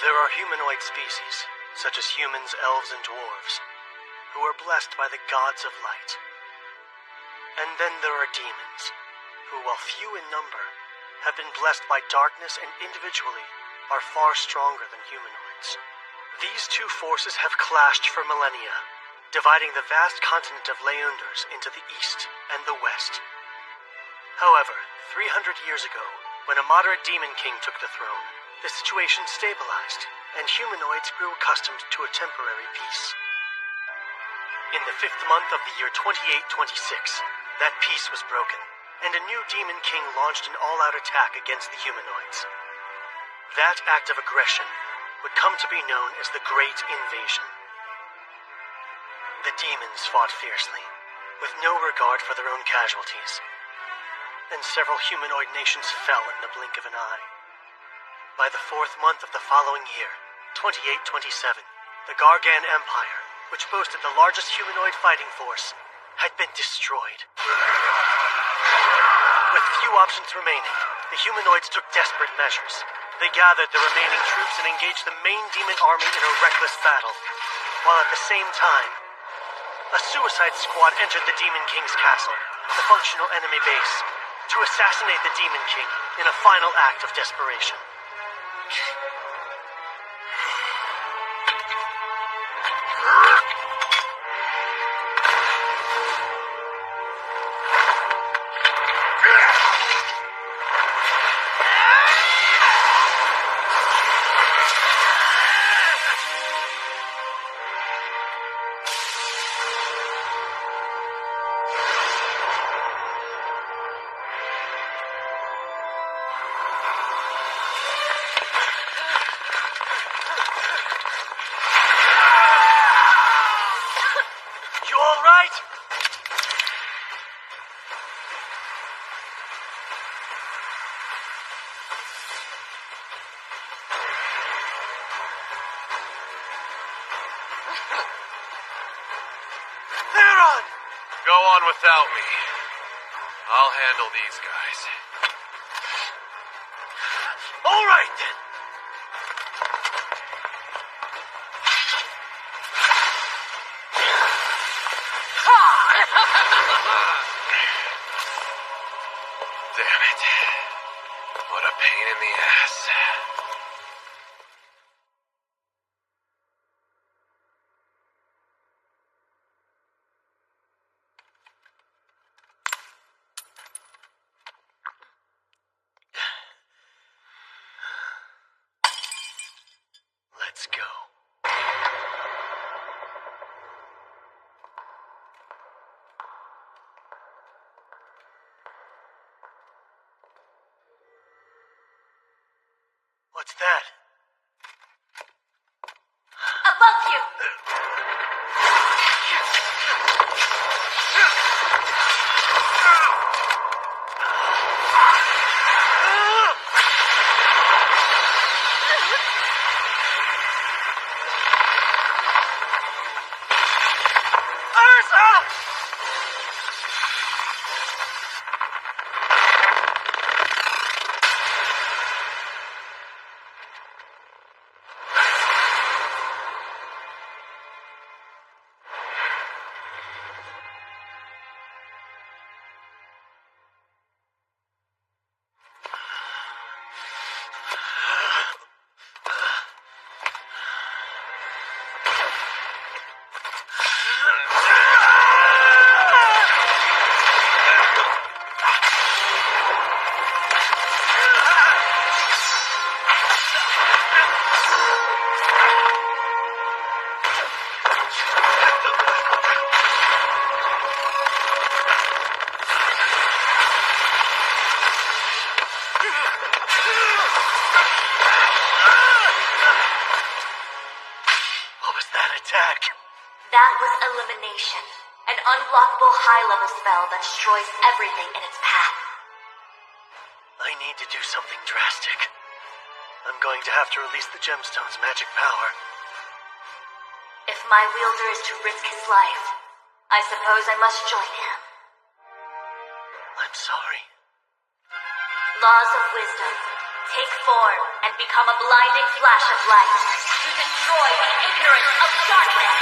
There are humanoid species, such as humans, elves, and dwarves, who are blessed by the gods of light. And then there are demons, who, while few in number, have been blessed by darkness and individually are far stronger than humanoids. These two forces have clashed for millennia, dividing the vast continent of Leunders into the east and the west. However, 300 years ago, when a moderate demon king took the throne, the situation stabilized, and humanoids grew accustomed to a temporary peace. In the 5th month of the year 2826, that peace was broken, and a new demon king launched an all-out attack against the humanoids. That act of aggression would come to be known as the Great Invasion. The demons fought fiercely, with no regard for their own casualties, and several humanoid nations fell in the blink of an eye. By the 4th month of the following year, 2827, the Gargan Empire, which boasted the largest humanoid fighting force, had been destroyed. With few options remaining, the humanoids took desperate measures. They gathered the remaining troops and engaged the main demon army in a reckless battle, while at the same time, a suicide squad entered the Demon King's castle, the functional enemy base, to assassinate the Demon King in a final act of desperation. Go on without me. I'll handle these guys. All right, then. Damn it. What a pain in the ass. Let's go. What's that? Above you! That was Elimination, an unblockable high-level spell that destroys everything in its path. I need to do something drastic. I'm going to have to release the gemstone's magic power. If my wielder is to risk his life, I suppose I must join him. I'm sorry. Laws of wisdom. Take form and become a blinding flash of light to destroy the ignorance of darkness.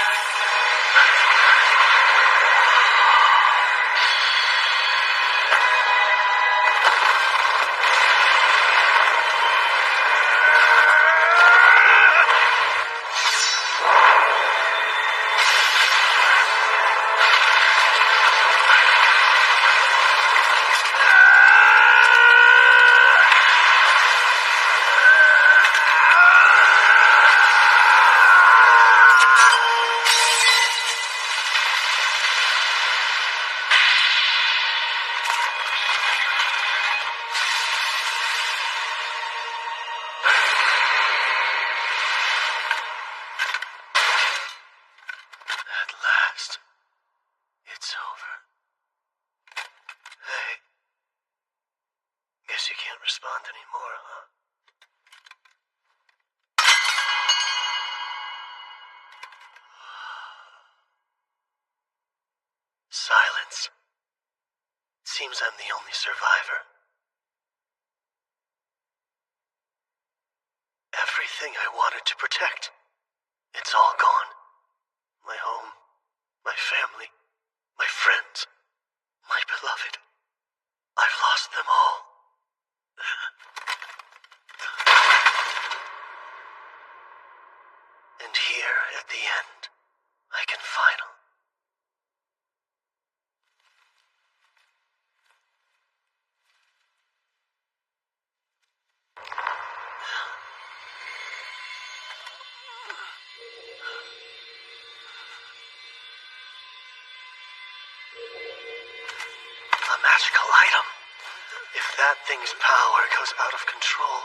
At last, it's over. Hey, guess you can't respond anymore, huh? Silence. Seems I'm the only survivor. Everything I wanted to protect, it's all gone. My home, my family, my friends, my beloved. I've lost them all. And here, at the end, I can finally... A magical item. If that thing's power goes out of control...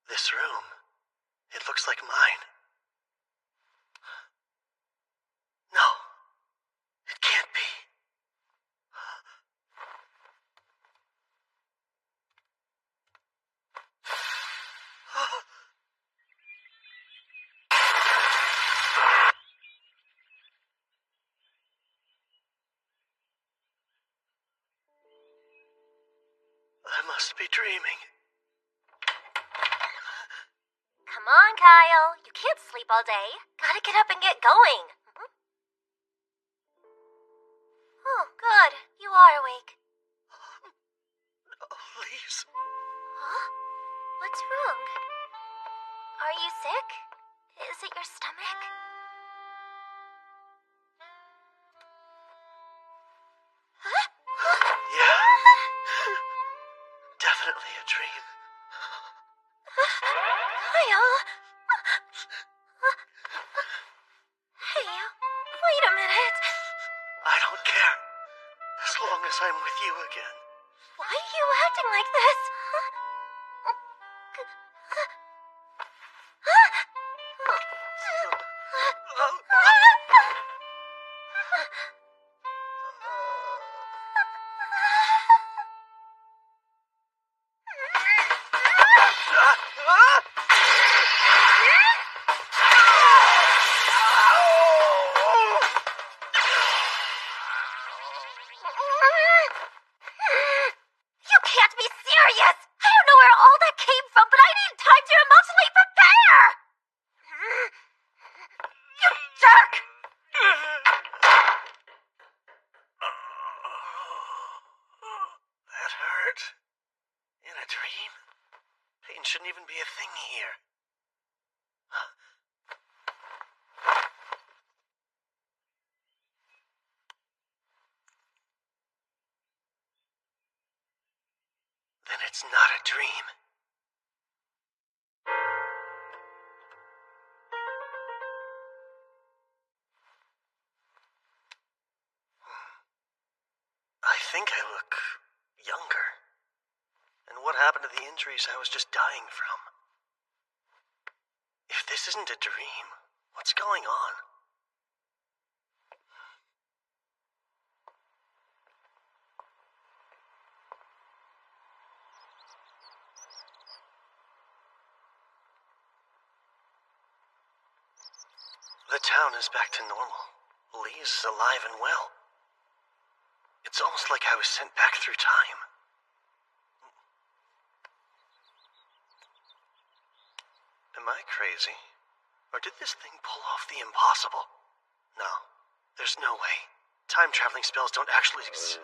This room, it looks like mine. No, it can't be. I must be dreaming. Come on, Kyle. You can't sleep all day. Gotta get up and get going. Oh, good. You are awake. Oh, please. Huh? What's wrong? Are you sick? Is it your stomach? Yeah. Definitely a dream. Kyle? Hey, wait a minute. I don't care. As long as I'm with you again. Why are you acting like this? You can't be serious! It's not a dream. I think I look younger. And what happened to the injuries I was just dying from? If this isn't a dream, what's going on? The town is back to normal. Lise is alive and well. It's almost like I was sent back through time. Am I crazy? Or did this thing pull off the impossible? No, there's no way. Time-traveling spells don't actually exist.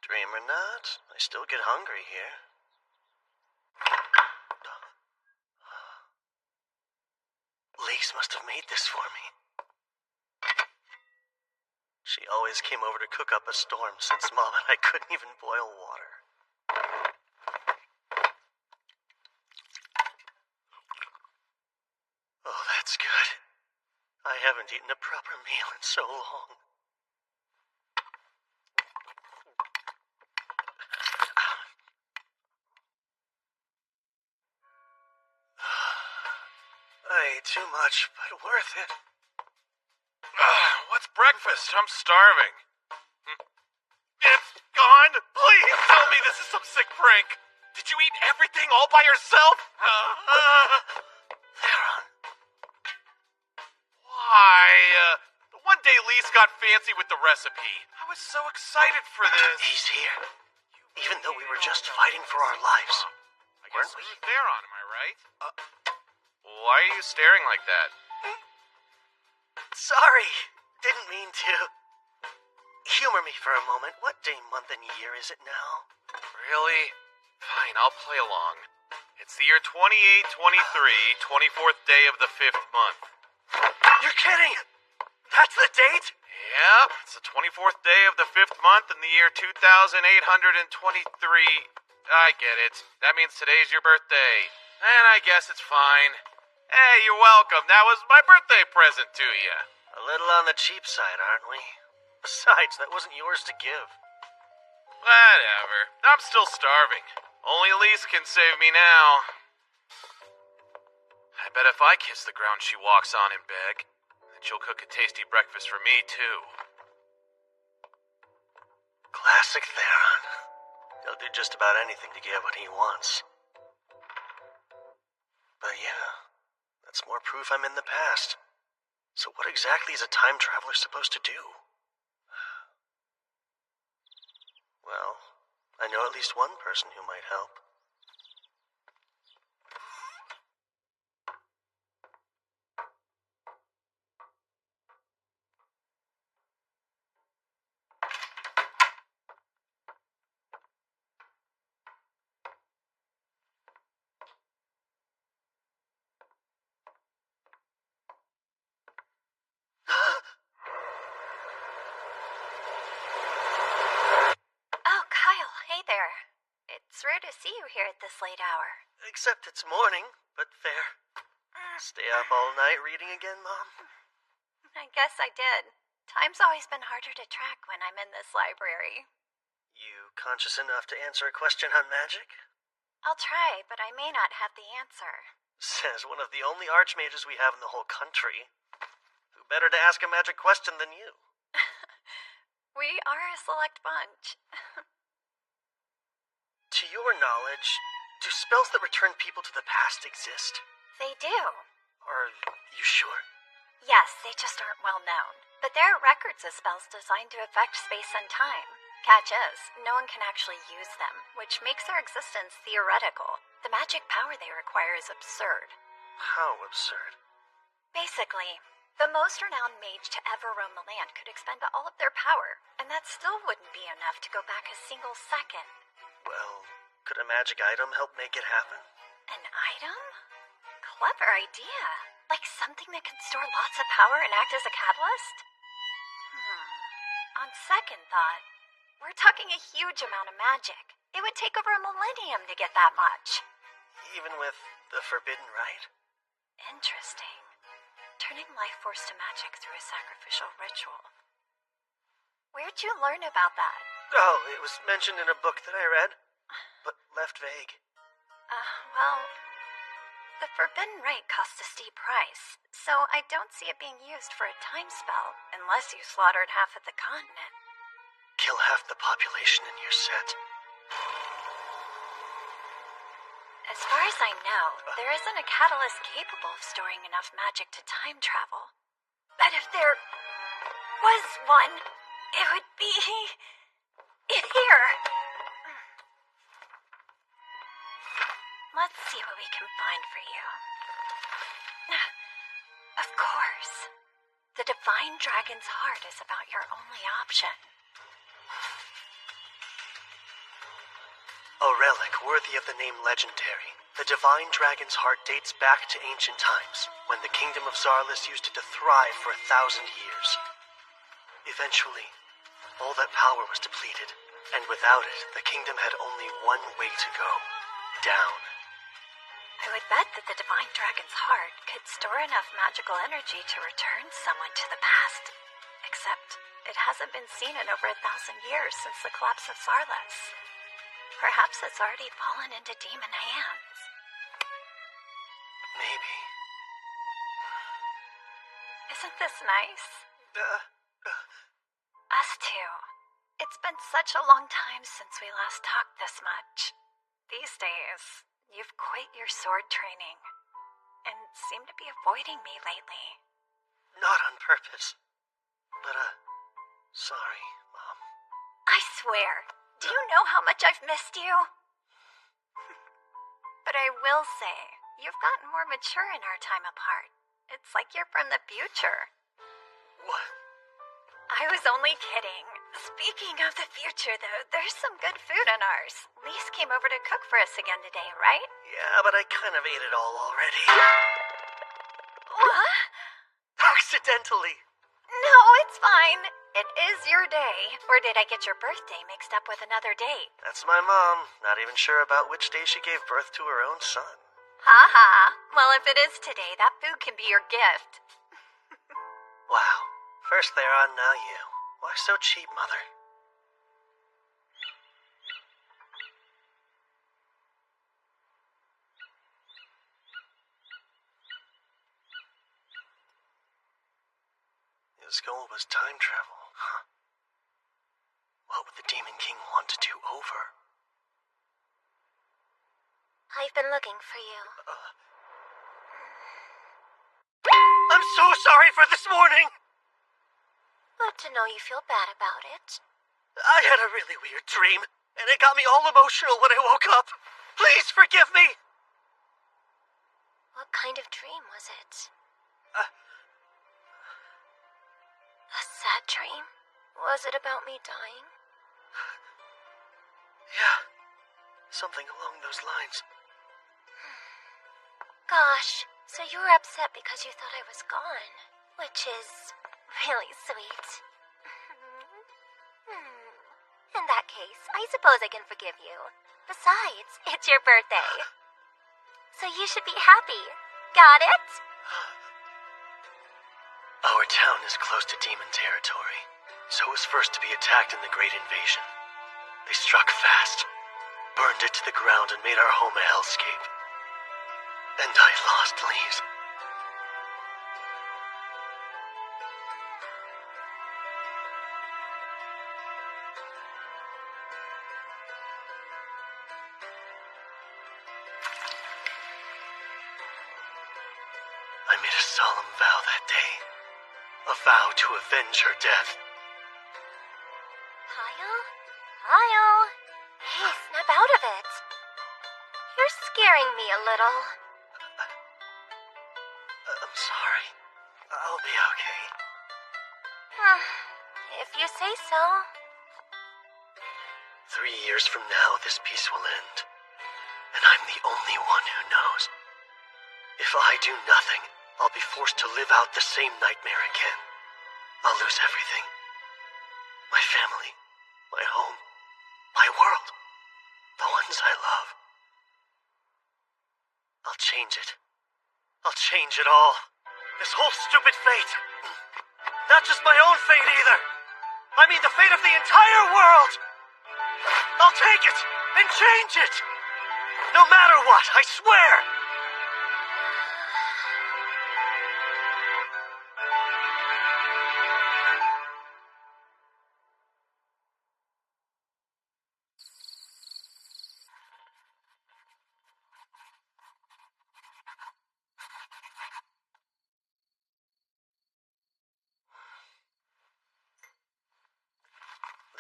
Dream or not, I still get hungry here. Lise must have made this for me. She always came over to cook up a storm since Mom and I couldn't even boil water. Oh, that's good. I haven't eaten a proper meal in so long. I ate too much, but worth it. What's breakfast? I'm starving. It's gone? Please tell me this is some sick prank. Did you eat everything all by yourself? Theron. Why? One day Lise got fancy with the recipe. I was so excited for this. He's here. Even though we were just fighting for our lives. I guess Weren't we? he was there on, am I right? Why are you staring like that? Sorry. Didn't mean to. Humor me for a moment. What day, month, and year is it now? Really? Fine, I'll play along. It's the year 2823, 24th day of the 5th month. You're kidding! That's the date? Yep, it's the 24th day of the 5th month in the year 2823. I get it. That means today's your birthday. And I guess it's fine. Hey, you're welcome. That was my birthday present to you. A little on the cheap side, aren't we? Besides, that wasn't yours to give. Whatever. I'm still starving. Only Lise can save me now. I bet if I kiss the ground she walks on and beg, then she'll cook a tasty breakfast for me, too. Classic Theron. He'll do just about anything to get what he wants. But yeah, that's more proof I'm in the past. So what exactly is a time traveler supposed to do? Well, I know at least one person who might help. Oh, Kyle, hey there. It's rare to see you here at this late hour. Except it's morning, but fair. Stay up all night reading again, Mom? I guess I did. Time's always been harder to track when I'm in this library. You conscious enough to answer a question on magic? I'll try, but I may not have the answer. Says one of the only archmages we have in the whole country. Who better to ask a magic question than you? We are a select bunch. To your knowledge, do spells that return people to the past exist? They do. Are you sure? Yes, they just aren't well known. But there are records of spells designed to affect space and time. Catch is, no one can actually use them, which makes their existence theoretical. The magic power they require is absurd. How absurd. Basically, the most renowned mage to ever roam the land could expend all of their power, and that still wouldn't be enough to go back a single second. Well, could a magic item help make it happen? An item? Clever idea. Like something that can store lots of power and act as a catalyst? On second thought, We're talking a huge amount of magic. It would take over a millennium to get that much. Even with the forbidden rite? Interesting. Turning life force to magic through a sacrificial ritual. Where'd you learn about that? Oh, it was mentioned in a book that I read, but left vague. Well, the forbidden rite costs a steep price, so I don't see it being used for a time spell unless you slaughtered half of the continent. Kill half the population in your set. As far as I know, there isn't a catalyst capable of storing enough magic to time travel. But if there was one, it would be here. Let's see what we can find for you. Of course. The Divine Dragon's Heart is about your only option. A relic worthy of the name Legendary. The Divine Dragon's Heart dates back to ancient times, when the Kingdom of Zarlis used it to thrive for 1,000 years. Eventually, all that power was depleted, and without it, the kingdom had only one way to go. Down. I would bet that the Divine Dragon's Heart could store enough magical energy to return someone to the past. Except, it hasn't been seen in over 1,000 years since the collapse of Zarlis. Perhaps it's already fallen into demon hands. Maybe. Isn't this nice? Us too. It's been such a long time since we last talked this much. These days, you've quit your sword training and seem to be avoiding me lately. Not on purpose. But, sorry, Mom. I swear, do you know how much I've missed you? But I will say, you've gotten more mature in our time apart. It's like you're from the future. What? I was only kidding. Speaking of the future, though, there's some good food on ours. Lise came over to cook for us again today, right? Yeah, but I kind of ate it all already. What? Accidentally. No, it's fine. It is your day. Or did I get your birthday mixed up with another date? That's my mom. Not even sure about which day she gave birth to her own son. Haha. Well, if it is today, that food can be your gift. Wow. First they're on, now you. Why so cheap, Mother? His goal was time travel, huh? What would the Demon King want to do over? I've been looking for you. I'm so sorry for this morning! Good to know you feel bad about it. I had a really weird dream, and it got me all emotional when I woke up. Please forgive me! What kind of dream was it? A sad dream? Was it about me dying? Yeah, something along those lines. Gosh, so you were upset because you thought I was gone, which is really sweet. In that case, I suppose I can forgive you. Besides, it's your birthday. So you should be happy. Got it? Our town is close to demon territory, so it was first to be attacked in the Great Invasion. They struck fast, burned it to the ground, and made our home a hellscape. And I lost Lise. I made a solemn vow that day. A vow to avenge her death. Kyle? Kyle? Hey, snap out of it. You're scaring me a little. I'm sorry. I'll be okay. If you say so. 3 years from now, this peace will end. And I'm the only one who knows. If I do nothing, I'll be forced to live out the same nightmare again. I'll lose everything. My family, my home, my world, the ones I love. I'll change it. I'll change it all. This whole stupid fate. Not just my own fate either. I mean the fate of the entire world. I'll take it and change it. No matter what, I swear.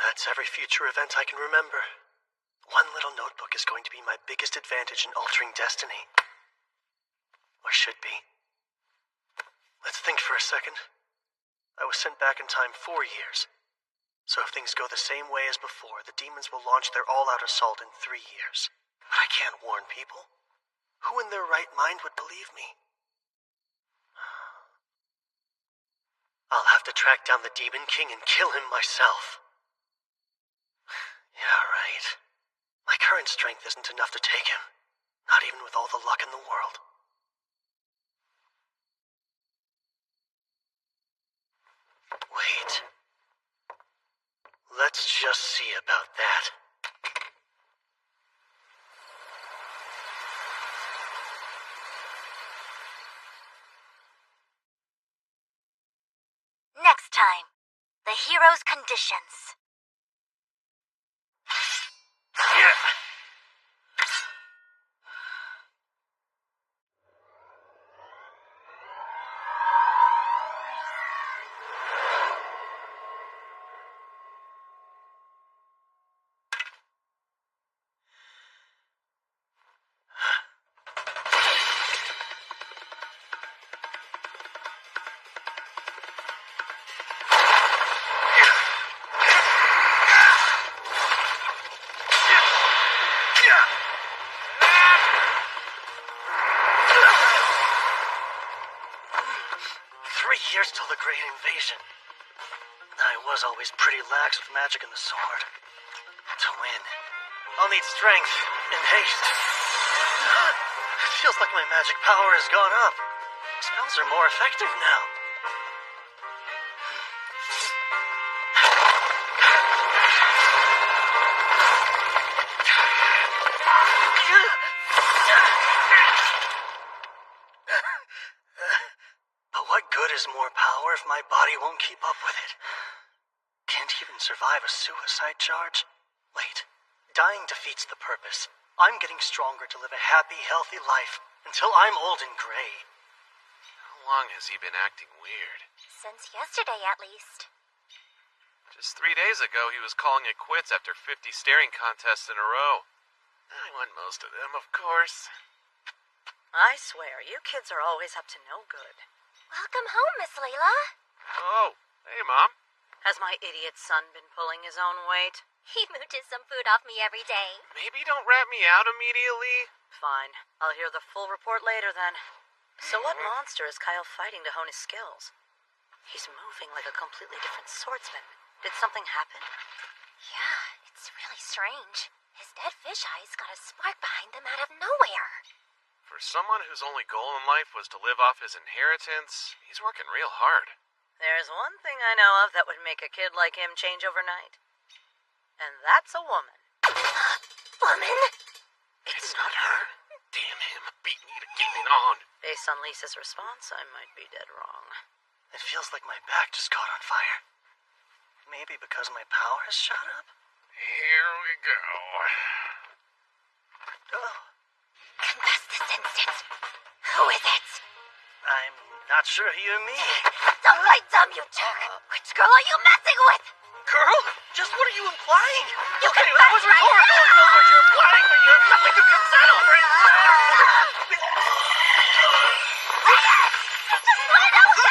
That's every future event I can remember. One little notebook is going to be my biggest advantage in altering destiny. Or should be. Let's think for a second. I was sent back in time 4 years. So if things go the same way as before, the demons will launch their all-out assault in 3 years. But I can't warn people. Who in their right mind would believe me? I'll have to track down the Demon King and kill him myself. Yeah, right. My current strength isn't enough to take him. Not even with all the luck in the world. Wait. Let's just see about that. Next time, the hero's conditions. Years till the Great Invasion. I was always pretty lax with magic and the sword. To win, I'll need strength and haste. It feels like my magic power has gone up. Spells are more effective now. Is more power if my body won't keep up with it. Can't even survive a suicide charge. Wait, dying defeats the purpose. I'm getting stronger to live a happy, healthy life until I'm old and gray. How long has he been acting weird? Since yesterday, at least. Just 3 days ago, he was calling it quits after 50 staring contests in a row. I won most of them, of course. I swear, you kids are always up to no good. Welcome home, Miss Layla. Oh, hey, Mom. Has my idiot son been pulling his own weight? He mooches some food off me every day. Maybe don't rat me out immediately. Fine. I'll hear the full report later then. So what monster is Kyle fighting to hone his skills? He's moving like a completely different swordsman. Did something happen? Yeah, it's really strange. His dead fish eyes got a spark behind them out of nowhere. For someone whose only goal in life was to live off his inheritance, he's working real hard. There's one thing I know of that would make a kid like him change overnight. And that's a woman. Woman? It's not her. Damn him, beat me to get it on. Based on Lisa's response, I might be dead wrong. It feels like my back just caught on fire. Maybe because my power has shot up? Here we go. Oh. Confess this instant. Who is it? I'm not sure who you mean. Don't play dumb, you jerk. Which girl are you messing with? Girl? Just what are you implying? You Okay, can that was right rhetorical. now. I know what you're implying, but you have nothing to be upset over. I just want to know who!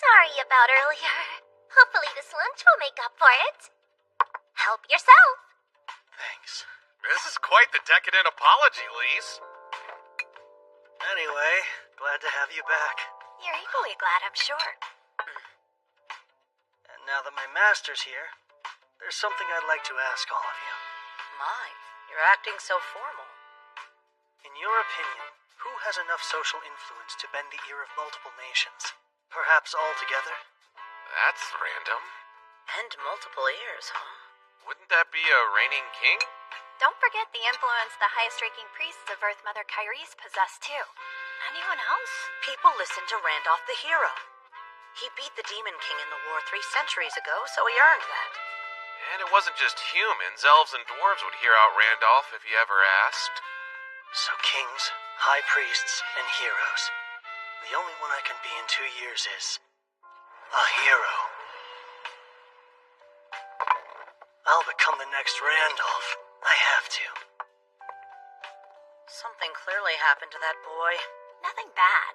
Sorry about earlier. Hopefully this lunch will make up for it. Help yourself. Thanks. This is quite the decadent apology, Lise. Anyway, glad to have you back. You're equally glad, I'm sure. Now that my master's here, there's something I'd like to ask all of you. My, you're acting so formal. In your opinion, who has enough social influence to bend the ear of multiple nations? Perhaps all together? That's random. And multiple ears, huh? Wouldn't that be a reigning king? Don't forget the influence the highest-ranking priests of Earth Mother Kyrie's possess, too. Anyone else? People listen to Randolph the hero. He beat the Demon King in the war 3 centuries ago, so he earned that. And it wasn't just humans. Elves and dwarves would hear out Randolph if he ever asked. So kings, high priests, and heroes. The only one I can be in 2 years is a hero. I'll become the next Randolph. I have to. Something clearly happened to that boy. Nothing bad.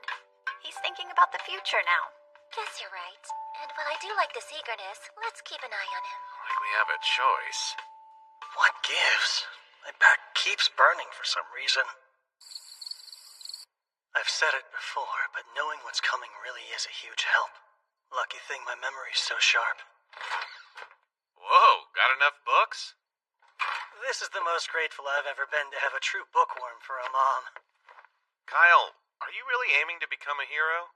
He's thinking about the future now. Guess you're right. And while I do like this eagerness, let's keep an eye on him. Like we have a choice. What gives? My back keeps burning for some reason. I've said it before, but knowing what's coming really is a huge help. Lucky thing my memory's so sharp. Whoa, got enough books? This is the most grateful I've ever been to have a true bookworm for a mom. Kyle, are you really aiming to become a hero?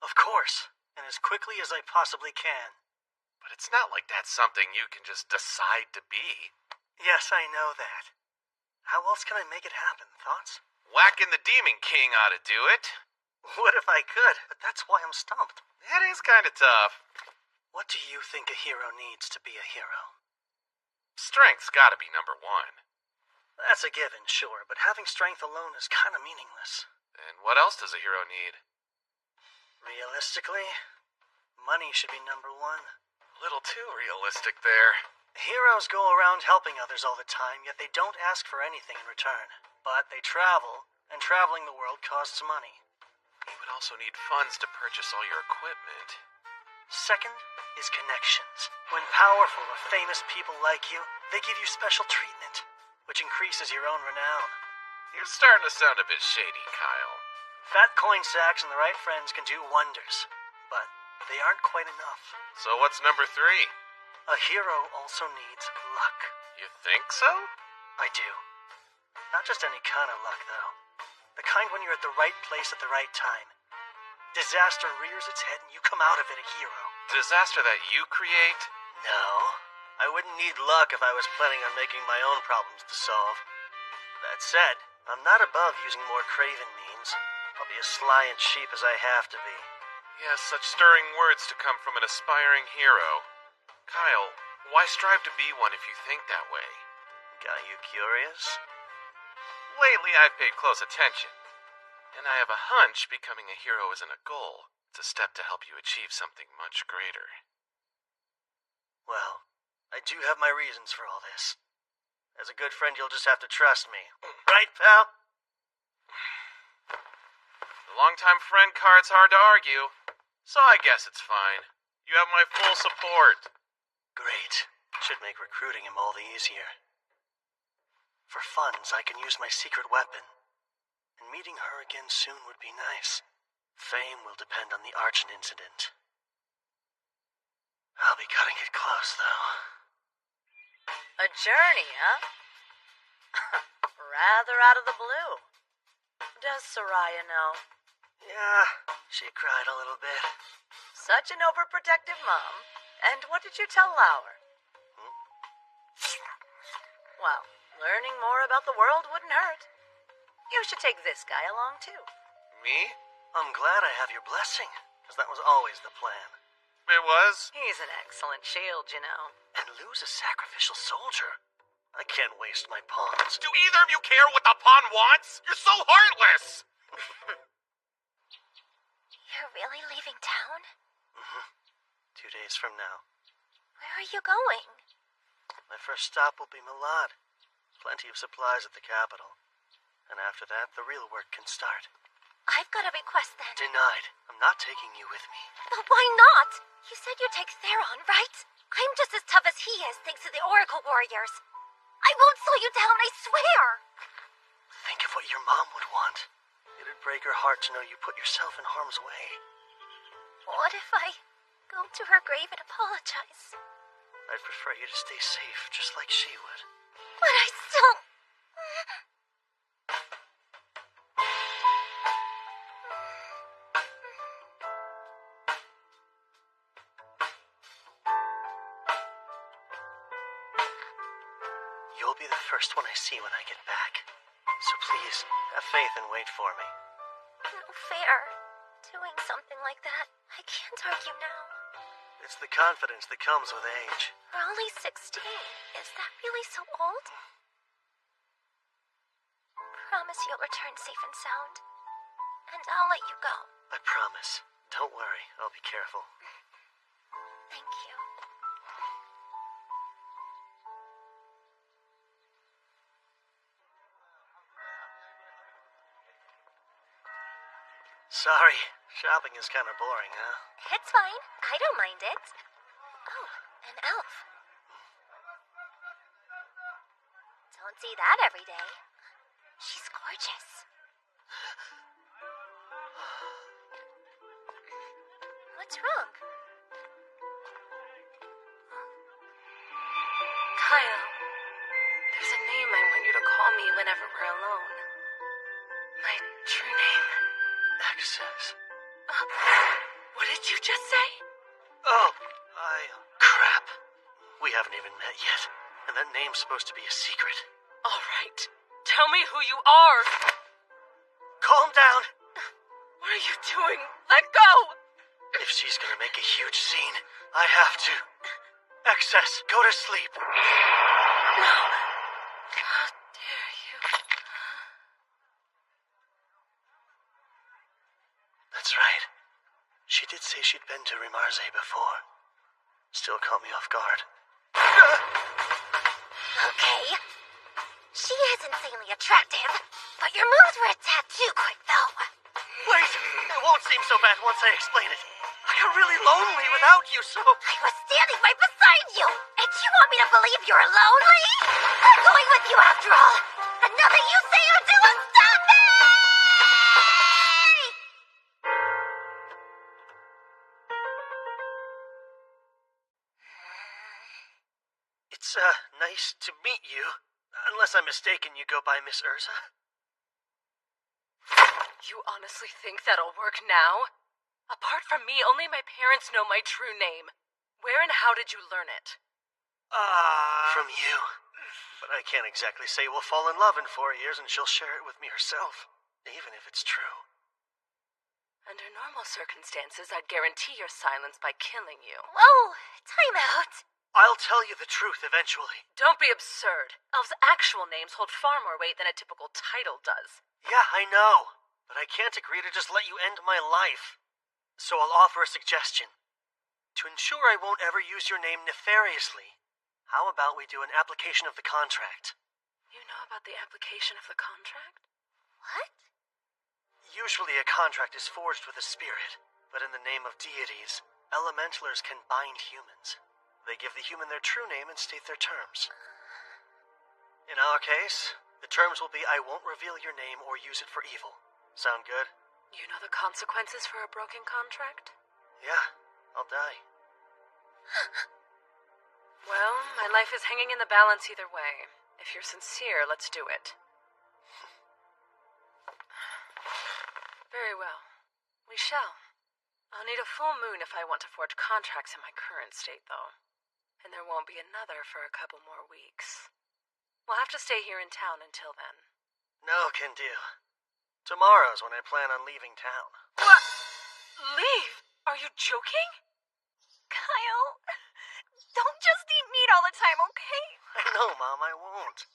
Of course, and as quickly as I possibly can. But it's not like that's something you can just decide to be. Yes, I know that. How else can I make it happen? Thoughts? Whacking the Demon King ought to do it. What if I could? But that's why I'm stumped. That is kind of tough. What do you think a hero needs to be a hero? Strength's gotta be number 1. That's a given, sure, but having strength alone is kind of meaningless. And what else does a hero need? Realistically, money should be number 1. A little too realistic there. Heroes go around helping others all the time, yet they don't ask for anything in return. But they travel, and traveling the world costs money. You would also need funds to purchase all your equipment. Second is connections. When powerful or famous people like you, they give you special treatment, which increases your own renown. You're starting to sound a bit shady, Kyle. Fat coin sacks and the right friends can do wonders, but they aren't quite enough. So what's number 3? A hero also needs luck. You think so? I do. Not just any kind of luck, though. The kind when you're at the right place at the right time. Disaster rears its head and you come out of it a hero. Disaster that you create? No. I wouldn't need luck if I was planning on making my own problems to solve. That said, I'm not above using more craven means. I'll be as sly and cheap as I have to be. Yes, such stirring words to come from an aspiring hero. Kyle, why strive to be one if you think that way? Got you curious? Lately, I've paid close attention. And I have a hunch becoming a hero isn't a goal. It's a step to help you achieve something much greater. Well, I do have my reasons for all this. As a good friend, you'll just have to trust me. Right, pal? The longtime friend card's hard to argue, so I guess it's fine. You have my full support. Great. Should make recruiting him all the easier. For funds, I can use my secret weapon. And meeting her again soon would be nice. Fame will depend on the Archon incident. I'll be cutting it close, though. A journey, huh? Rather out of the blue. Does Soraya know? Yeah, she cried a little bit. Such an overprotective mom. And what did you tell Lauer? Well, learning more about the world wouldn't hurt. You should take this guy along, too. Me? I'm glad I have your blessing, because that was always the plan. It was? He's an excellent shield, you know. And lose a sacrificial soldier. I can't waste my pawns. Do either of you care what the pawn wants? You're so heartless! You're really leaving town? 2 days from now. Where are you going? My first stop will be Malad. Plenty of supplies at the capital. And after that, the real work can start. I've got a request then. Denied. I'm not taking you with me. But why not? You said you'd take Theron, right? I'm just as tough as he is, thanks to the Oracle Warriors. I won't slow you down, I swear! Think of what your mom would want. It'd break her heart to know you put yourself in harm's way. What if I go to her grave and apologize. I'd prefer you to stay safe, just like she would. But I still... You'll be the first one I see when I get back. So please, have faith and wait for me. No fair. Doing something like that, I can't argue now. It's the confidence that comes with age. We're only 16. Is that really so old? Promise you'll return safe and sound. And I'll let you go. I promise. Don't worry, I'll be careful. Thank you. Sorry, shopping is kind of boring, huh? It's fine. I don't mind it. Oh, an elf. Don't see that every day. She's gorgeous. What's wrong? Kyle, there's a name I want you to call me whenever we're alone. My true name. Access. What did you just say? Oh, crap. We haven't even met yet, and that name's supposed to be a secret. All right. Tell me who you are. Calm down. What are you doing? Let go! If she's gonna make a huge scene, I have to. Excess, go to sleep. No. How dare you? That's right. She did say she'd been to Rimarze before. Still caught me off guard. Okay. She is insanely attractive, but your moves were a tad too quick, though. Wait, it won't seem so bad once I explain it. I got really lonely without you, so... I was standing right beside you, and you want me to believe you're lonely? I'm going with you after all. And nothing you say or do will stop me! It's, nice to meet you. Unless I'm mistaken, you go by Miss Urza? You honestly think that'll work now? Apart from me, only my parents know my true name. Where and how did you learn it? From you. But I can't exactly say we'll fall in love in 4 years and she'll share it with me herself, even if it's true. Under normal circumstances, I'd guarantee your silence by killing you. Whoa, time out. I'll tell you the truth eventually. Don't be absurd. Elves' actual names hold far more weight than a typical title does. Yeah, I know. But I can't agree to just let you end my life. So I'll offer a suggestion. To ensure I won't ever use your name nefariously, how about we do an application of the contract? You know about the application of the contract? What? Usually a contract is forged with a spirit, but in the name of deities, elementalers can bind humans. They give the human their true name and state their terms. In our case, the terms will be I won't reveal your name or use it for evil. Sound good? You know the consequences for a broken contract? Yeah, I'll die. Well, my life is hanging in the balance either way. If you're sincere, let's do it. Very well. We shall. I'll need a full moon if I want to forge contracts in my current state, though. And there won't be another for a couple more weeks. We'll have to stay here in town until then. No can do. Tomorrow's when I plan on leaving town. What? Leave? Are you joking? Kyle, don't just eat meat all the time, okay? I know, Mom, I won't.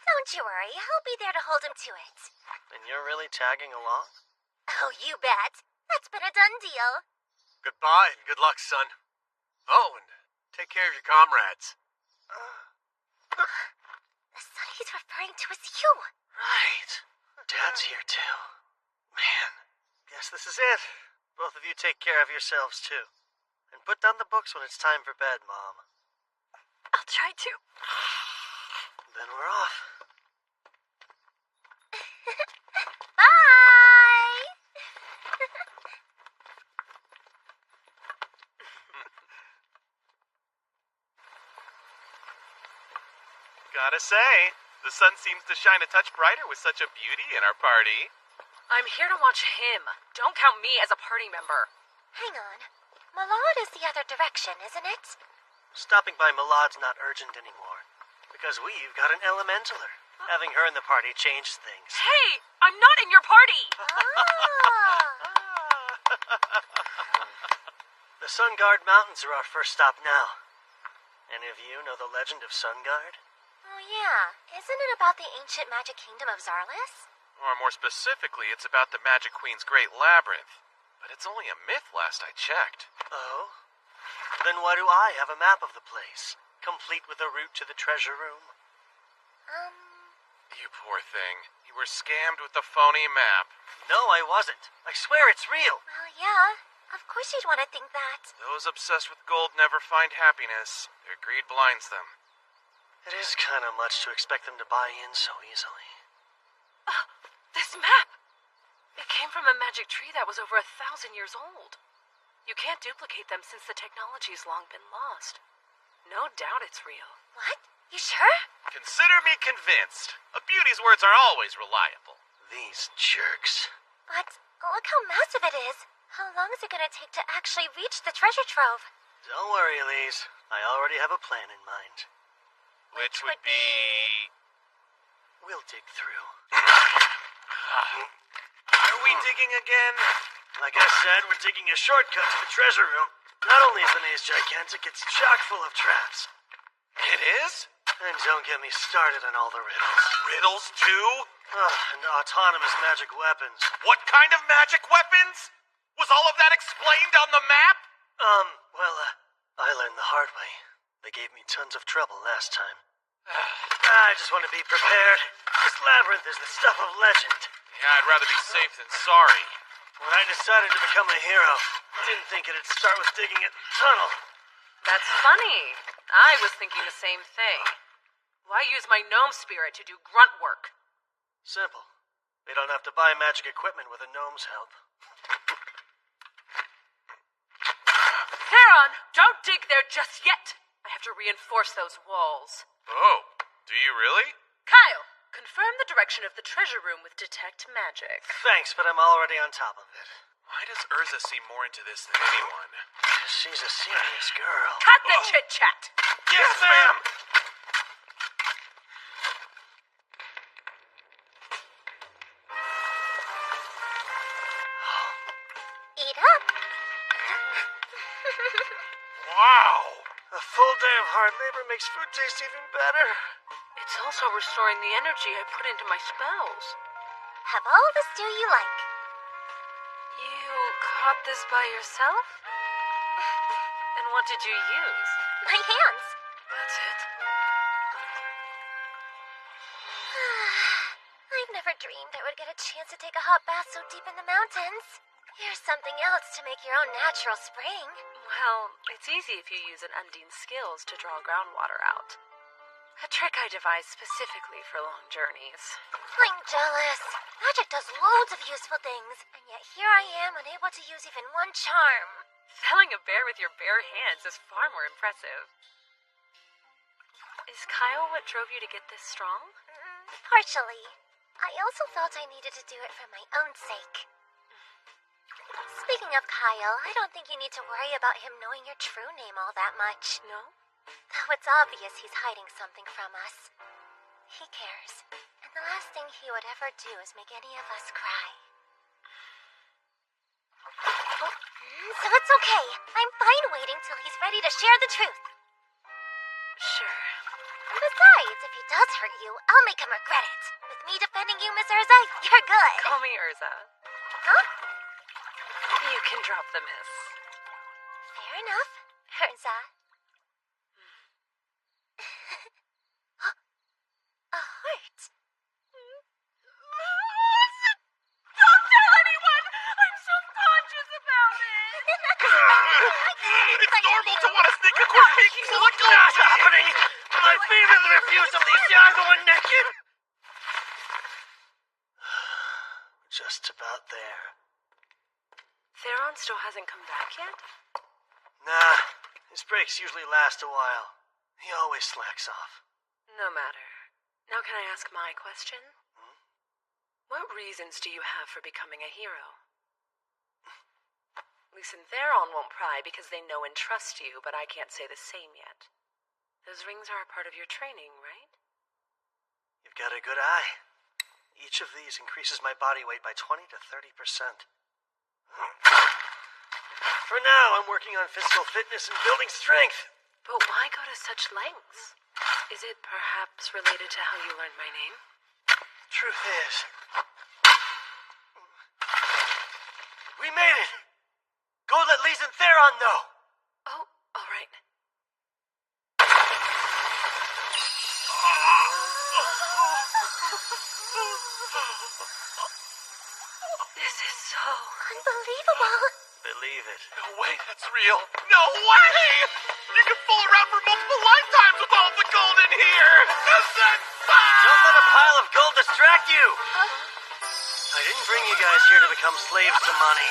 Don't you worry, I'll be there to hold him to it. And you're really tagging along? Oh, you bet. That's been a done deal. Goodbye and good luck, son. Oh, and take care of your comrades. The son he's referring to is you. Right. Dad's here, too. Man, guess this is it. Both of you take care of yourselves, too. And put down the books when it's time for bed, Mom. I'll try to. Then we're off. Bye! Gotta say, the sun seems to shine a touch brighter with such a beauty in our party. I'm here to watch him. Don't count me as a party member. Hang on. Malad is the other direction, isn't it? Stopping by Malad's not urgent anymore, because we've got an elementaler. Having her in the party changes things. Hey, I'm not in your party! The Sunguard Mountains are our first stop now. Any of you know the legend of Sunguard? Oh yeah, isn't it about the ancient magic kingdom of Zarlis? Or more specifically, it's about the Magic Queen's Great Labyrinth. But it's only a myth last I checked. Oh? Then why do I have a map of the place, complete with a route to the treasure room? You poor thing. You were scammed with the phony map. No, I wasn't. I swear it's real. Well, yeah. Of course you'd want to think that. Those obsessed with gold never find happiness. Their greed blinds them. It is kind of much to expect them to buy in so easily. This map! It came from a magic tree that was over 1,000 years old. You can't duplicate them since the technology's long been lost. No doubt it's real. What? You sure? Consider me convinced. A beauty's words are always reliable. These jerks. But look how massive it is. How long is it going to take to actually reach the treasure trove? Don't worry, Elise. I already have a plan in mind. Which would be... We'll dig through. Are we digging again? Like I said, we're digging a shortcut to the treasure room. Not only is the maze gigantic, it's chock full of traps. It is? And don't get me started on all the riddles. Riddles too? And autonomous magic weapons. What kind of magic weapons? Was all of that explained on the map? I learned the hard way. They gave me tons of trouble last time. I just want to be prepared. This labyrinth is the stuff of legend. Yeah, I'd rather be safe than sorry. When I decided to become a hero, I didn't think it'd start with digging a tunnel. That's funny. I was thinking the same thing. Why use my gnome spirit to do grunt work? Simple. We don't have to buy magic equipment with a gnome's help. Theron, don't dig there just yet. I have to reinforce those walls. Oh, do you really? Kyle, confirm the direction of the treasure room with detect magic. Thanks, but I'm already on top of it. Why does Urza seem more into this than anyone? She's a serious girl. Cut the chit-chat! Yes, ma'am! Eat up. Wow! A full day of hard labor makes food taste even better. It's also restoring the energy I put into my spells. Have all the stew you like. You caught this by yourself? And what did you use? My hands. That's it? I've never dreamed I would get a chance to take a hot bath so deep in the mountains. Here's something else to make your own natural spring. Well, it's easy if you use an Undine's skills to draw groundwater out. A trick I devised specifically for long journeys. I'm jealous. Magic does loads of useful things, and yet here I am unable to use even one charm. Felling a bear with your bare hands is far more impressive. Is Kyle what drove you to get this strong? Partially. I also felt I needed to do it for my own sake. Speaking of Kyle, I don't think you need to worry about him knowing your true name all that much. No? Though it's obvious he's hiding something from us. He cares, and the last thing he would ever do is make any of us cry. So it's okay. I'm fine waiting till he's ready to share the truth. Sure. Besides, if he does hurt you, I'll make him regret it. With me defending you, Miss Urza, you're good. Call me Urza. Huh? You can drop the miss. Fair enough, Urza. A heart. Don't tell anyone! I'm self-conscious about it! It's normal to want to sneak a quick peek. What's Not happening! I vehemently refuse of these young going naked! Just about there. Theron still hasn't come back yet? Nah, his breaks usually last a while. He always slacks off. No matter. Now can I ask my question? What reasons do you have for becoming a hero? Lys and Theron won't pry because they know and trust you, but I can't say the same yet. Those rings are a part of your training, right? You've got a good eye. Each of these increases my body weight by 20 to 30%. For now, I'm working on physical fitness and building strength. But why go to such lengths? Is it perhaps related to how you learned my name? Truth is, we made it! Go let Lys and Theron know! Oh, all right. This is so... Unbelievable. Believe it. No way, that's real. No way! You can fool around for multiple lifetimes with all the gold in here! Don't let a pile of gold distract you! I didn't bring you guys here to become slaves to money.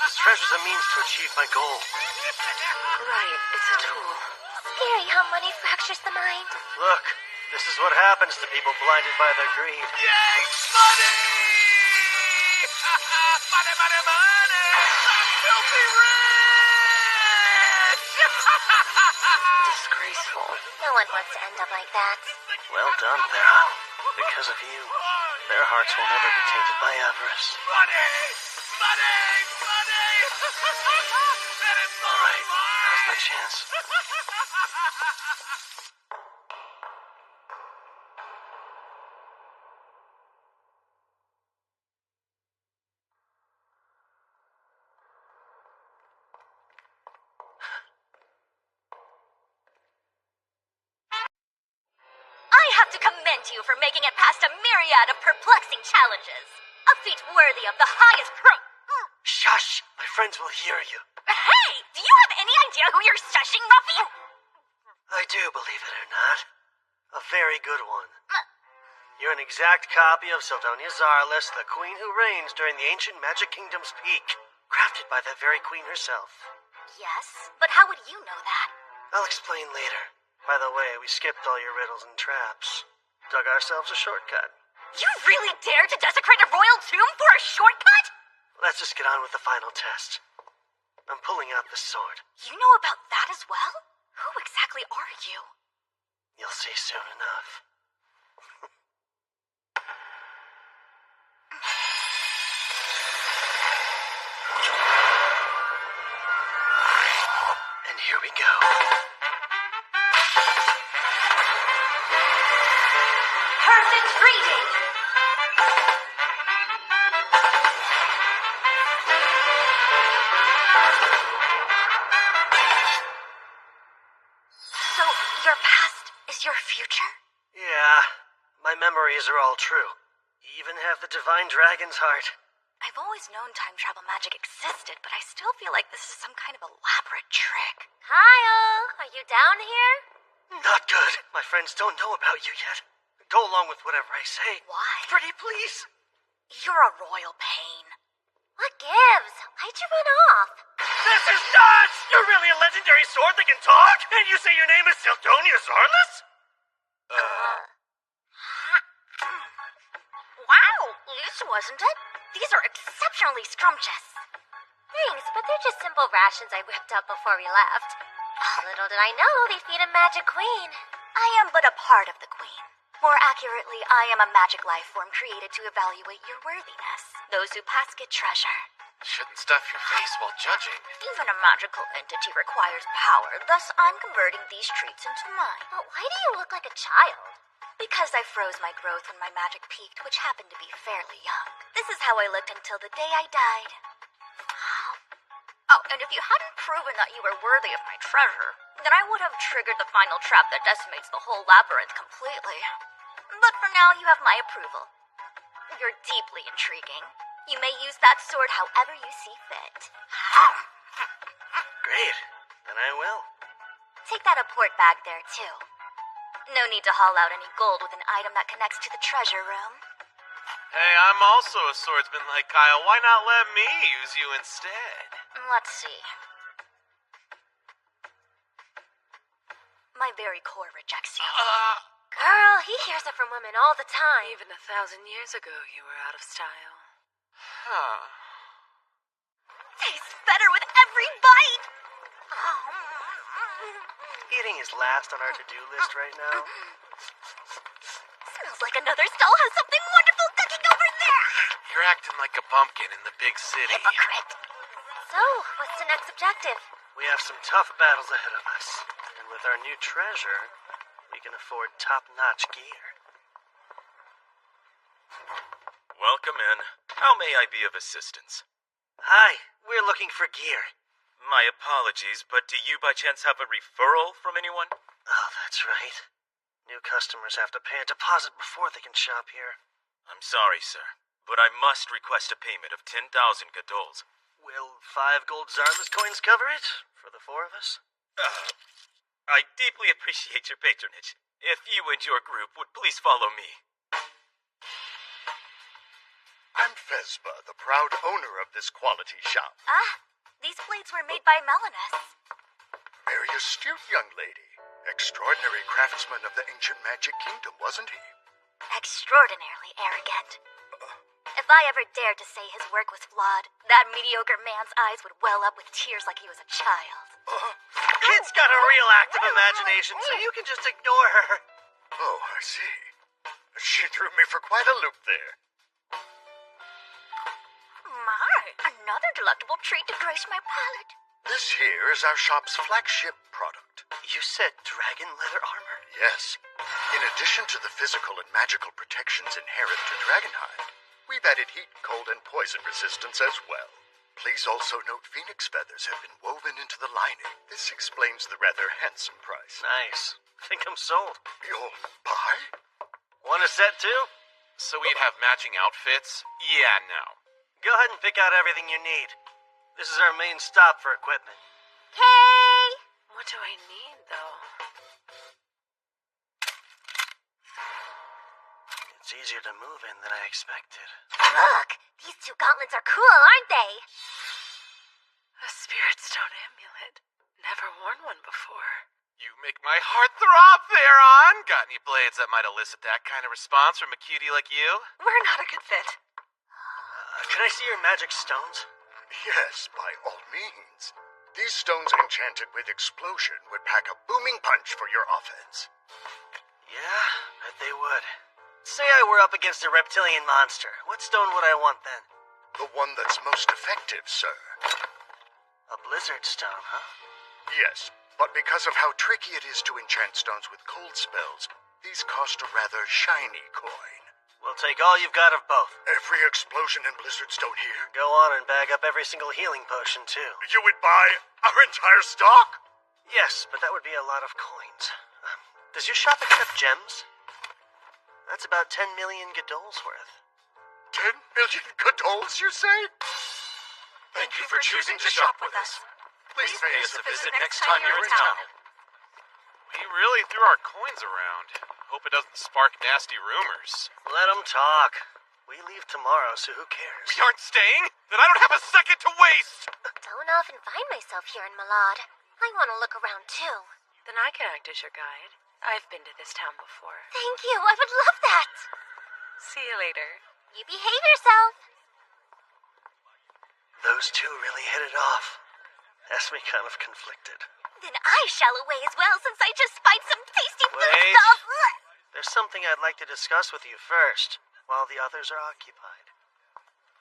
This treasure's a means to achieve my goal. Right, it's a tool. Scary how money fractures the mind. Look, this is what happens to people blinded by their greed. Yay, money! Money, money, money! I'm filthy rich! Disgraceful. No one wants to end up like that. Well done, Theron. Because of you, their hearts will never be tainted by avarice. Money! Money! Money! All right, now's my chance. I have to commend you for making it past a myriad of perplexing challenges. A feat worthy of the highest Shush! My friends will hear you. Hey! Do you have any idea who you're shushing, Ruffy? I do, believe it or not. A very good one. You're an exact copy of Sildonia Zarlis, the queen who reigns during the ancient Magic Kingdom's peak. Crafted by that very queen herself. Yes, but how would you know that? I'll explain later. By the way, we skipped all your riddles and traps. Dug ourselves a shortcut. You really dare to desecrate a royal tomb for a shortcut? Let's just get on with the final test. I'm pulling out the sword. You know about that as well? Who exactly are you? You'll see soon enough. And here we go. Perfect reading! So, your past is your future? Yeah, my memories are all true. You even have the Divine Dragon's heart. I've always known time travel magic existed, but I still feel like this is some kind of elaborate trick. Kyle, are you down here? Not good. My friends don't know about you yet. Go along with whatever I say. Why? Pretty please. You're a royal pain. What gives? Why'd you run off? This is nuts! You're really a legendary sword that can talk? And you say your name is Sildonia Zarlis? Wow, loose, wasn't it? These are exceptionally scrumptious. Thanks, but they're just simple rations I whipped up before we left. Little did I know they feed a magic queen. I am but a part of the queen. More accurately, I am a magic life form created to evaluate your worthiness. Those who pass get treasure. Shouldn't stuff your face while judging. Even a magical entity requires power, thus I'm converting these treats into mine. But why do you look like a child? Because I froze my growth when my magic peaked, which happened to be fairly young. This is how I looked until the day I died. Oh, and if you hadn't proven that you were worthy of my treasure, then I would have triggered the final trap that decimates the whole labyrinth completely. But for now, you have my approval. You're deeply intriguing. You may use that sword however you see fit. Great. Then I will. Take that apport bag there, too. No need to haul out any gold with an item that connects to the treasure room. Hey, I'm also a swordsman like Kyle. Why not let me use you instead? Let's see. My very core rejects you. Girl, he hears it from women all the time. Even 1,000 years ago, you were out of style. Huh. Tastes better with every bite! Eating is last on our to-do list right now. Smells like another stall has something wonderful cooking over there! You're acting like a bumpkin in the big city. Hypocrite. So, what's the next objective? We have some tough battles ahead of us. And with our new treasure, we can afford top-notch gear. Welcome in. How may I be of assistance? Hi, we're looking for gear. My apologies, but do you by chance have a referral from anyone? Oh, that's right. New customers have to pay a deposit before they can shop here. I'm sorry, sir, but I must request a payment of 10,000 gadols. Will 5 gold Zarlis coins cover it? For the 4 of us? I deeply appreciate your patronage. If you and your group would please follow me. I'm Vespa, the proud owner of this quality shop. Ah, these blades were made by Melanus. Very astute young lady. Extraordinary craftsman of the ancient magic kingdom, wasn't he? Extraordinarily arrogant. If I ever dared to say his work was flawed, that mediocre man's eyes would well up with tears like he was a child. Kid's got a real active imagination, so you can just ignore her. Oh, I see. She threw me for quite a loop there. My, another delectable treat to grace my palate. This here is our shop's flagship product. You said dragon leather armor? Yes. In addition to the physical and magical protections inherent to dragonhide, we've added heat, cold, and poison resistance as well. Please also note phoenix feathers have been woven into the lining. This explains the rather handsome price. Nice. Think I'm sold. You'll buy? Want a set too? So we'd have matching outfits? Yeah, no. Go ahead and pick out everything you need. This is our main stop for equipment. Kay! What do I need, though? It's easier to move in than I expected. Look, these 2 gauntlets are cool, aren't they? A spirit stone amulet. Never worn one before. You make my heart throb there, On. Got any blades that might elicit that kind of response from a cutie like you? We're not a good fit. Can I see your magic stones? Yes, by all means. These stones enchanted with explosion would pack a booming punch for your offense. Yeah, bet they would. Say I were up against a reptilian monster. What stone would I want then? The one that's most effective, sir. A blizzard stone, huh? Yes, but because of how tricky it is to enchant stones with cold spells, these cost a rather shiny coin. We'll take all you've got of both. Every explosion and blizzard stone here? Go on and bag up every single healing potion, too. You would buy our entire stock? Yes, but that would be a lot of coins. Does your shop accept gems? That's about 10 million gadols worth. 10 million gadols, you say? Thank you for choosing to shop with us. Please pay us a visit next time you're in town. We really threw our coins around. Hope it doesn't spark nasty rumors. Let them talk. We leave tomorrow, so who cares? We aren't staying? Then I don't have a second to waste! Don't often find myself here in Malad. I want to look around too. Then I can act as your guide. I've been to this town before. Thank you, I would love that. See you later. You behave yourself. Those two really hit it off. Has me kind of conflicted. Then I shall away as well, since I just spied some tasty food Wait. stuff. There's something I'd like to discuss with you first, while the others are occupied.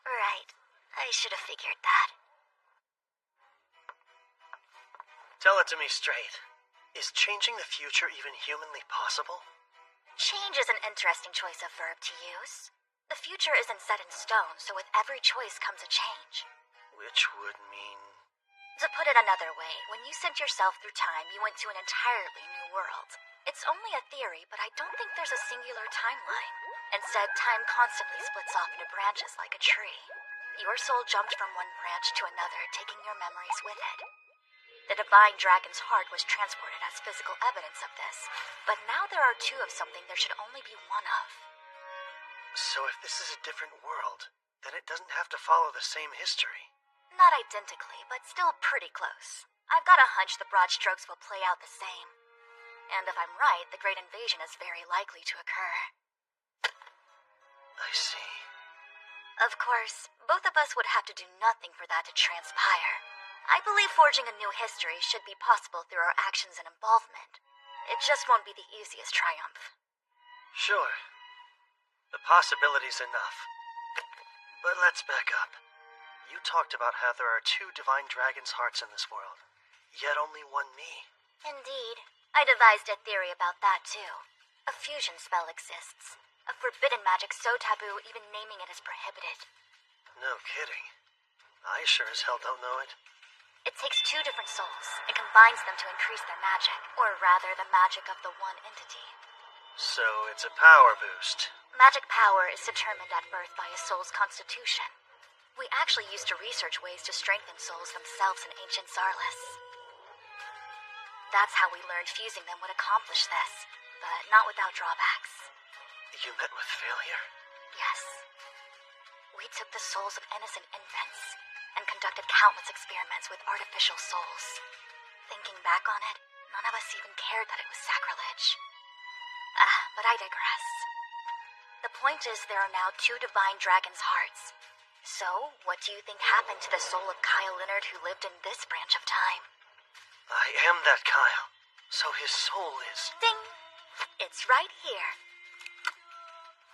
Right. I should have figured that. Tell it to me straight. Is changing the future even humanly possible? Change is an interesting choice of verb to use. The future isn't set in stone, so with every choice comes a change. Which would mean... To put it another way, when you sent yourself through time, you went to an entirely new world. It's only a theory, but I don't think there's a singular timeline. Instead, time constantly splits off into branches like a tree. Your soul jumped from one branch to another, taking your memories with it. The divine dragon's heart was transported as physical evidence of this, but now there are 2 of something there should only be 1 of. So if this is a different world, then it doesn't have to follow the same history. Not identically, but still pretty close. I've got a hunch the broad strokes will play out the same. And if I'm right, the Great Invasion is very likely to occur. I see. Of course, both of us would have to do nothing for that to transpire. I believe forging a new history should be possible through our actions and involvement. It just won't be the easiest triumph. Sure. The possibility's enough. But let's back up. You talked about how there are 2 divine dragon's hearts in this world, yet only one me. Indeed. I devised a theory about that, too. A fusion spell exists. A forbidden magic so taboo, even naming it is prohibited. No kidding. I sure as hell don't know it. It takes 2 different souls and combines them to increase their magic, or rather the magic of the one entity. So it's a power boost. Magic power is determined at birth by a soul's constitution. We actually used to research ways to strengthen souls themselves in ancient Zarlis. That's how we learned fusing them would accomplish this, but not without drawbacks. You met with failure? Yes. We took the souls of innocent infants and conducted countless experiments with artificial souls. Thinking back on it, none of us even cared that it was sacrilege. But I digress. The point is there are now 2 divine dragon's hearts. So, what do you think happened to the soul of Kyle Leonard who lived in this branch of time? I am that Kyle, so his soul is... Ding! It's right here.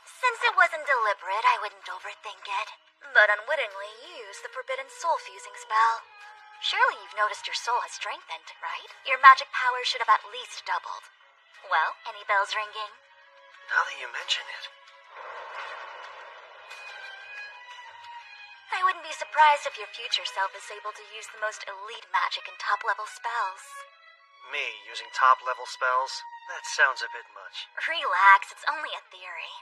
Since it wasn't deliberate, I wouldn't overthink it. But unwittingly, you used the forbidden soul fusing spell. Surely you've noticed your soul has strengthened, right? Your magic power should have at least doubled. Well, any bells ringing? Now that you mention it... I wouldn't be surprised if your future self is able to use the most elite magic and top-level spells. Me using top-level spells? That sounds a bit much. Relax, it's only a theory.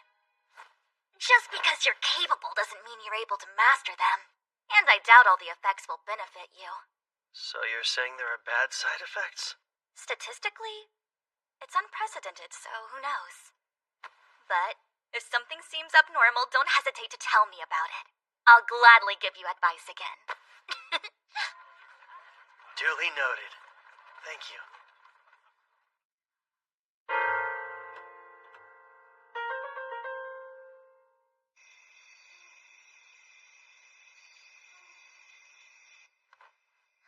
Just because you're capable doesn't mean you're able to master them. And I doubt all the effects will benefit you. So you're saying there are bad side effects? Statistically, it's unprecedented, so who knows? But if something seems abnormal, don't hesitate to tell me about it. I'll gladly give you advice again. Duly noted. Thank you.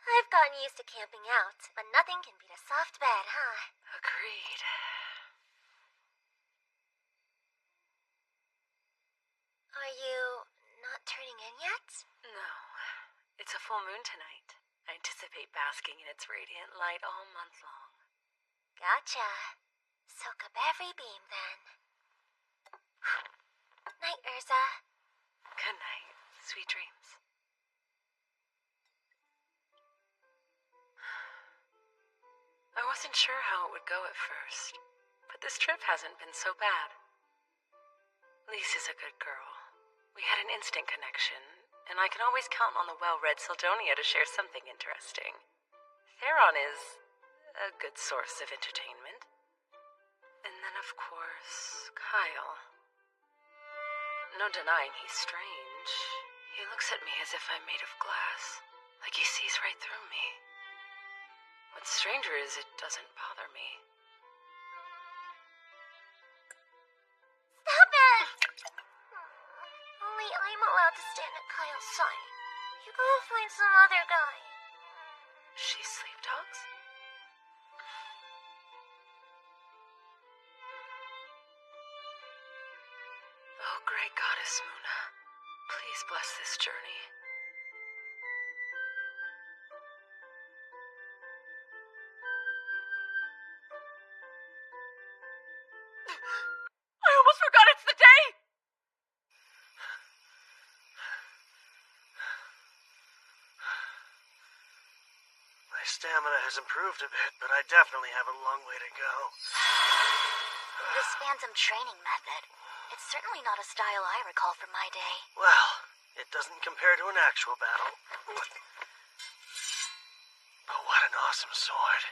I've gotten used to camping out, but nothing can beat a soft bed, huh? Agreed. Are you not turning in yet? No. It's a full moon tonight. I anticipate basking in its radiant light all month long. Gotcha. Soak up every beam, then. Night, Urza. Good night. Sweet dreams. I wasn't sure how it would go at first, but this trip hasn't been so bad. Lise is a good girl. We had an instant connection, and I can always count on the well-read Sildonia to share something interesting. Theron is a good source of entertainment. And then, of course, Kyle. No denying he's strange. He looks at me as if I'm made of glass, like he sees right through me. What's stranger is it doesn't bother me. Stop it! Only I'm allowed to stand at Kyle's side. You gotta find some other guy. She sleep talks? Oh, great goddess Muna, please bless this journey. I almost forgot it's the day! My stamina has improved a bit, but I definitely have a long way to go. This phantom training method, it's certainly not a style I recall from my day. Well, it doesn't compare to an actual battle. But what an awesome sword.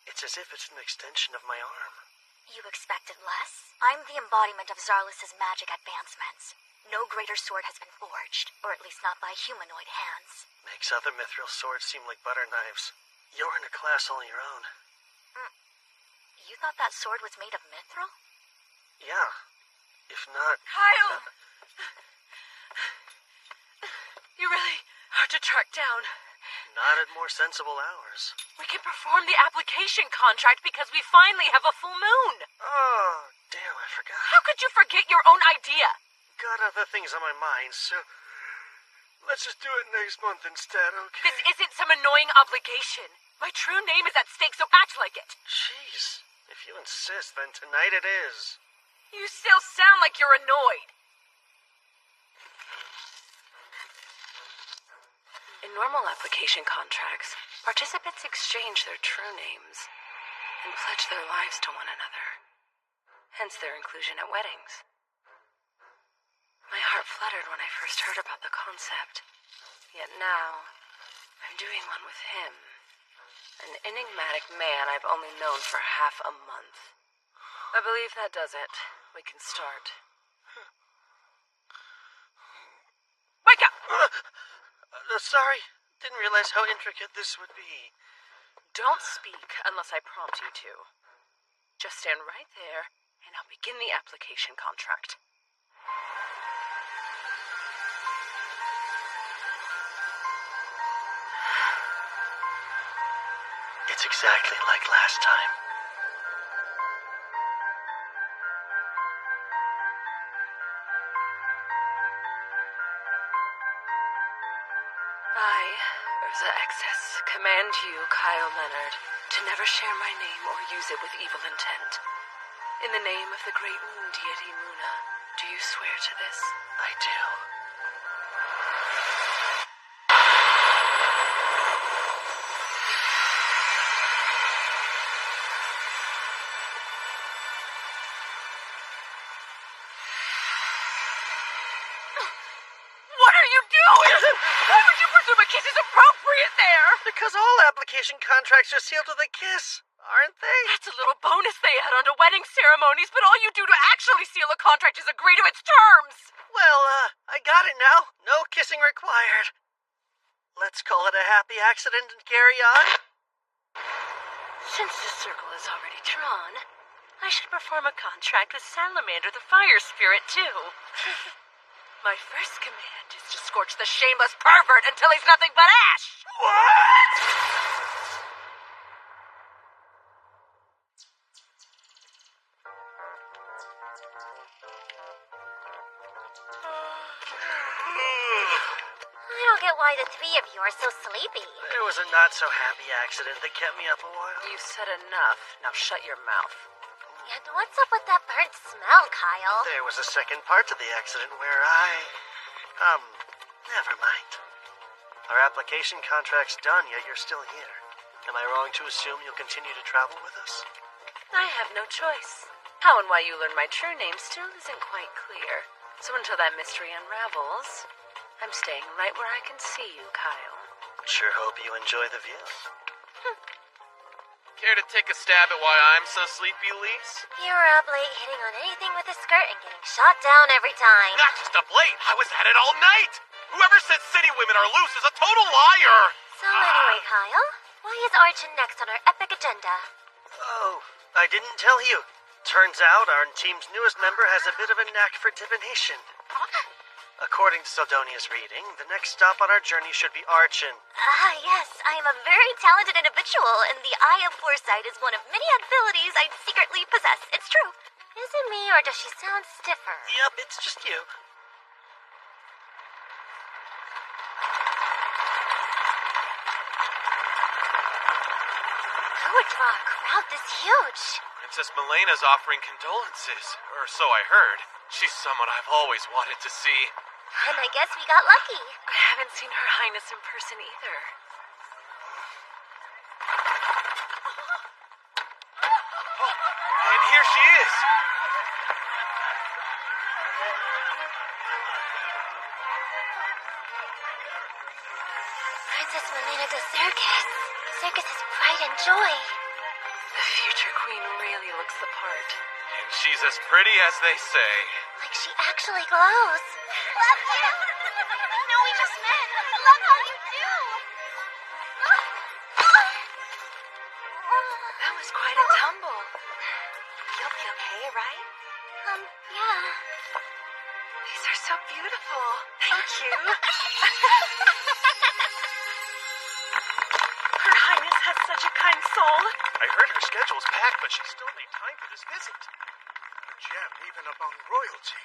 It's as if it's an extension of my arm. You expected less? I'm the embodiment of Zarlis' magic advancements. No greater sword has been forged, or at least not by humanoid hands. Makes other mithril swords seem like butter knives. You're in a class all your own. you thought that sword was made of mithril? Yeah. If not... Kyle! You really hard to track down. Not at more sensible hours. We can perform the application contract because we finally have a full moon. Oh, damn, I forgot. How could you forget your own idea? Got other things on my mind, so... Let's just do it next month instead, okay? This isn't some annoying obligation. My true name is at stake, so act like it. Jeez. If you insist, then tonight it is. You still sound like you're annoyed. In normal application contracts, participants exchange their true names and pledge their lives to one another. Hence their inclusion at weddings. My heart fluttered when I first heard about the concept. Yet now, I'm doing one with him. An enigmatic man I've only known for half a month. I believe that does it. We can start. Wake up! Sorry. Didn't realize how intricate this would be. Don't speak unless I prompt you to. Just stand right there, and I'll begin the application contract. It's exactly like last time. I, Urza Excess, command you, Kyle Leonard, to never share my name or use it with evil intent. In the name of the great moon deity Luna, do you swear to this? I do. What are you doing? Why would you presume a kiss is appropriate there? Because all application contracts are sealed with a kiss, aren't they? That's a little bonus they add onto wedding ceremonies, but all you do to actually seal a contract is agree to its terms. Well, I got it now. No kissing required. Let's call it a happy accident and carry on. Since the circle is already drawn, I should perform a contract with Salamander the Fire Spirit, too. My first command is to scorch the shameless pervert until he's nothing but ash! What? I don't get why the three of you are so sleepy. It was a not-so-happy accident that kept me up a while. You said enough. Now shut your mouth. And what's up with that burnt smell, Kyle? There was a second part to the accident where never mind. Our application contract's done, yet you're still here. Am I wrong to assume you'll continue to travel with us? I have no choice. How and why you learned my true name still isn't quite clear. So until that mystery unravels, I'm staying right where I can see you, Kyle. Sure hope you enjoy the view. Care to take a stab at why I'm so sleepy, Lise? You were up late hitting on anything with a skirt and getting shot down every time. Not just up late, I was at it all night! Whoever said city women are loose is a total liar! So anyway, Kyle, why is Archon next on our epic agenda? Oh, I didn't tell you. Turns out our team's newest member has a bit of a knack for divination. According to Sildonia's reading, the next stop on our journey should be Archon. Ah, yes, I am a very talented individual, and the Eye of Foresight is one of many abilities I secretly possess. It's true. Is it me, or does she sound stiffer? Yep, it's just you. Who would draw a crowd this huge? Princess Milena's offering condolences, or so I heard. She's someone I've always wanted to see. And I guess we got lucky. I haven't seen Her Highness in person either. Oh, and here she is. Princess Milena de Circus. Circus's pride and joy. The future queen really looks the part. And she's as pretty as they say. Like she actually glows. Love you! No, we just met. I love how you do. That was quite a tumble. right? Yeah. These are so beautiful. Thank you. Her Highness has such a kind soul. I heard her schedule's packed, but she still made time for this visit. A gem even among royalty.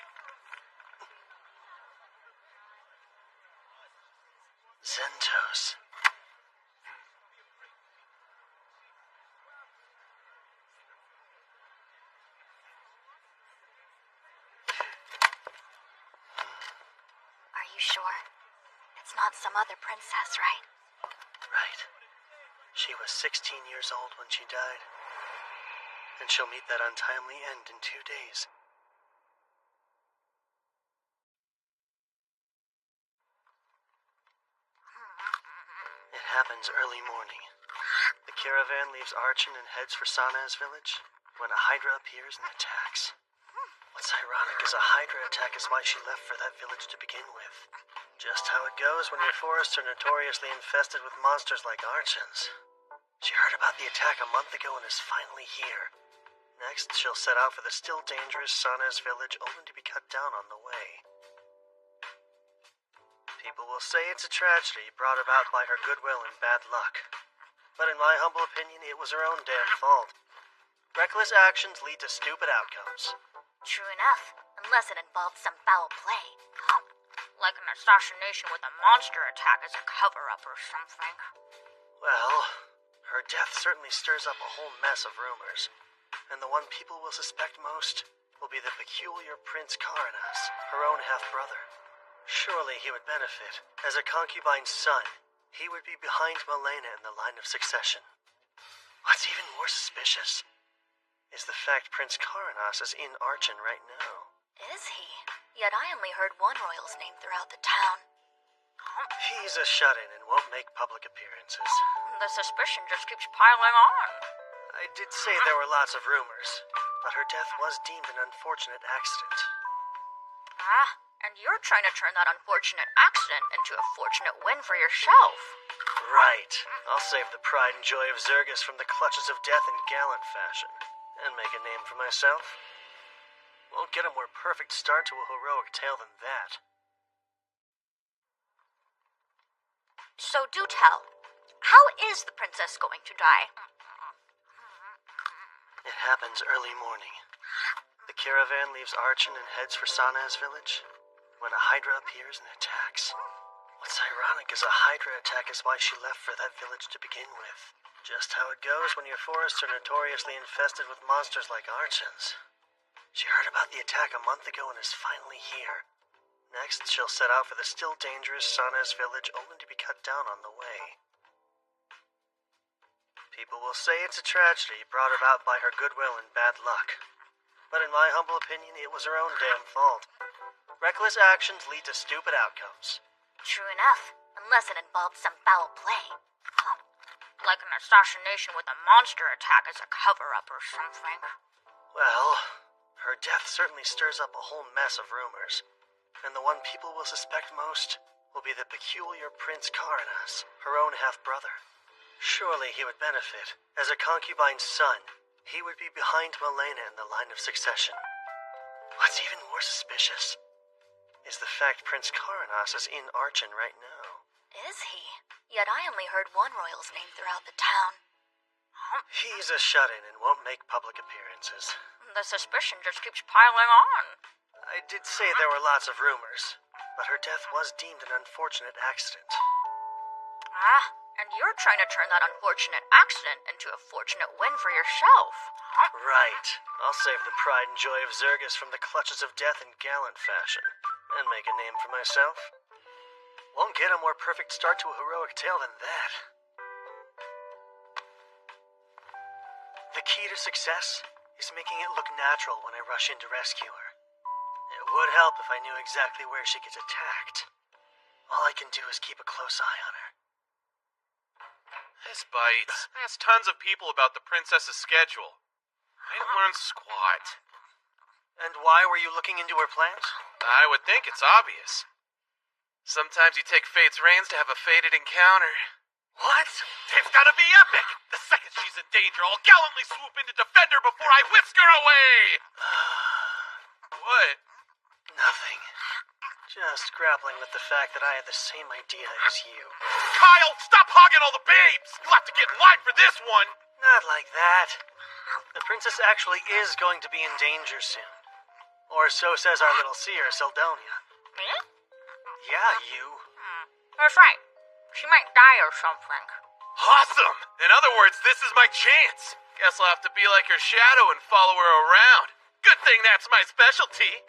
Zentos. Are you sure? It's not some other princess, right? Right. She was 16 years old when she died. And she'll meet that untimely end in 2 days. It happens early morning. The caravan leaves Archon and heads for Sana's village when a Hydra appears and attacks. What's ironic is a Hydra attack is why she left for that village to begin with. Just how it goes when your forests are notoriously infested with monsters like Archons. She heard about the attack a month ago and is finally here. Next, she'll set out for the still dangerous Sana's village, only to be cut down on the way. People will say it's a tragedy brought about by her goodwill and bad luck. But in my humble opinion, it was her own damn fault. Reckless actions lead to stupid outcomes. True enough, unless it involved some foul play. Like an assassination with a monster attack as a cover-up or something. Well, her death certainly stirs up a whole mess of rumors. And the one people will suspect most will be the peculiar Prince Karanas, her own half-brother. Surely he would benefit. As a concubine's son, he would be behind Milena in the line of succession. What's even more suspicious is the fact Prince Karanas is in Archon right now. Is he? Yet I only heard one royal's name throughout the town. He's a shut-in and won't make public appearances. The suspicion just keeps piling on. I did say there were lots of rumors, but her death was deemed an unfortunate accident. And you're trying to turn that unfortunate accident into a fortunate win for yourself. Right. I'll save the pride and joy of Zergus from the clutches of death in gallant fashion, and make a name for myself. Won't get a more perfect start to a heroic tale than that. So do tell, how is the princess going to die? It happens early morning. The caravan leaves Archon and heads for Sana's village when a Hydra appears and attacks. What's ironic is a Hydra attack is why she left for that village to begin with. Just how it goes when your forests are notoriously infested with monsters like Archons. She heard about the attack a month ago and is finally here. Next, she'll set out for the still dangerous Sana's village, only to be cut down on the way. People will say it's a tragedy brought about by her goodwill and bad luck. But in my humble opinion, it was her own damn fault. Reckless actions lead to stupid outcomes. True enough, unless it involved some foul play. Like an assassination with a monster attack as a cover-up or something. Well, her death certainly stirs up a whole mess of rumors. And the one people will suspect most will be the peculiar Prince Karanas, her own half-brother. Surely he would benefit. As a concubine's son, he would be behind Milena in the line of succession. What's even more suspicious is the fact Prince Karanas is in Archon right now. Is he? Yet I only heard one royal's name throughout the town. He's a shut-in and won't make public appearances. The suspicion just keeps piling on. I did say there were lots of rumors, but her death was deemed an unfortunate accident. And you're trying to turn that unfortunate accident into a fortunate win for yourself. Right. I'll save the pride and joy of Zergus from the clutches of death in gallant fashion, and make a name for myself. Won't get a more perfect start to a heroic tale than that. The key to success is making it look natural when I rush in to rescue her. It would help if I knew exactly where she gets attacked. All I can do is keep a close eye on her. This bites. I asked tons of people about the princess's schedule. I didn't learn squat. And why were you looking into her plans? I would think it's obvious. Sometimes you take fate's reins to have a fated encounter. What? It's gotta be epic! The second she's in danger, I'll gallantly swoop in to defend her before I whisk her away! What? Nothing. Just grappling with the fact that I had the same idea as you. Kyle, stop hogging all the babes! You'll have to get in line for this one! Not like that. The princess actually is going to be in danger soon. Or so says our little seer, Seldonia. Me? Yeah, you. That's right. She might die or something. Awesome! In other words, this is my chance. Guess I'll have to be like her shadow and follow her around. Good thing that's my specialty.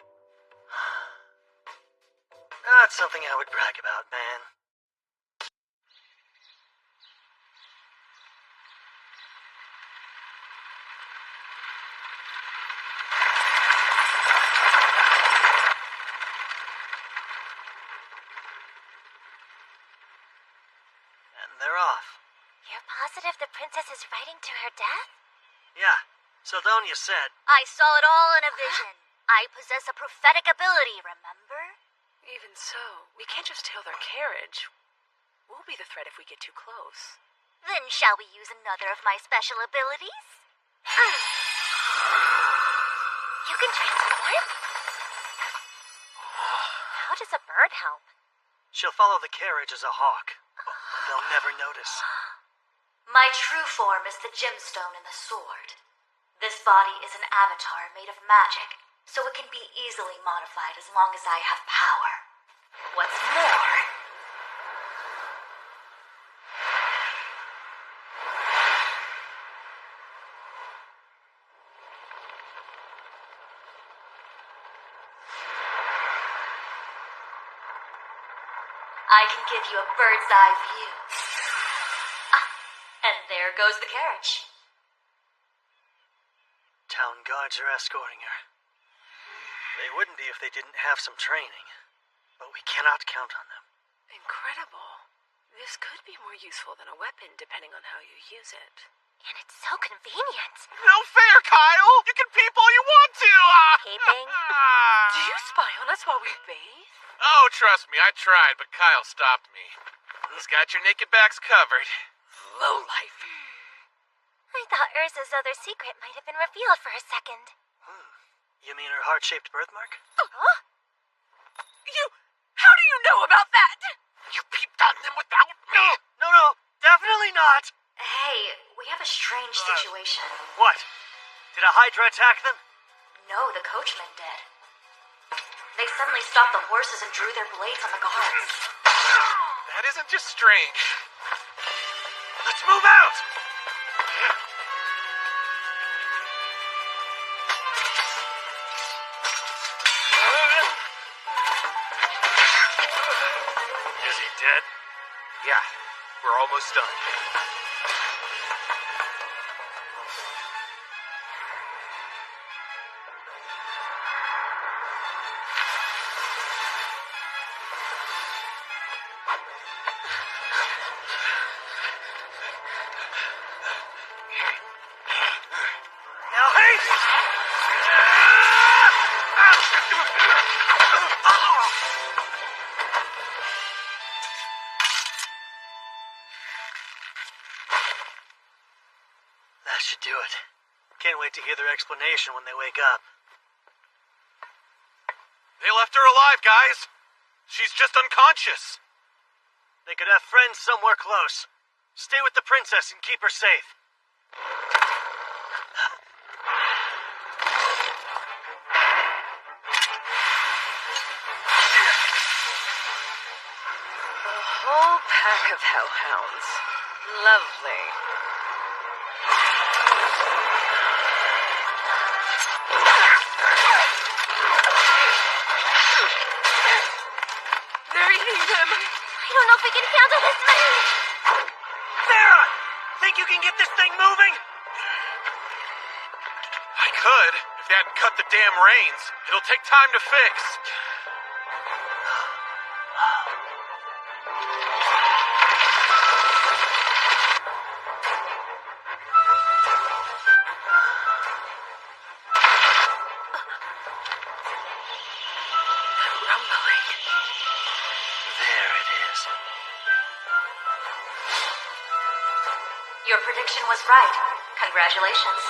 Not something I would brag about, man. And they're off. You're positive the princess is riding to her death? Yeah, Seldonia said. I saw it all in a vision. I possess a prophetic ability, remember? Even so, we can't just tail their carriage. We'll be the threat if we get too close. Then shall we use another of my special abilities? You can transform? How does a bird help? She'll follow the carriage as a hawk. They'll never notice. My true form is the gemstone and the sword. This body is an avatar made of magic, so it can be easily modified as long as I have power. What's more, I can give you a bird's eye view. And there goes the carriage. Town guards are escorting her. They wouldn't be if they didn't have some training, but we cannot count on them. Incredible. This could be more useful than a weapon, depending on how you use it. And it's so convenient. No fair, Kyle! You can peep all you want to! Peeping? Do you spy on us while we bathe? Oh, trust me, I tried, but Kyle stopped me. He's got your naked backs covered. Lowlife. I thought Urza's other secret might have been revealed for a second. You mean her heart-shaped birthmark? Huh? How do you know about that? You peeped on them without me? No, definitely not! Hey, we have a strange situation. What? Did a Hydra attack them? No, the coachman did. They suddenly stopped the horses and drew their blades on the guards. That isn't just strange. Let's move out! Is he dead? Yeah, we're almost done. Now haste! That should do it. Can't wait to hear their explanation when they wake up. They left her alive, guys. She's just unconscious. They could have friends somewhere close. Stay with the princess and keep her safe. A whole pack of hellhounds. Lovely. They're eating them. I don't know if we can handle this many. Sarah! Think you can get this thing moving? I could, if they hadn't cut the damn reins. It'll take time to fix. Rumbling. There it is. Your prediction was right. Congratulations.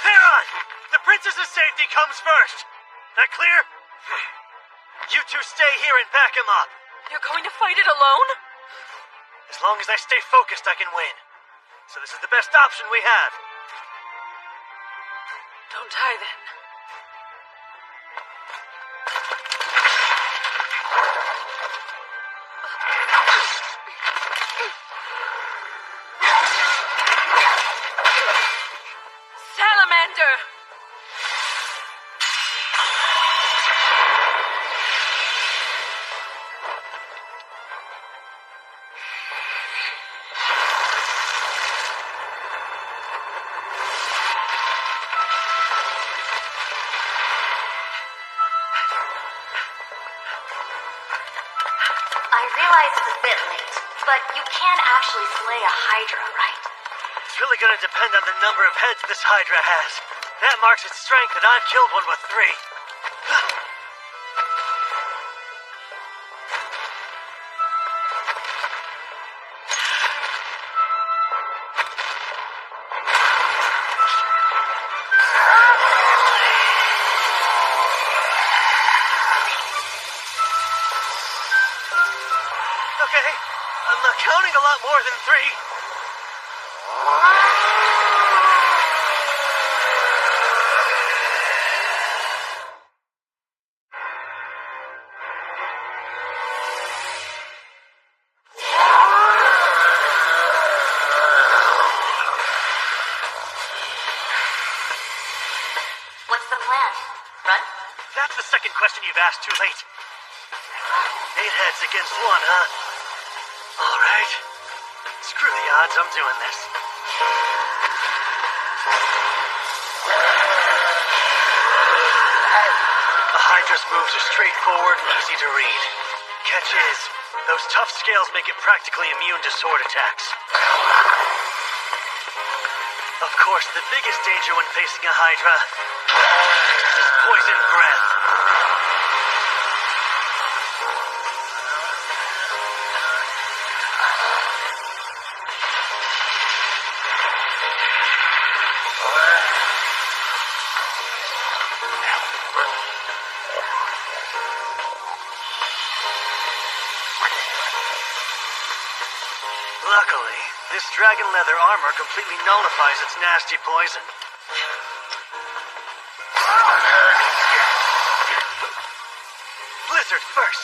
Theron! The princess's safety comes first! That clear? You two stay here and back him up. You're going to fight it alone? As long as I stay focused, I can win. So this is the best option we have. Don't die then. Salamander! I realize it's a bit late, but you can actually slay a Hydra, right? It's really gonna depend on the number of heads this Hydra has. That marks its strength, and I've killed one with 3. Okay, I'm not counting a lot more than 3. What's the plan? Run? That's the second question you've asked too late. 8 heads against 1, huh? All right. Screw the odds, I'm doing this. The Hydra's moves are straightforward and easy to read. Catch is, those tough scales make it practically immune to sword attacks. Of course, the biggest danger when facing a Hydra is poison breath. Luckily, this dragon leather armor completely nullifies its nasty poison. Blizzard first.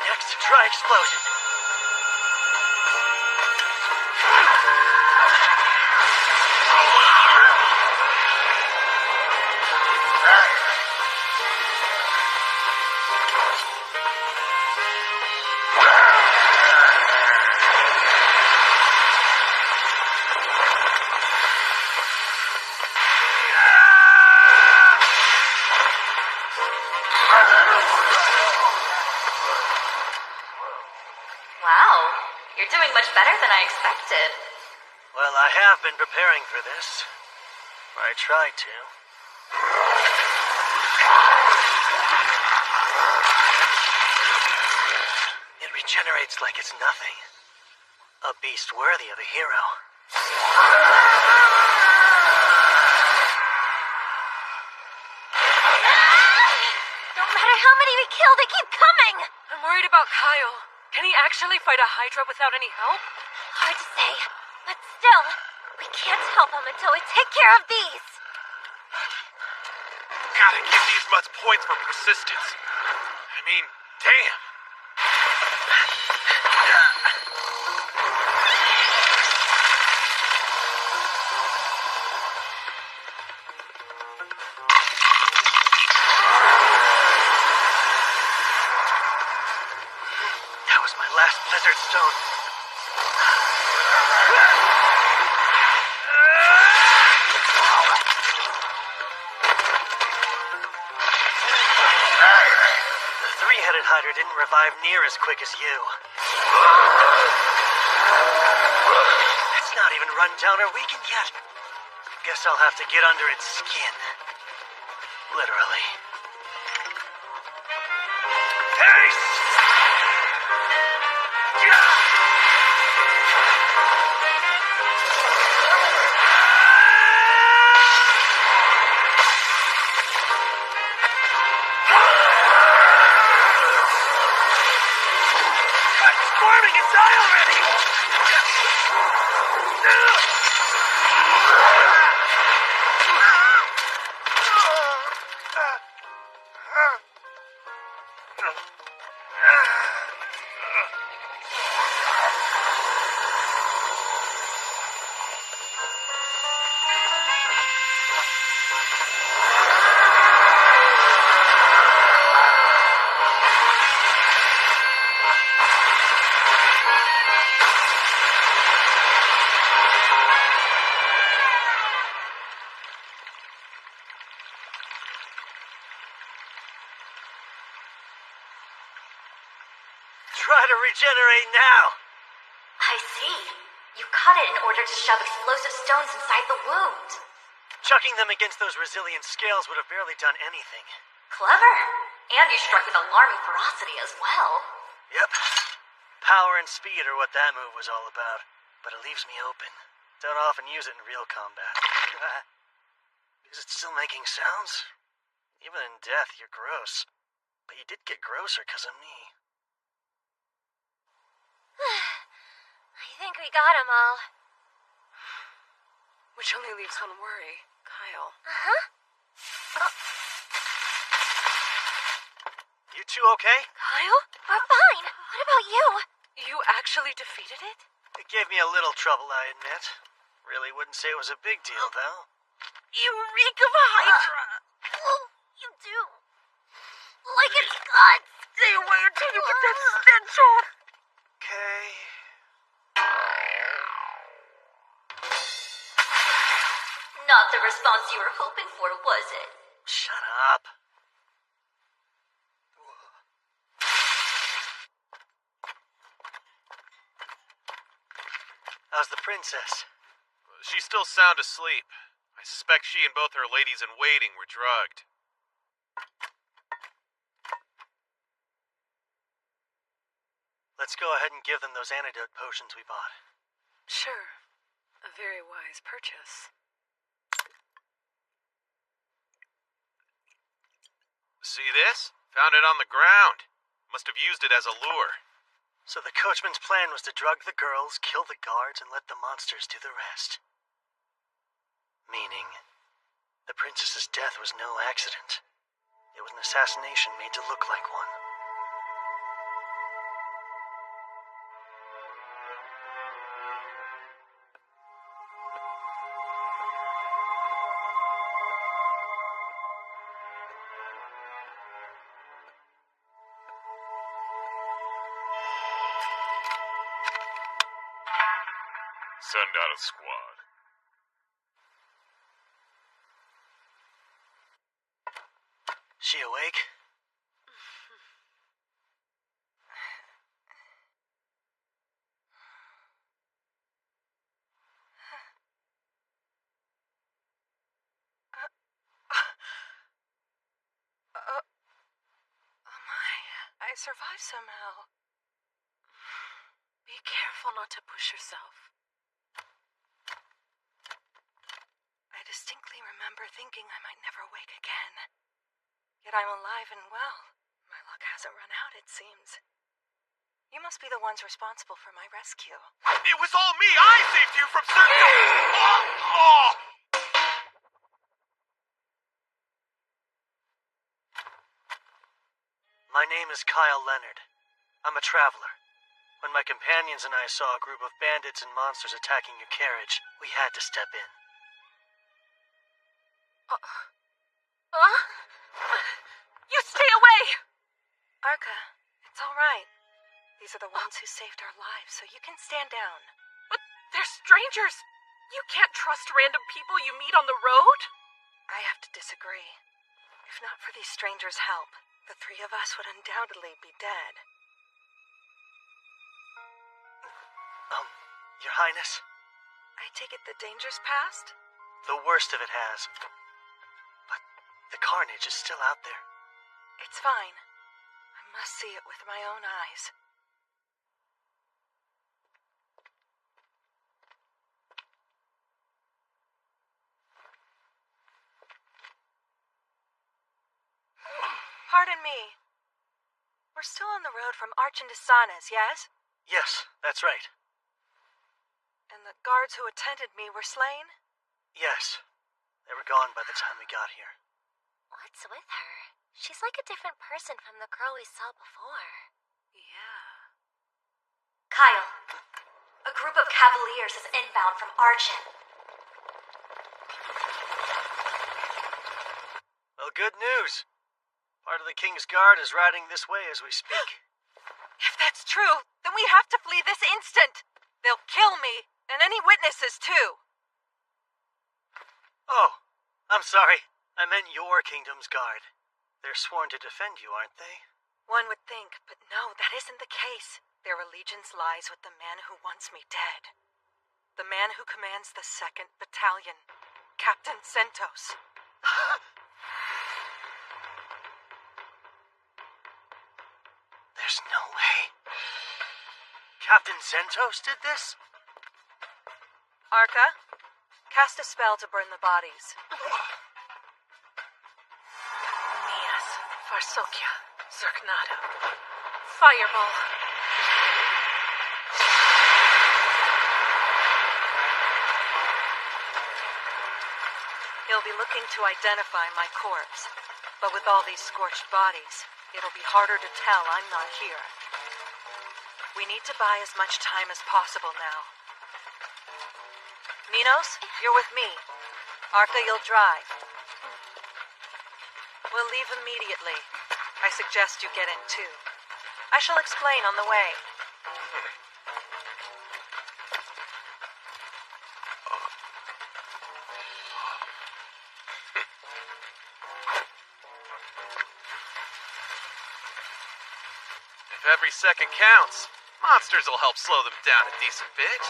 Next, try explosion. Wow, you're doing much better than I expected. Well, I have been preparing for this. I tried to. It regenerates like it's nothing. A beast worthy of a hero. No matter how many we kill, they keep coming! I'm worried about Kyle. Can he actually fight a Hydra without any help? Hard to say, but still, we can't help him until we take care of these. Gotta give these mutts points for persistence. I mean, damn. That was my last Blizzard Stone. The 3-headed Hydra didn't revive near as quick as you. That's It's not even run down or weakened yet. Guess I'll have to get under its skin. Literally. Peace! Transforming and die already! Try to regenerate now. I see. You cut it in order to shove explosive stones inside the wound. Chucking them against those resilient scales would have barely done anything. Clever. And you struck with alarming ferocity as well. Yep. Power and speed are what that move was all about. But it leaves me open. Don't often use it in real combat. Is it still making sounds? Even in death, you're gross. But you did get grosser because of me. I think we got them all. Which only leaves one worry. Kyle. Uh-huh. You two okay? Kyle? We're fine. What about you? You actually defeated it? It gave me a little trouble, I admit. Really wouldn't say it was a big deal, though. You reek of a Hydra! Oh, you do. Like it's guts. Stay away until you get that stench off! Okay. Not the response you were hoping for, was it? Shut up. How's the princess? She's still sound asleep. I suspect she and both her ladies-in-waiting were drugged. Let's go ahead and give them those antidote potions we bought. Sure. A very wise purchase. See this? Found it on the ground. Must have used it as a lure. So the coachman's plan was to drug the girls, kill the guards, and let the monsters do the rest. Meaning, the princess's death was no accident. It was an assassination made to look like one. Send out a squad. She awake? Oh my, I survived somehow. Be careful not to push yourself. I distinctly remember thinking I might never wake again. Yet I'm alive and well. My luck hasn't run out, it seems. You must be the ones responsible for my rescue. It was all me! I saved you from certain... My name is Kyle Leonard. I'm a traveler. When my companions and I saw a group of bandits and monsters attacking your carriage, we had to step in. You stay away! Arca, it's all right. These are the ones who saved our lives, so you can stand down. But they're strangers! You can't trust random people you meet on the road? I have to disagree. If not for these strangers' help, the three of us would undoubtedly be dead. Your Highness? I take it the danger's past? The worst of it has. But the carnage is still out there. It's fine. I must see it with my own eyes. Pardon me. We're still on the road from Arch into Sana's, yes? Yes, that's right. And the guards who attended me were slain? Yes. They were gone by the time we got here. What's with her? She's like a different person from the girl we saw before. Yeah. Kyle, a group of Cavaliers is inbound from Archin. Well, good news. Part of the King's Guard is riding this way as we speak. If that's true, then we have to flee this instant. They'll kill me, and any witnesses too. Oh, I'm sorry. I meant your Kingdom's Guard. They're sworn to defend you, aren't they? One would think, but no, that isn't the case. Their allegiance lies with the man who wants me dead. The man who commands the 2nd Battalion, Captain Sentos. There's no way. Captain Zentos did this? Arca, cast a spell to burn the bodies. Mias, Varsokia, Zerknado. Fireball. He'll be looking to identify my corpse, but with all these scorched bodies, it'll be harder to tell I'm not here. We need to buy as much time as possible now. Minos, you're with me. Arca, you'll drive. We'll leave immediately. I suggest you get in too. I shall explain on the way. If every second counts, monsters will help slow them down a decent bit.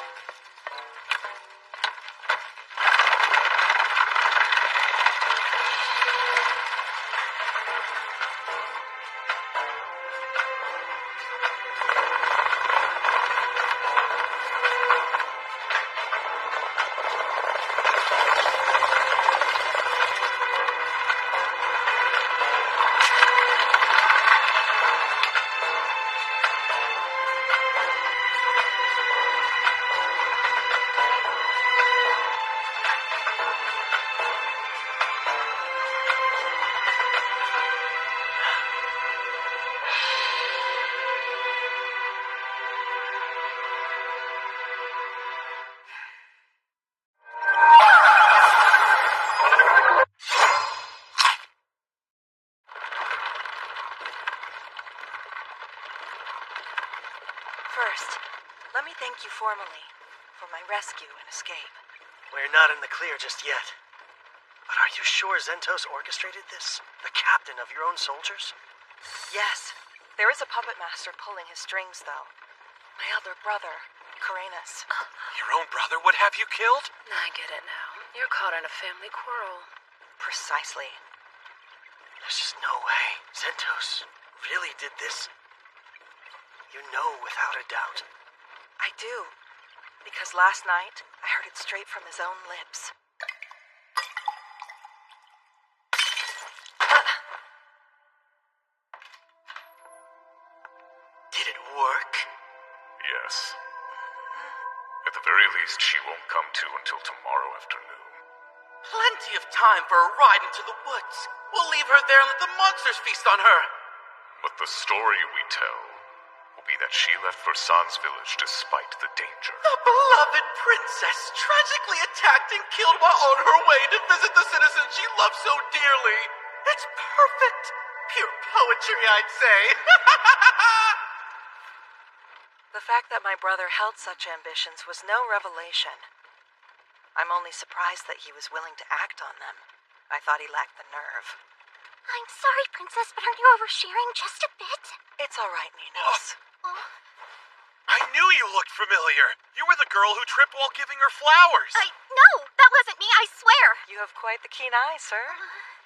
First, let me thank you formally for my rescue and escape. We're not in the clear just yet. But are you sure Zentos orchestrated this? The captain of your own soldiers? Yes, there is a puppet master pulling his strings, though. My other brother, Karenas. Your own brother would have you killed? I get it now. You're caught in a family quarrel. Precisely. There's just no way Zentos really did this. You know without a doubt. I do. Because last night, I heard it straight from his own lips. Did it work? Yes. At the very least, she won't come to until tomorrow afternoon. Plenty of time for a ride into the woods. We'll leave her there and let the monsters feast on her. But the story we tell will be that she left for San's village despite the danger. The beloved princess tragically attacked and killed while on her way to visit the citizens she loved so dearly. It's perfect. Pure poetry, I'd say. The fact that my brother held such ambitions was no revelation. I'm only surprised that he was willing to act on them. I thought he lacked the nerve. I'm sorry, Princess, but aren't you oversharing just a bit? It's all right, Minos. I knew knew you looked familiar. You were the girl who tripped while giving her flowers. No, that wasn't me, I swear. You have quite the keen eye, sir.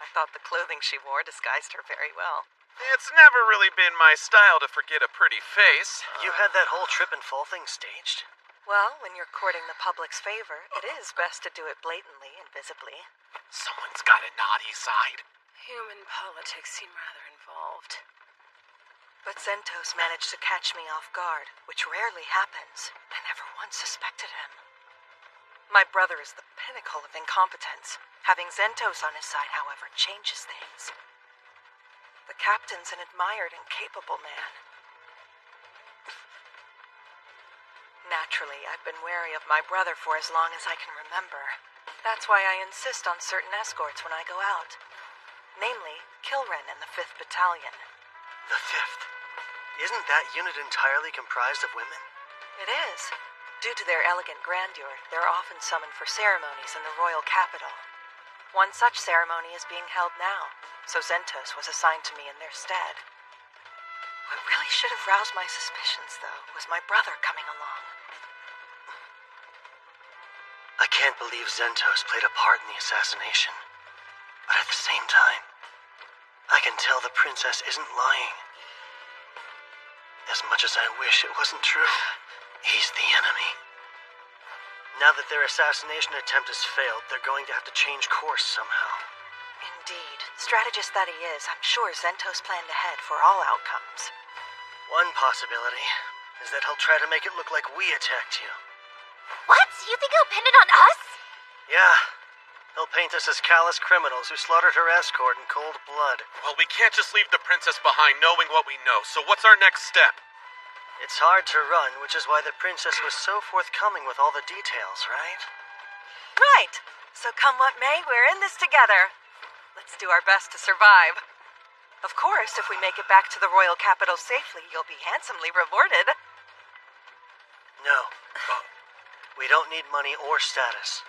I thought the clothing she wore disguised her very well. It's never really been my style to forget a pretty face. You had that whole trip and fall thing staged? Well, when you're courting the public's favor, it is best to do it blatantly and visibly. Someone's got a naughty side. Human politics seem rather involved. But Zentos managed to catch me off guard, which rarely happens. I never once suspected him. My brother is the pinnacle of incompetence. Having Zentos on his side, however, changes things. The captain's an admired and capable man. Naturally, I've been wary of my brother for as long as I can remember. That's why I insist on certain escorts when I go out. Namely, Kilren and the 5th Battalion. The 5th? Isn't that unit entirely comprised of women? It is. Due to their elegant grandeur, they're often summoned for ceremonies in the royal capital. One such ceremony is being held now, so Zentos was assigned to me in their stead. What really should have roused my suspicions, though, was my brother coming along. I can't believe Zentos played a part in the assassination. But at the same time, I can tell the princess isn't lying. As much as I wish it wasn't true, he's the enemy. Now that their assassination attempt has failed, they're going to have to change course somehow. Indeed. Strategist that he is, I'm sure Zentos planned ahead for all outcomes. One possibility is that he'll try to make it look like we attacked you. What? You think he'll pin it on us? Yeah. He'll paint us as callous criminals who slaughtered her escort in cold blood. Well, we can't just leave the princess behind knowing what we know, so what's our next step? It's hard to run, which is why the princess was so forthcoming with all the details, right? Right. So come what may, we're in this together. Let's do our best to survive. Of course, if we make it back to the royal capital safely, you'll be handsomely rewarded. No. We don't need money or status.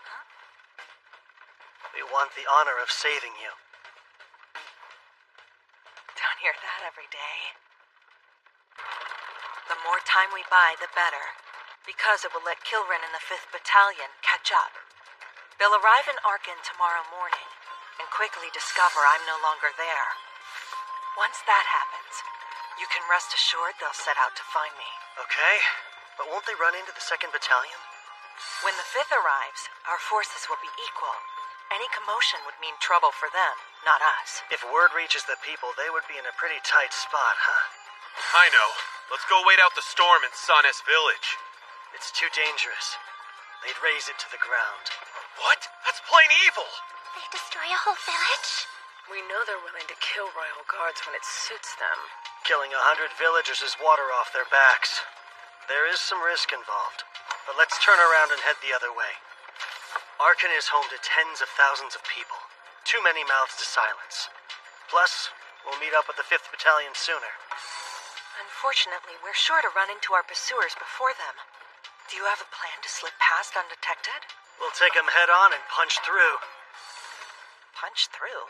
We want the honor of saving you. Don't hear that every day. The more time we buy, the better, because it will let Kilren and the 5th Battalion catch up. They'll arrive in Arkin tomorrow morning, and quickly discover I'm no longer there. Once that happens, you can rest assured they'll set out to find me. Okay, but won't they run into the 2nd Battalion? When the 5th arrives, our forces will be equal. Any commotion would mean trouble for them, not us. If word reaches the people, they would be in a pretty tight spot, huh? I know. Let's go wait out the storm in Sanes village. It's too dangerous. They'd raze it to the ground. What? That's plain evil! They destroy a whole village? We know they're willing to kill royal guards when it suits them. Killing 100 villagers is water off their backs. There is some risk involved, but let's turn around and head the other way. Arkin is home to tens of thousands of people. Too many mouths to silence. Plus, we'll meet up with the 5th Battalion sooner. Unfortunately, we're sure to run into our pursuers before them. Do you have a plan to slip past undetected? We'll take them head on and punch through. Punch through?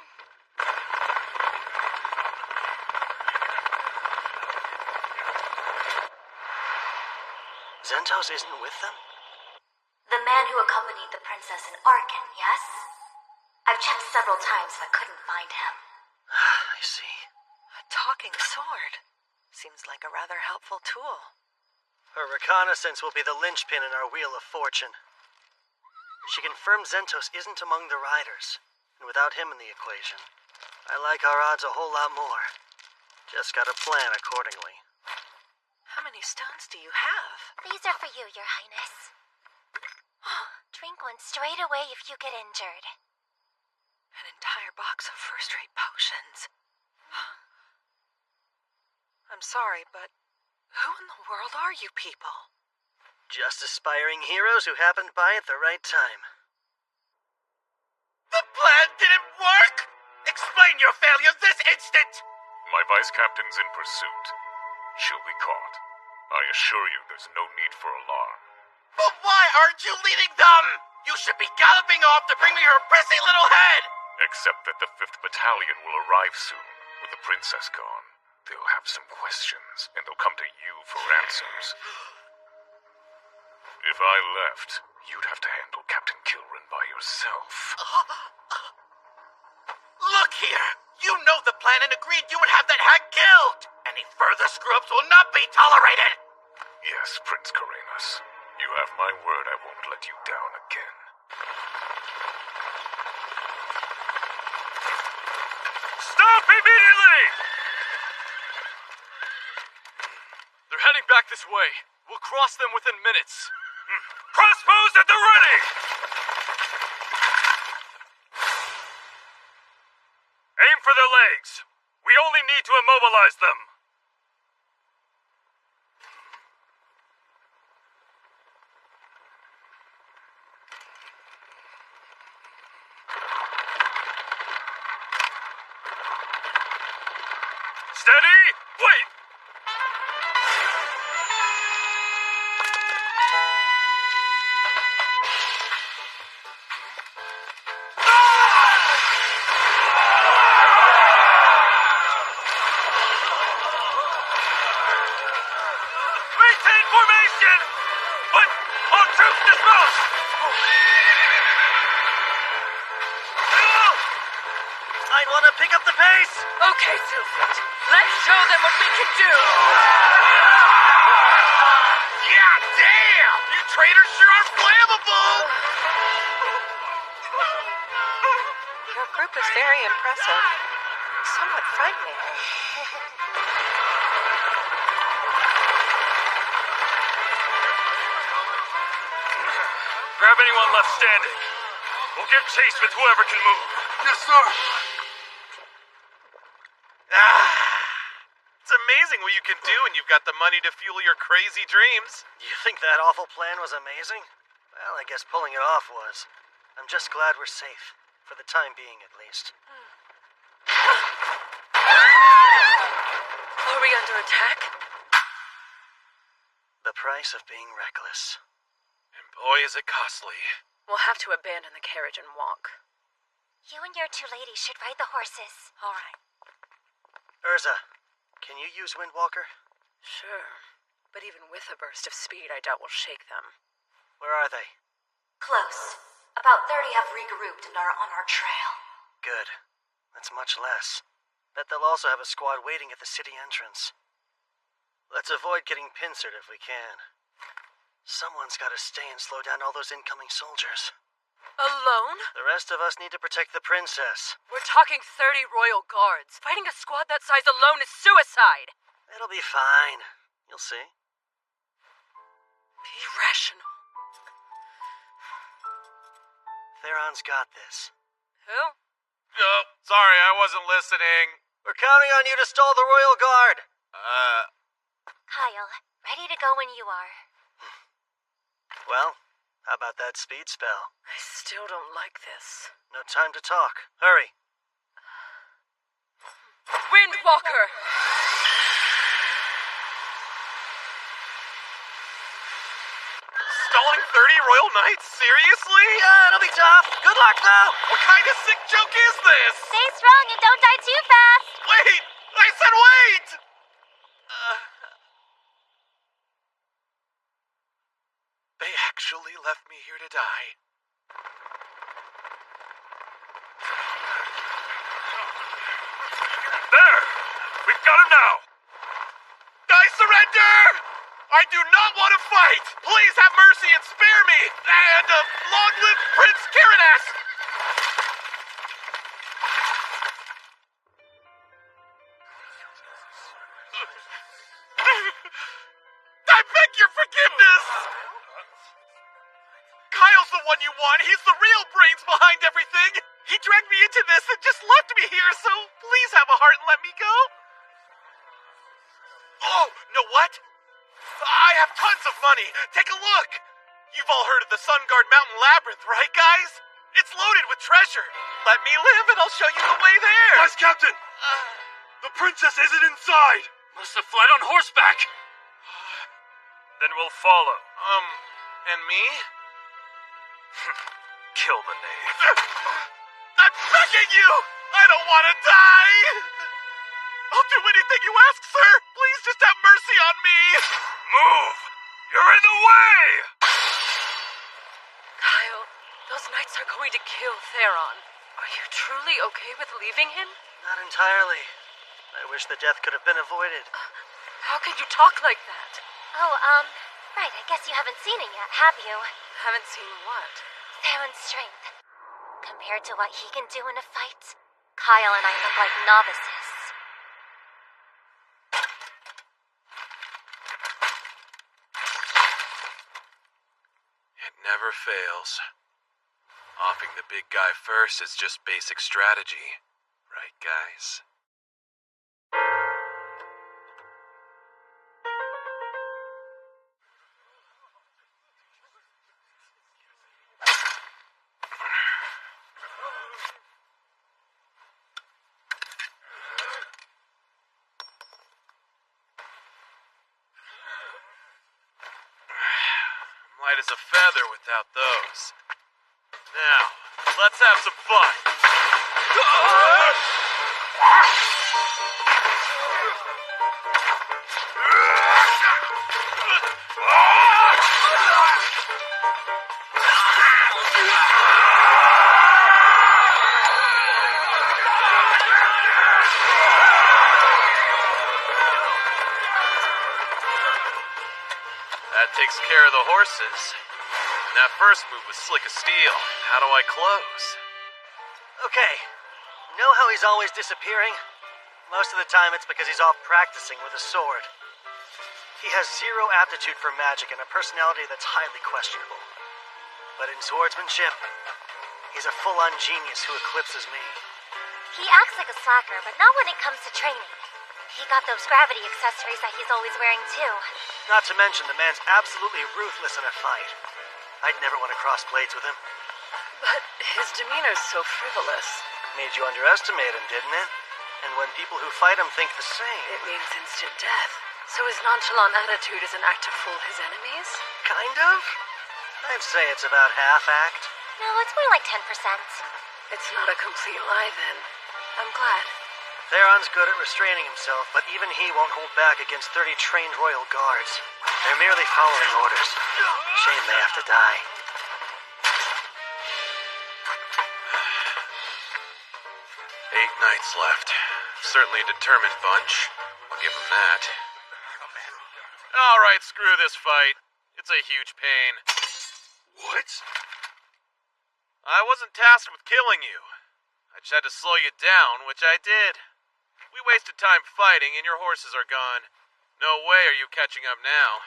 Zentos isn't with them? The man who accompanied the princess in Arkin, yes? I've checked several times but couldn't find him. I see. A talking sword. Seems like a rather helpful tool. Her reconnaissance will be the linchpin in our Wheel of Fortune. She confirmed Zentos isn't among the riders, and without him in the equation, I like our odds a whole lot more. Just gotta plan accordingly. How many stones do you have? These are for you, Your Highness. Drink one straight away if you get injured. An entire box of first-rate potions. I'm sorry, but who in the world are you people? Just aspiring heroes who happened by at the right time. The plan didn't work! Explain your failure this instant! My vice captain's in pursuit. She'll be caught. I assure you there's no need for alarm. But why aren't you leading them? You should be galloping off to bring me her prissy little head! Except that the 5th Battalion will arrive soon, with the princess gone. They'll have some questions, and they'll come to you for answers. If I left, you'd have to handle Captain Kilrin by yourself. Look here! You know the plan and agreed you would have that hag killed! Any further screw-ups will not be tolerated! Yes, Prince Karenas. You have my word I won't let you down again. Stop immediately! They're heading back this way. We'll cross them within minutes. Crossbows at the ready! Aim for their legs. We only need to immobilize them. Steady! Wait! Maintain formation! But all troops dismount! I'd want to pick up the pace! Okay, Silfit. Let's show them what we can do! Yeah, damn! You traitors sure are flammable! Your group is very impressive. Somewhat frightening. Grab anyone left standing. We'll give chase with whoever can move. Yes, sir! It's amazing what you can do when you've got the money to fuel your crazy dreams. You think that awful plan was amazing? Well, I guess pulling it off was. I'm just glad we're safe. For the time being, at least. Are we under attack? The price of being reckless. And boy, is it costly. We'll have to abandon the carriage and walk. You and your two ladies should ride the horses. All right. Urza, can you use Windwalker? Sure. But even with a burst of speed, I doubt we'll shake them. Where are they? Close. About 30 have regrouped and are on our trail. Good. That's much less. Bet they'll also have a squad waiting at the city entrance. Let's avoid getting pincered if we can. Someone's got to stay and slow down all those incoming soldiers. Alone? The rest of us need to protect the princess. We're talking 30 royal guards. Fighting a squad that size alone is suicide. It'll be fine. You'll see. Be rational. Theron's got this. Who? Oh, sorry, I wasn't listening. We're counting on you to stall the royal guard. Kyle, ready to go when you are. Well, how about that speed spell? I still don't like this. No time to talk. Hurry. Windwalker! Stalling 30 royal knights? Seriously? Yeah, it'll be tough. Good luck, though. What kind of sick joke is this? Stay strong and don't die too fast. Wait! I said wait! They actually left me here to die. There! We've got him now! I surrender! I do not want to fight! Please have mercy and spare me! And long live Prince Karanas! I beg your forgiveness! Kyle's the one you want. He's the real brains behind everything. He dragged me into this and just left me here, so please have a heart and let me go. Oh, know what? I have tons of money. Take a look. You've all heard of the Sun Guard Mountain Labyrinth, right, guys? It's loaded with treasure. Let me live and I'll show you the way there. Yes, Captain! The princess isn't inside! Must have fled on horseback! Then we'll follow. And me? Kill the knave. I'm begging you! I don't want to die! I'll do anything you ask, sir! Please just have mercy on me! Move! You're in the way! Those knights are going to kill Theron. Are you truly okay with leaving him? Not entirely. I wish the death could have been avoided. How can you talk like that? Oh, right, I guess you haven't seen it yet, have you? Haven't seen what? Theron's strength. Compared to what he can do in a fight, Kyle and I look like novices. It never fails. Offing the big guy first is just basic strategy. Right, guys? Light as a feather without those. Now, let's have some fun. That takes care of the horses. And that first move was slick as steel. How do I close? Okay. Know how he's always disappearing? Most of the time it's because he's off practicing with a sword. He has zero aptitude for magic and a personality that's highly questionable. But in swordsmanship, he's a full-on genius who eclipses me. He acts like a slacker, but not when it comes to training. He got those gravity accessories that he's always wearing, too. Not to mention, the man's absolutely ruthless in a fight. I'd never want to cross blades with him. But his demeanor's so frivolous. Made you underestimate him, didn't it? And when people who fight him think the same... It means instant death. So his nonchalant attitude is an act to fool his enemies? Kind of? I'd say it's about half-act. No, it's more like 10%. It's not a complete lie, then. I'm glad. Theron's good at restraining himself, but even he won't hold back against 30 trained royal guards. They're merely following orders. Shame they have to die. Eight knights left. Certainly a determined bunch. I'll give them that. Alright, screw this fight. It's a huge pain. What? I wasn't tasked with killing you. I just had to slow you down, which I did. We wasted time fighting, and your horses are gone. No way are you catching up now.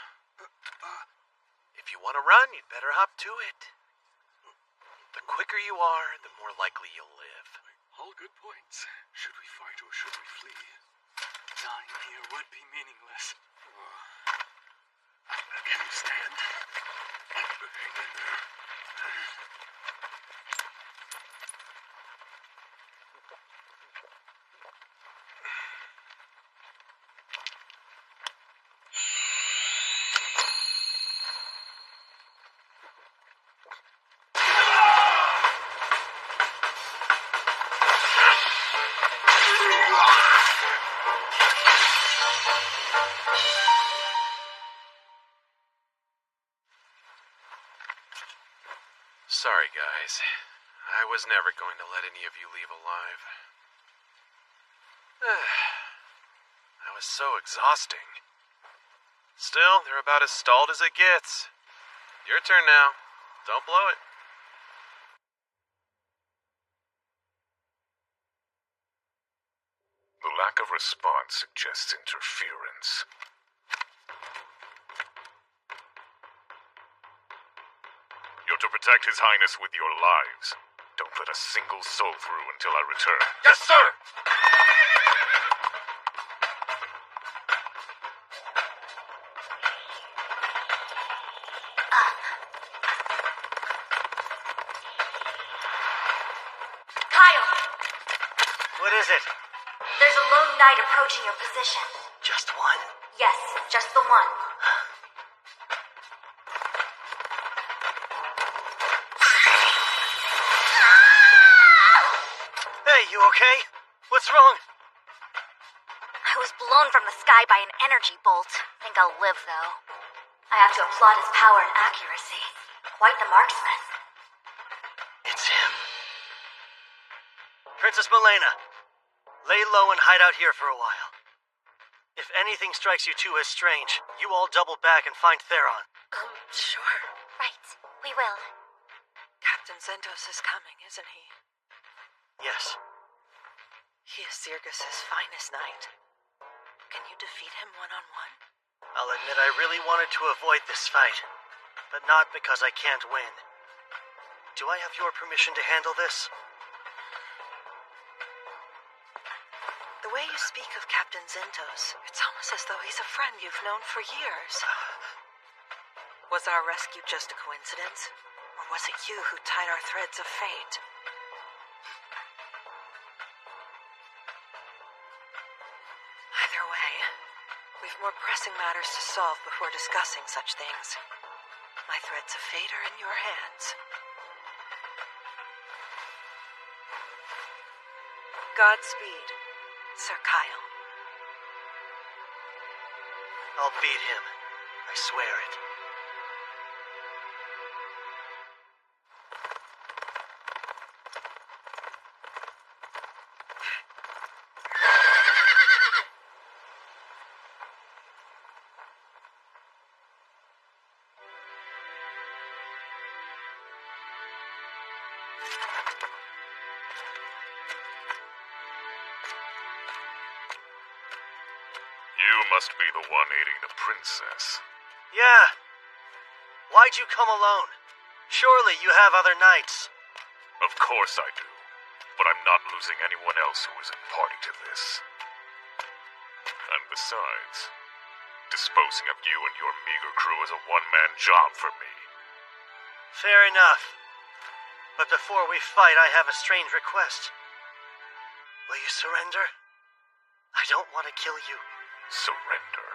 If you want to run, you'd better hop to it. The quicker you are, the more likely you'll live. All good points. Should we fight or should we flee? Dying here would be meaningless. Can you stand? Hang in there. Sorry, guys. I was never going to let any of you leave alive. That was so exhausting. Still, they're about as stalled as it gets. Your turn now. Don't blow it. The lack of response suggests interference. You're to protect His Highness with your lives. Don't let a single soul through until I return. Yes, sir! Kyle, What is it? there's a lone knight approaching your position. Just one. Yes, just the one. Hey, you okay? What's wrong? I was blown from the sky by an energy bolt. Think I'll live, though. I have to applaud his power and accuracy. Quite the marksman. Princess Milena, lay low and hide out here for a while. If anything strikes you two as strange, you all double back and find Theron. Sure. Right, we will. Captain Zentos is coming, isn't he? Yes. He is Zirgus's finest knight. Can you defeat him one-on-one? I'll admit I really wanted to avoid this fight, but not because I can't win. Do I have your permission to handle this? The way you speak of Captain Zentos, it's almost as though he's a friend you've known for years. Was our rescue just a coincidence? Or was it you who tied our threads of fate? Either way, we've more pressing matters to solve before discussing such things. My threads of fate are in your hands. Godspeed, Sir Kyle. I'll beat him. I swear it. You must be the one aiding the princess. Yeah. Why'd you come alone? Surely you have other knights. Of course I do. But I'm not losing anyone else who isn't party to this. And besides, disposing of you and your meager crew is a one-man job for me. Fair enough. But before we fight, I have a strange request. Will you surrender? I don't want to kill you. Surrender?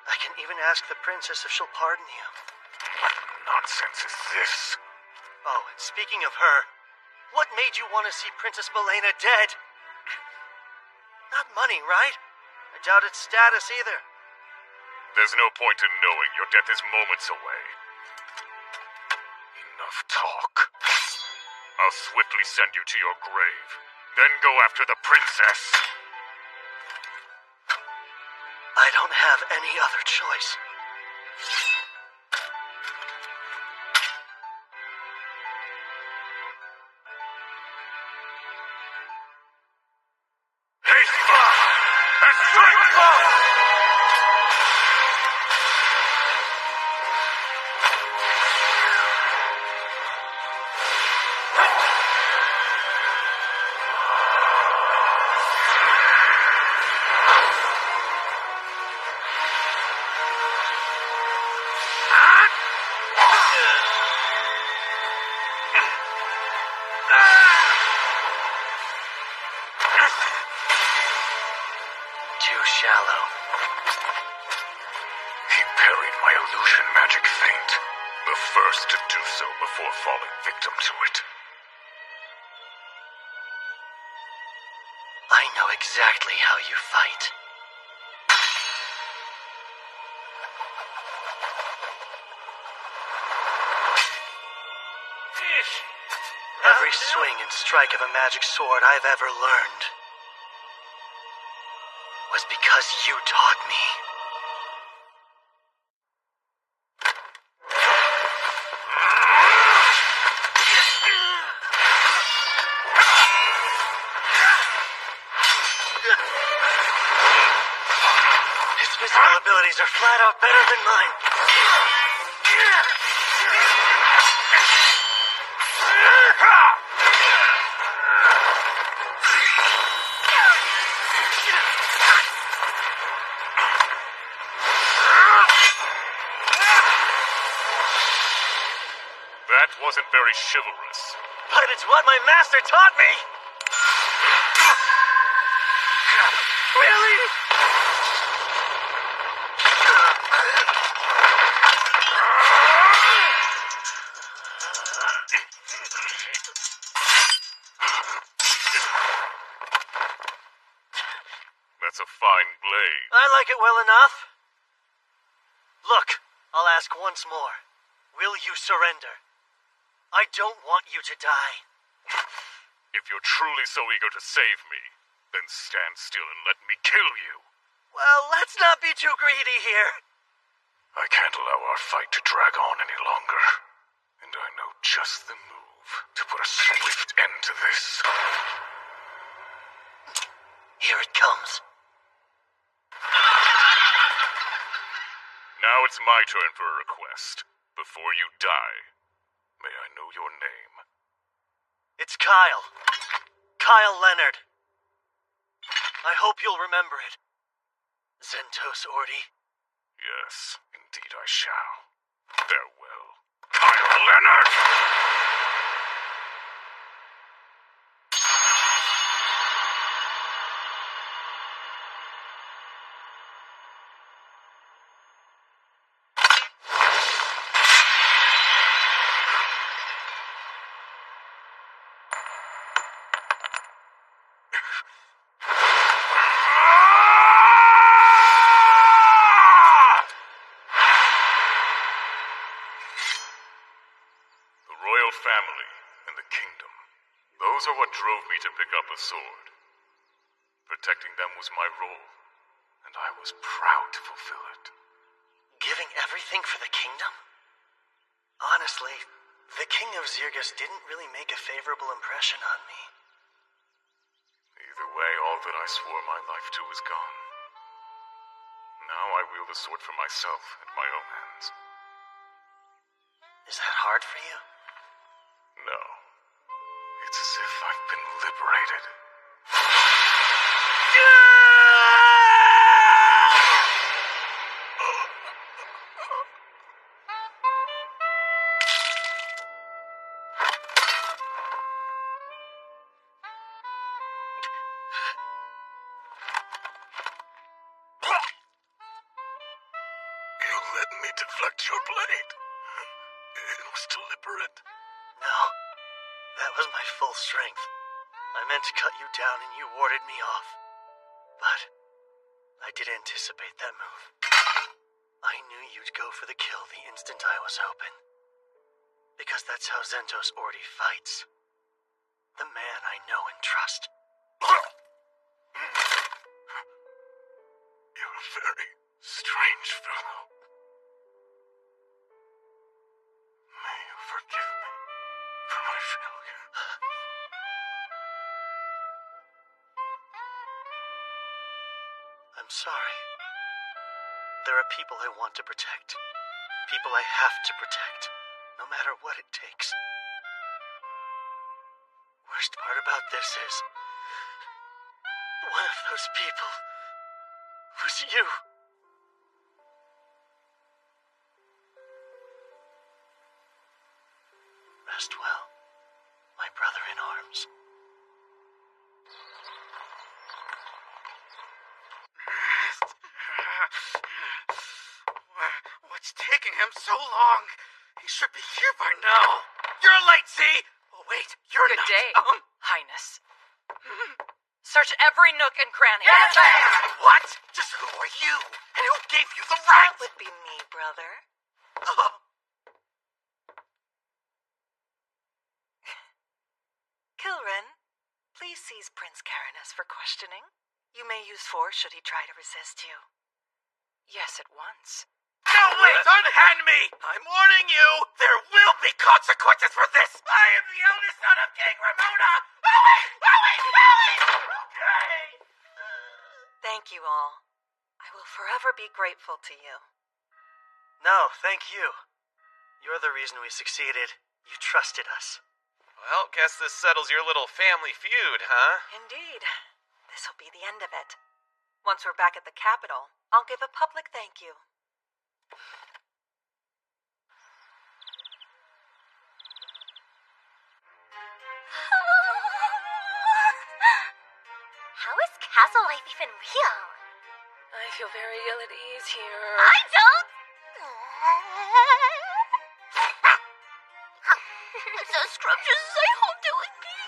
I can even ask the princess if she'll pardon you. What nonsense is this? Oh, and speaking of her, what made you want to see Princess Milena dead? Not money, right? I doubt it's status either. There's no point in knowing your death is moments away. Enough talk. I'll swiftly send you to your grave, then go after the princess. I don't have any other choice. Haste block! And strike block! Too shallow. He parried my illusion magic feint. The first to do so before falling victim to it. I know exactly how you fight. Every swing and strike of a magic sword I've ever learned was because you taught me. His physical abilities are flat out better than mine. That wasn't very chivalrous. But it's what my master taught me! Really? That's a fine blade. I like it well enough. Look, I'll ask once more. Will you surrender? I don't want you to die. If you're truly so eager to save me, then stand still and let me kill you. Well, let's not be too greedy here. I can't allow our fight to drag on any longer. And I know just the move to put a swift end to this. Here it comes. Now it's my turn for a request. Before you die, may I know your name? It's Kyle. Kyle Leonard. I hope you'll remember it. Zentos Ordi. Yes, indeed I shall. Farewell, Kyle Leonard! Family and the kingdom. Those are what drove me to pick up a sword. Protecting them was my role, and I was proud to fulfill it. Giving everything for the kingdom? Honestly, the King of Zirgus didn't really make a favorable impression on me. Either way, all that I swore my life to is gone. Now I wield the sword for myself and my own hands. Is that hard for you? No. It's as if I've been liberated. You let me deflect your blade. It was deliberate. No, that was my full strength. I meant to cut you down and you warded me off. But I did anticipate that move. I knew you'd go for the kill the instant I was open. Because that's how Zentos Ordi fights. The man I know and trust. You're a very strange fellow. May you forgive me for my failure. I'm sorry. There are people I want to protect. People I have to protect, no matter what it takes. Worst part about this is, one of those people was you. Rest well, my brother in arms. What's taking him so long? He should be here by now. You're late, Z! Oh, wait, you're Good not. day, Highness. Search every nook and cranny. Yes, what? Just who are you? And who gave you the right? That would be me, brother. Oh, Kilrin, please seize Prince Carinus for questioning. You may use force should he try to resist you. Yes, at once. no, wait! Unhand me! I'm warning you! There will be consequences for this! I am the eldest son of King Ramona! Okay! Thank you all. I will forever be grateful to you. No, thank you. You're the reason we succeeded. You trusted us. Well, guess this settles your little family feud, huh? Indeed. This'll be the end of it. Once we're back at the capital, I'll give a public thank you. How is castle life even real? I feel very ill at ease here. I don't. It's as scrumptious as I hoped it would be.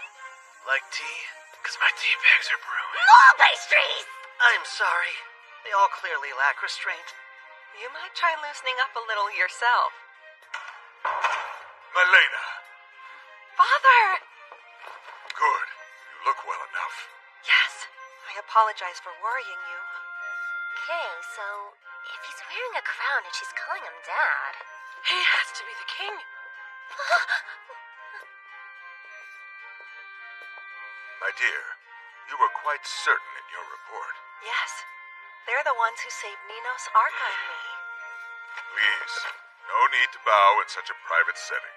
Like tea? Because my tea bags are brewing. More pastries! I'm sorry. They all clearly lack restraint. You might try loosening up a little yourself. Malena. Father! Good. look well enough. Yes, I apologize for worrying you. Okay, so if he's wearing a crown and she's calling him Dad... He has to be the king. My dear, you were quite certain in your report. Yes, they're the ones who saved Minos, Arca, and me. Please, no need to bow in such a private setting.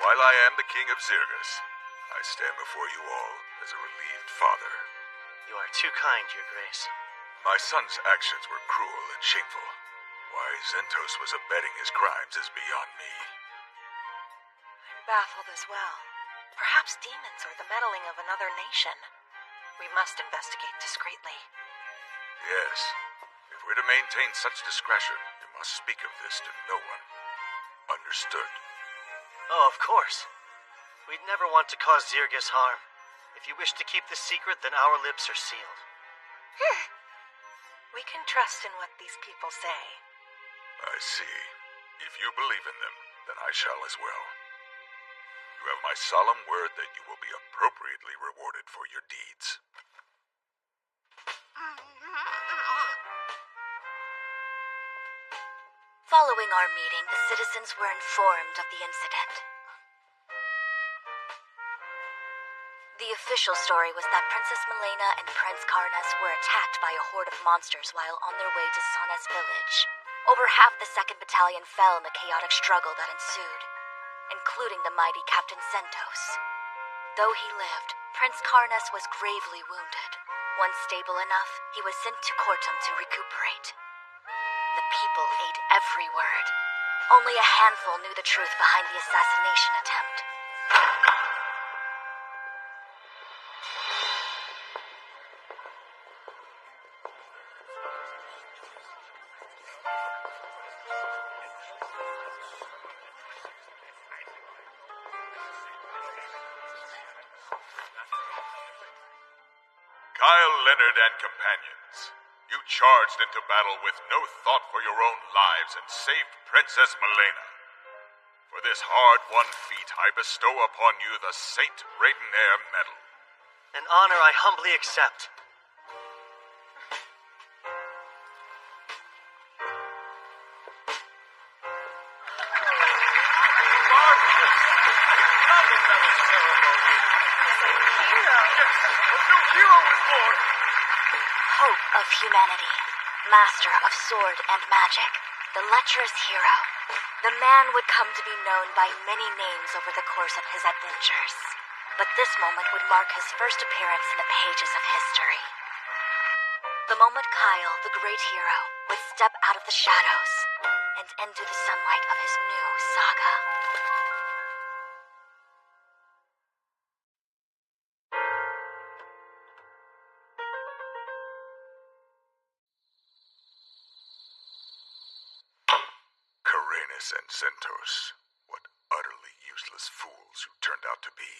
While I am the King of Zirgus, I stand before you all as a relieved father. You are too kind, Your Grace. My son's actions were cruel and shameful. Why Zentos was abetting his crimes is beyond me. I'm baffled as well. Perhaps demons or the meddling of another nation. We must investigate discreetly. Yes. If we're to maintain such discretion, you must speak of this to no one. Understood? Oh, of course. We'd never want to cause Zirgus harm. If you wish to keep this secret, then our lips are sealed. We can trust in what these people say. I see. If you believe in them, then I shall as well. You have my solemn word that you will be appropriately rewarded for your deeds. Following our meeting, the citizens were informed of the incident. The official story was that Princess Milena and Prince Karnas were attacked by a horde of monsters while on their way to Sanas village. Over half the 2nd Battalion fell in the chaotic struggle that ensued, including the mighty Captain Zentos. Though he lived, Prince Karnas was gravely wounded. Once stable enough, he was sent to Kortum to recuperate. The people ate every word. Only a handful knew the truth behind the assassination attempt. Kyle, Leonard, and companions, you charged into battle with no thought for your own lives and saved Princess Milena. For this hard-won feat, I bestow upon you the Saint Raidenair Medal. An honor I humbly accept. Marvelous! Now the medal ceremony. A new hero was born! Hope of humanity, master of sword and magic, the lecherous hero. The man would come to be known by many names over the course of his adventures. But this moment would mark his first appearance in the pages of history. The moment Kyle, the great hero, would step out of the shadows and into the sunlight of his new saga. Karenis and Zentos, what utterly useless fools you turned out to be.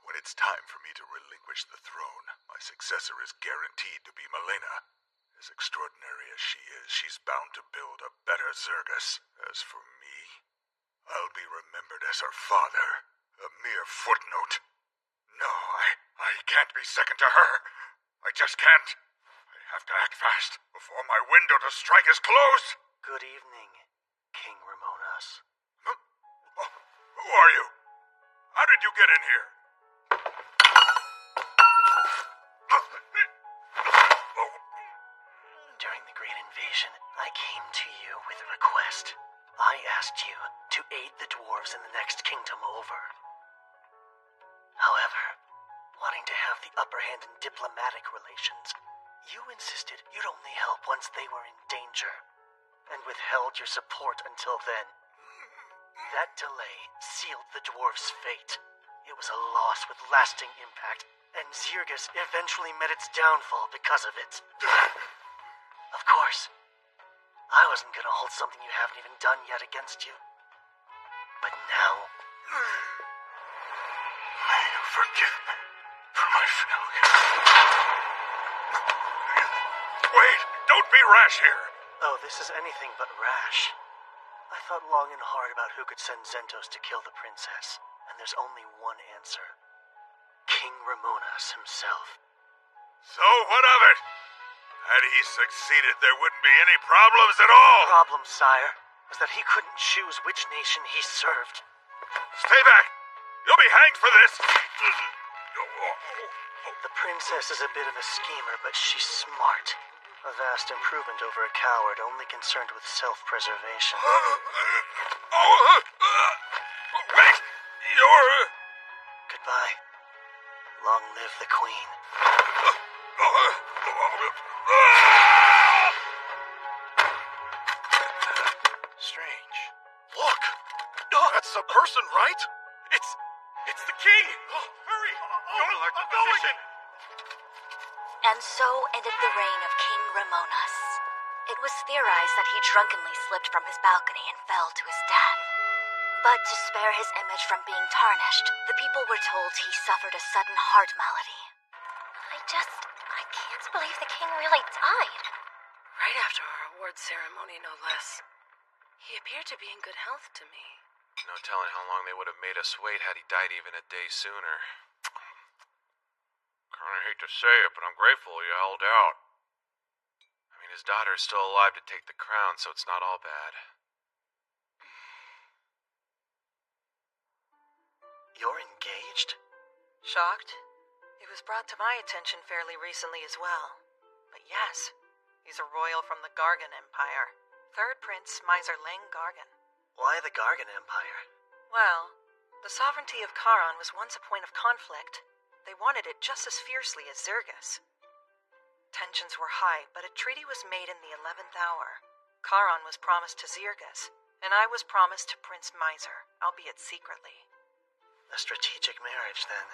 When it's time for me to relinquish the throne, my successor is guaranteed to be Milena. As extraordinary as she is, she's bound to build a better Zirgus. As for me, I'll be remembered as her father, a mere footnote. No, I can't be second to her. I just can't. I have to act fast before my window to strike is closed. Good evening, King Ramonas. Who are you? How did you get in here? During the Great Invasion, I came to you with a request. I asked you to aid the dwarves in the next kingdom over. However, wanting to have the upper hand in diplomatic relations, you insisted you'd only help once they were in danger, and withheld your support until then. That delay sealed the dwarves' fate. It was a loss with lasting impact, and Zirgus eventually met its downfall because of it. Of course, I wasn't gonna hold something you haven't even done yet against you. But now... May you forgive me for my failure. Wait! Don't be rash here! Oh, this is anything but rash. I thought long and hard about who could send Zentos to kill the princess, and there's only one answer. King Ramonas himself. So what of it? Had he succeeded, there wouldn't be any problems at all. The problem, sire, was that he couldn't choose which nation he served. Stay back! You'll be hanged for this! The princess is a bit of a schemer, but she's smart. A vast improvement over a coward only concerned with self-preservation. Wait! You're... Goodbye. Long live the queen. Strange. Look! That's a person, right? It's the king! Hurry! Don't alert the physician! And so ended the reign of King Ramonas. It was theorized that he drunkenly slipped from his balcony and fell to his death. But to spare his image from being tarnished, the people were told he suffered a sudden heart malady. I can't believe the king really died. Right after our award ceremony, no less. He appeared to be in good health to me. No telling how long they would have made us wait had he died even a day sooner. Kinda hate to say it, but I'm grateful he held out. I mean, his daughter is still alive to take the crown, so it's not all bad. You're engaged? Shocked? It was brought to my attention fairly recently as well. But yes, he's a royal from the Gargan Empire. Third Prince Miser Leng Gargan. Why the Gargan Empire? Well, the sovereignty of Charon was once a point of conflict. They wanted it just as fiercely as Zergus. Tensions were high, but a treaty was made in the 11th hour. Charon was promised to Zergus, and I was promised to Prince Miser, albeit secretly. A strategic marriage, then.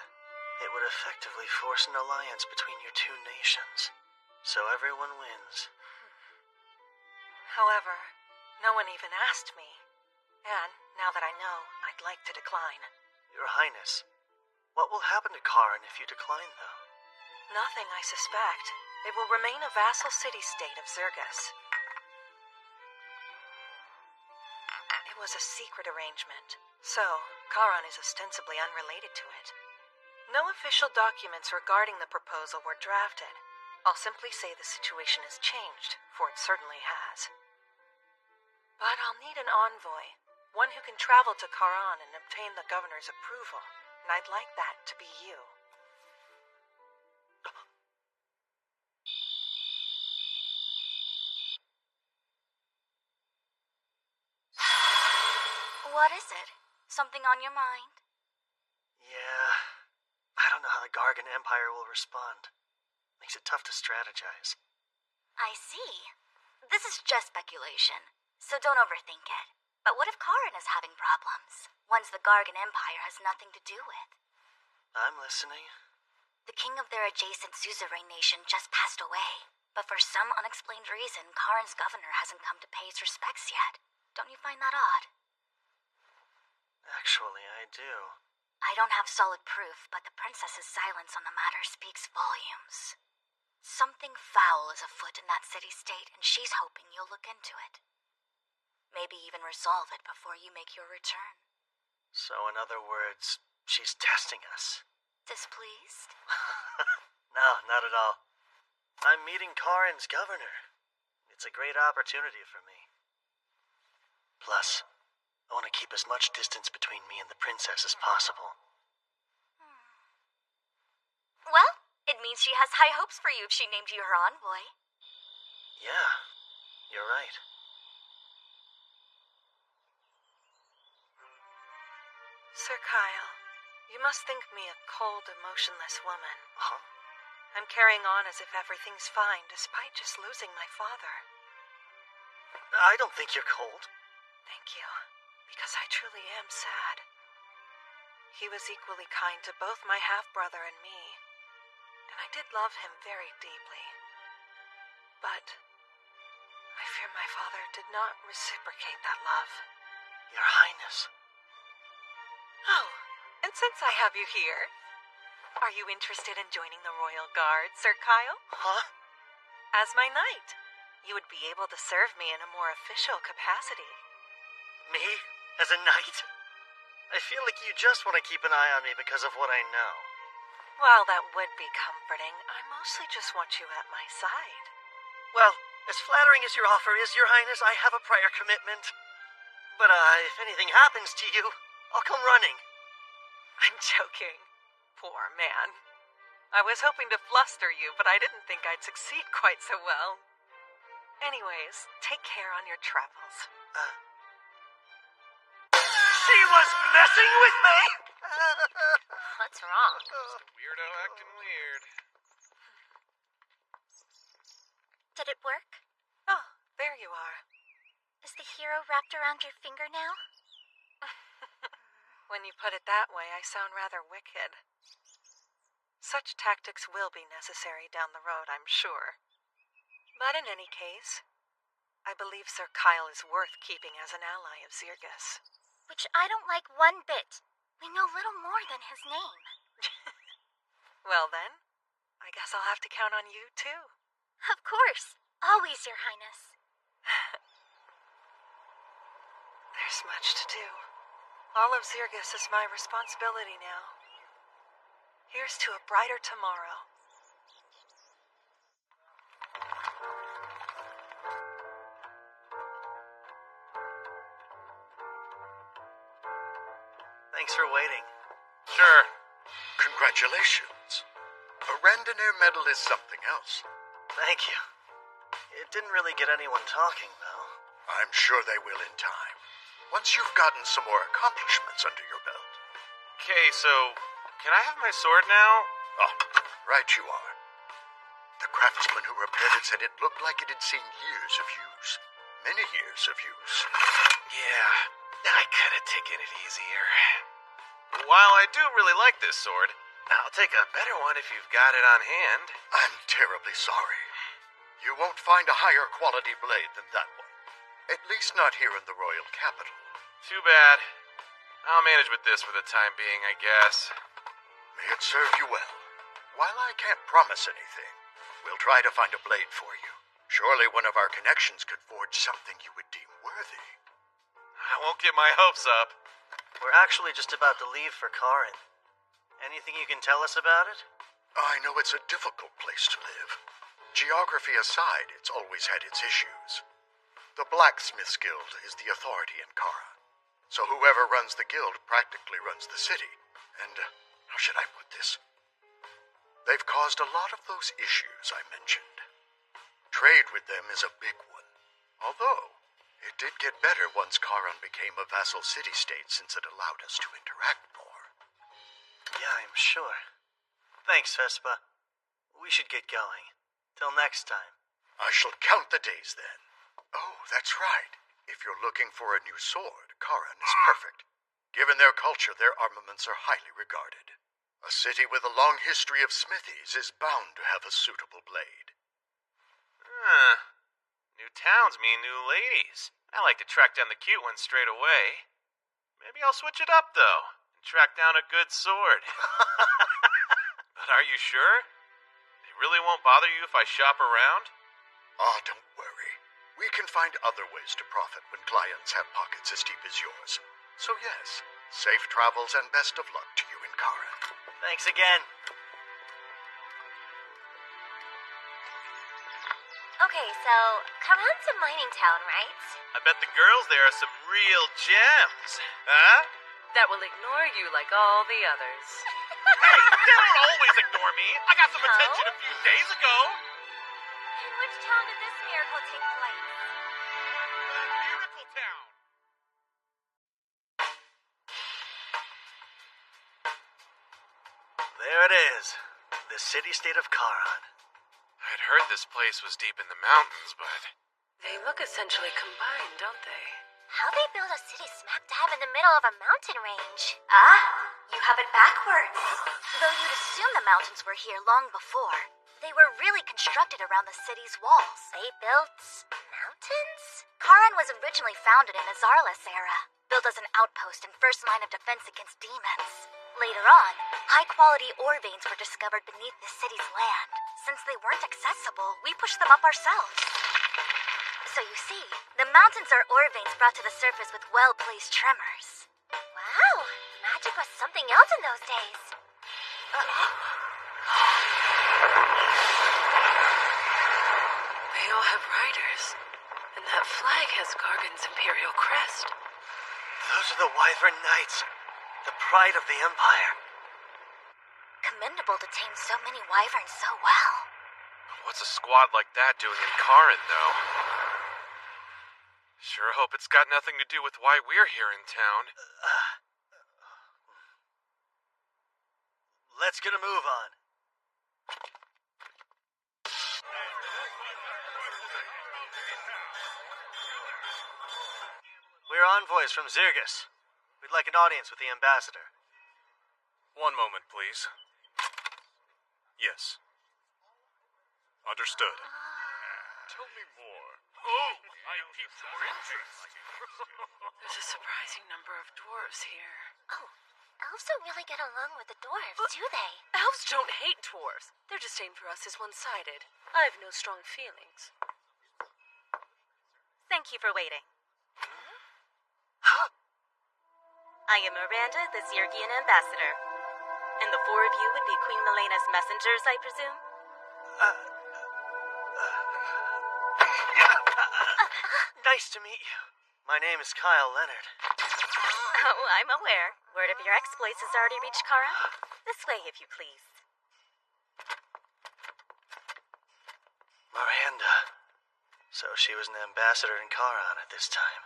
It would effectively force an alliance between your two nations. So everyone wins. However, no one even asked me. And, now that I know, I'd like to decline. Your Highness, what will happen to Charon if you decline, though? Nothing, I suspect. It will remain a vassal city-state of Zergus. It was a secret arrangement, so Charon is ostensibly unrelated to it. No official documents regarding the proposal were drafted. I'll simply say the situation has changed, for it certainly has. But I'll need an envoy, one who can travel to Charon and obtain the governor's approval, and I'd like that to be you. What is it? Something on your mind? Yeah. I don't know how the Gargan Empire will respond. Makes it tough to strategize. I see. This is just speculation, so don't overthink it. But what if Charon is having problems? Ones the Gargan Empire has nothing to do with. I'm listening. The king of their adjacent suzerain nation just passed away. But for some unexplained reason, Charon's governor hasn't come to pay his respects yet. Don't you find that odd? Actually, I do. I don't have solid proof, but the princess's silence on the matter speaks volumes. Something foul is afoot in that city-state, and she's hoping you'll look into it. Maybe even resolve it before you make your return. So in other words, she's testing us. Displeased? No, not at all. I'm meeting Charon's governor. It's a great opportunity for me. Plus, I want to keep as much distance between me and the princess as possible. Well, it means she has high hopes for you if she named you her envoy. Yeah, you're right. Sir Kyle, you must think me a cold, emotionless woman. Huh? I'm carrying on as if everything's fine, despite just losing my father. I don't think you're cold. Thank you, because I truly am sad. He was equally kind to both my half-brother and me, and I did love him very deeply. But I fear my father did not reciprocate that love. Your Highness. Oh, and since I have you here, are you interested in joining the Royal Guard, Sir Kyle? Huh? As my knight, you would be able to serve me in a more official capacity. Me? As a knight? I feel like you just want to keep an eye on me because of what I know. While that would be comforting, I mostly just want you at my side. Well, as flattering as your offer is, Your Highness, I have a prior commitment. But, if anything happens to you, I'll come running. I'm joking. Poor man. I was hoping to fluster you, but I didn't think I'd succeed quite so well. Anyways, take care on your travels. She was messing with me?! What's wrong? Weirdo acting weird. Did it work? Oh, there you are. Is the hero wrapped around your finger now? When you put it that way, I sound rather wicked. Such tactics will be necessary down the road, I'm sure. But in any case, I believe Sir Kyle is worth keeping as an ally of Zirgus. Which I don't like one bit. We know little more than his name. Well then, I guess I'll have to count on you too. Of course. Always, Your Highness. There's much to do. All of Zirgus is my responsibility now. Here's to a brighter tomorrow. Thanks for waiting. Sure. Congratulations. A Randonnair medal is something else. Thank you. It didn't really get anyone talking, though. I'm sure they will in time. Once you've gotten some more accomplishments under your belt. Okay, so, can I have my sword now? Oh, right you are. The craftsman who repaired it said it looked like it had seen years of use. Many years of use. Yeah, I could have taken it easier. While I do really like this sword, I'll take a better one if you've got it on hand. I'm terribly sorry. You won't find a higher quality blade than that one. At least not here in the royal capital. Too bad. I'll manage with this for the time being, I guess. May it serve you well. While I can't promise anything, we'll try to find a blade for you. Surely one of our connections could forge something you would deem worthy. I won't get my hopes up. We're actually just about to leave for Karin. Anything you can tell us about it? I know it's a difficult place to live. Geography aside, it's always had its issues. The Blacksmiths Guild is the authority in Kara. So whoever runs the guild practically runs the city. And, how should I put this? They've caused a lot of those issues I mentioned. Trade with them is a big one. Although, it did get better once Karan became a vassal city-state since it allowed us to interact more. Yeah, I'm sure. Thanks, Vespa. We should get going. Till next time. I shall count the days then. Oh, that's right. If you're looking for a new sword, Karan is perfect. Given their culture, their armaments are highly regarded. A city with a long history of smithies is bound to have a suitable blade. New towns mean new ladies. I like to track down the cute ones straight away. Maybe I'll switch it up, though, and track down a good sword. But are you sure? It really won't bother you if I shop around? Ah, don't worry. We can find other ways to profit when clients have pockets as deep as yours. So yes, safe travels and best of luck to you in Kara. Thanks again. Okay, so Karan's a mining town, right? I bet the girls there are some real gems. Huh? That will ignore you like all the others. Hey, they don't always ignore me. I got some No? attention a few days ago. In which town did this miracle take place? Miracle Town. There it is. The city-state of Karan. I'd heard this place was deep in the mountains, but... They look essentially combined, don't they? How they build a city smack dab in the middle of a mountain range? Ah, you have it backwards. Though you'd assume the mountains were here long before. They were really constructed around the city's walls. They built mountains? Karan was originally founded in the Zarlis era, built as an outpost and first line of defense against demons. Later on, high-quality ore veins were discovered beneath the city's land. Since they weren't accessible, we pushed them up ourselves. So you see, the mountains are ore veins brought to the surface with well-placed tremors. Wow, magic was something else in those days. They all have riders. And that flag has Gargan's imperial crest. Those are the Wyvern Knights, the pride of the Empire. Commendable to tame so many wyverns so well. What's a squad like that doing in Karin, though? Sure hope it's got nothing to do with why we're here in town. Let's get a move on. We're envoys from Zirgus. We'd like an audience with the ambassador. One moment, please. Yes. Understood. Tell me more. Oh, I peeped your interest. There's a surprising number of dwarves here. Oh, elves don't really get along with the dwarves, do they? Elves don't hate dwarves. Their disdain for us is one-sided. I have no strong feelings. Thank you for waiting. I am Miranda, the Zirgian ambassador. And the four of you would be Queen Melena's messengers, I presume? Nice to meet you. My name is Kyle Leonard. Oh, I'm aware. Word of your exploits has already reached Karan. This way, if you please. Miranda. So she was an ambassador in Karan at this time.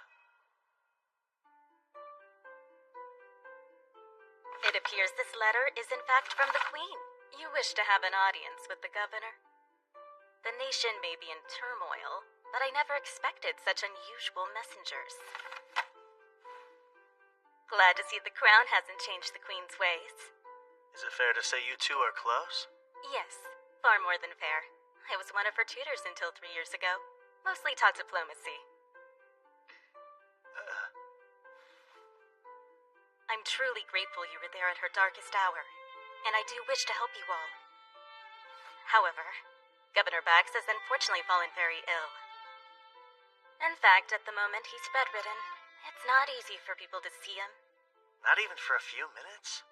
It appears this letter is in fact from the Queen. You wish to have an audience with the governor. The nation may be in turmoil, but I never expected such unusual messengers. Glad to see the crown hasn't changed the Queen's ways. Is it fair to say you two are close? Yes, far more than fair. I was one of her tutors until 3 years ago. Mostly taught diplomacy. I'm truly grateful you were there at her darkest hour, and I do wish to help you all. However, Governor Bax has unfortunately fallen very ill. In fact, at the moment he's bedridden. It's not easy for people to see him. Not even for a few minutes?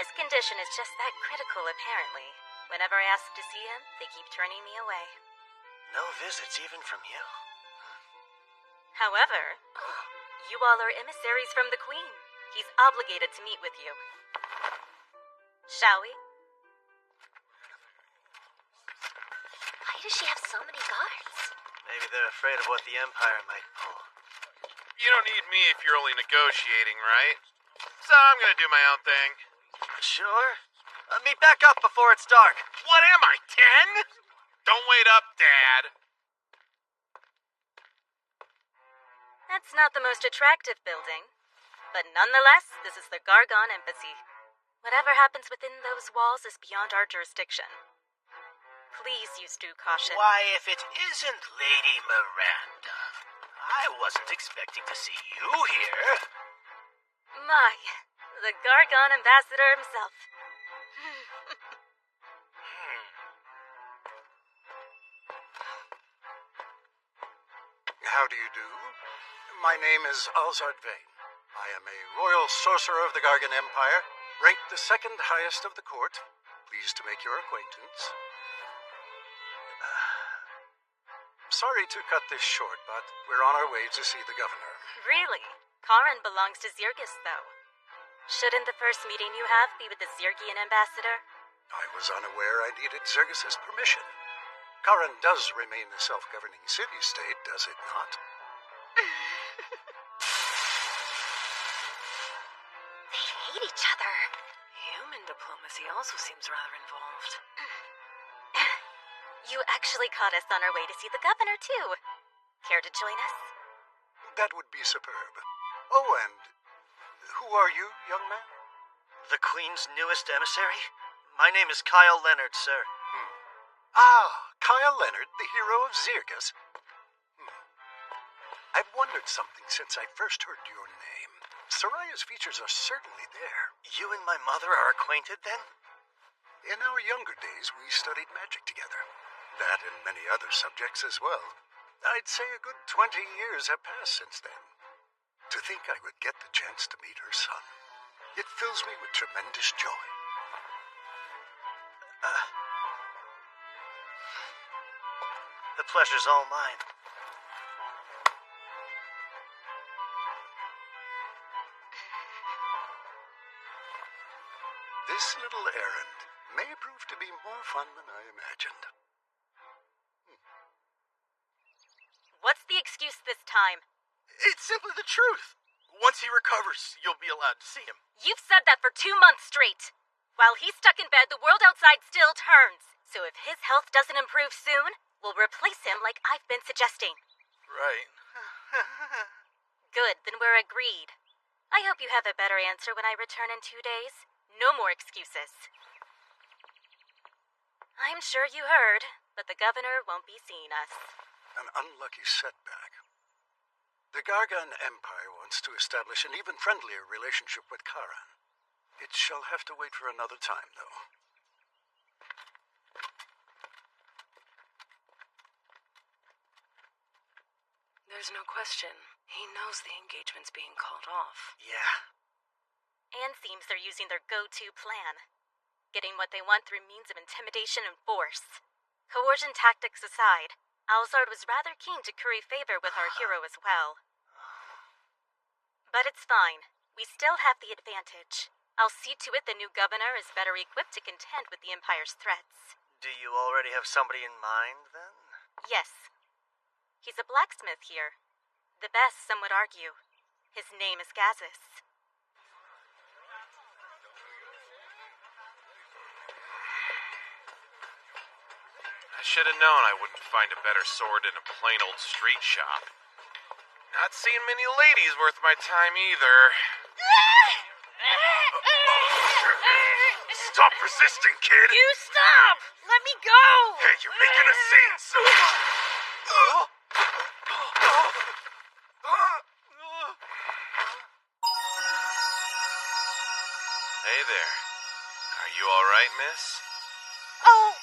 His condition is just that critical, apparently. Whenever I ask to see him, they keep turning me away. No visits even from you. However, you all are emissaries from the Queen. He's obligated to meet with you. Shall we? Why does she have so many guards? Maybe they're afraid of what the Empire might pull. You don't need me if you're only negotiating, right? So I'm gonna do my own thing. Sure. Meet back up before it's dark. What am I, 10? Don't wait up, Dad. That's not the most attractive building. But nonetheless, this is the Gargon Embassy. Whatever happens within those walls is beyond our jurisdiction. Please use due caution. Why, if it isn't Lady Miranda, I wasn't expecting to see you here. My, the Gargon Ambassador himself. How do you do? My name is Alzard Vane. I am a royal sorcerer of the Gargan Empire, ranked the second highest of the court. Pleased to make your acquaintance. Sorry to cut this short, but we're on our way to see the governor. Really? Karin belongs to Zirgus, though. Shouldn't the first meeting you have be with the Zirgian ambassador? I was unaware I needed Zirgus' permission. Karin does remain a self-governing city-state, does it not? They hate each other. Human diplomacy also seems rather involved. You actually caught us on our way to see the governor, too. Care to join us? That would be superb. Oh, and who are you, young man? The Queen's newest emissary? My name is Kyle Leonard, sir. Ah, Kyle Leonard, the hero of Zirgus. I've wondered something since I first heard your name. Soraya's features are certainly there. You and my mother are acquainted, then? In our younger days, we studied magic together. That and many other subjects as well. I'd say a good 20 years have passed since then. To think I would get the chance to meet her son, it fills me with tremendous joy. The pleasure's all mine. This little errand may prove to be more fun than I imagined. What's the excuse this time? It's simply the truth. Once he recovers, you'll be allowed to see him. You've said that for 2 months straight. While he's stuck in bed, the world outside still turns. So if his health doesn't improve soon, we'll replace him like I've been suggesting. Right. Good, then we're agreed. I hope you have a better answer when I return in 2 days. No more excuses. I'm sure you heard, but the governor won't be seeing us. An unlucky setback. The Gargan Empire wants to establish an even friendlier relationship with Karan. It shall have to wait for another time, though. There's no question. He knows the engagement's being called off. Yeah. And seems they're using their go-to plan. Getting what they want through means of intimidation and force. Coercion tactics aside, Alzard was rather keen to curry favor with our hero as well. But it's fine. We still have the advantage. I'll see to it the new governor is better equipped to contend with the Empire's threats. Do you already have somebody in mind, then? Yes. He's a blacksmith here. The best, some would argue. His name is Gazis. I should have known I wouldn't find a better sword in a plain old street shop. Not seen many ladies worth my time either. Stop resisting, kid! You stop! Let me go! Hey, you're making a scene, son! Hey there. Are you alright, miss? Oh,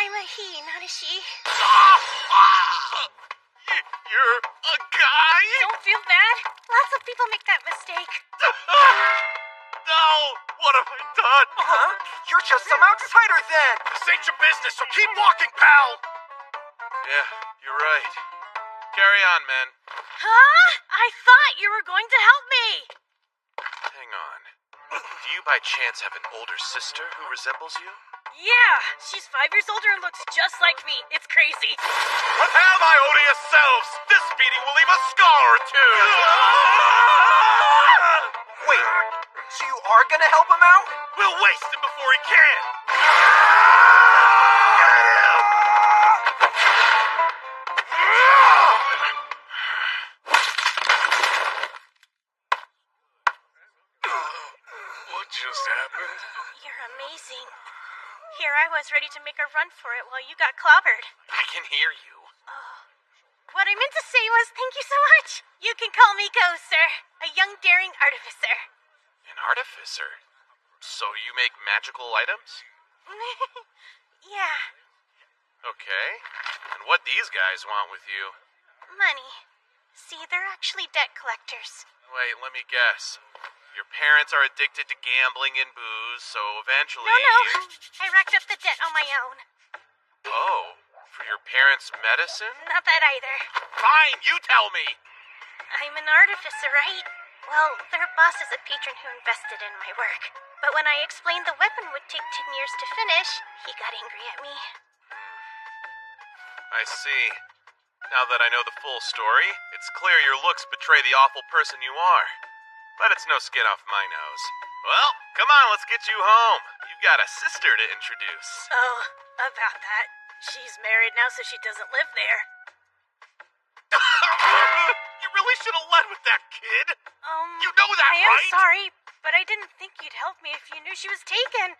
I'm a he, not a she. You're a guy? Don't feel bad. Lots of people make that mistake. No! What have I done? Huh? You're just some outsider then! This ain't your business, so keep walking, pal! Yeah, you're right. Carry on, men. Huh? I thought you were going to help me! Hang on. Do you by chance have an older sister who resembles you? Yeah, she's 5 years older and looks just like me. It's crazy. Prepare my odious selves! This beating will leave a scar or two! Wait, so you are gonna help him out? We'll waste him before he can! What just happened? You're amazing. Here I was ready to make a run for it while you got clobbered. I can hear you. What I meant to say was thank you so much. You can call me Go, sir. A young daring artificer. An artificer? So you make magical items? Yeah, Okay. And what these guys want with you? money. See, they're actually debt collectors. Wait, let me guess. Your parents are addicted to gambling and booze, so eventually... No, I racked up the debt on my own. Oh, for your parents' medicine? Not that either. Fine, you tell me! I'm an artificer, right? Well, their boss is a patron who invested in my work. But when I explained the weapon would take 10 years to finish, he got angry at me. I see. Now that I know the full story, it's clear your looks betray the awful person you are. But it's no skin off my nose. Well, come on, let's get you home. You've got a sister to introduce. Oh, about that. She's married now, so she doesn't live there. You really should have led with that, kid. You know that, I am right? sorry, but I didn't think you'd help me if you knew she was taken.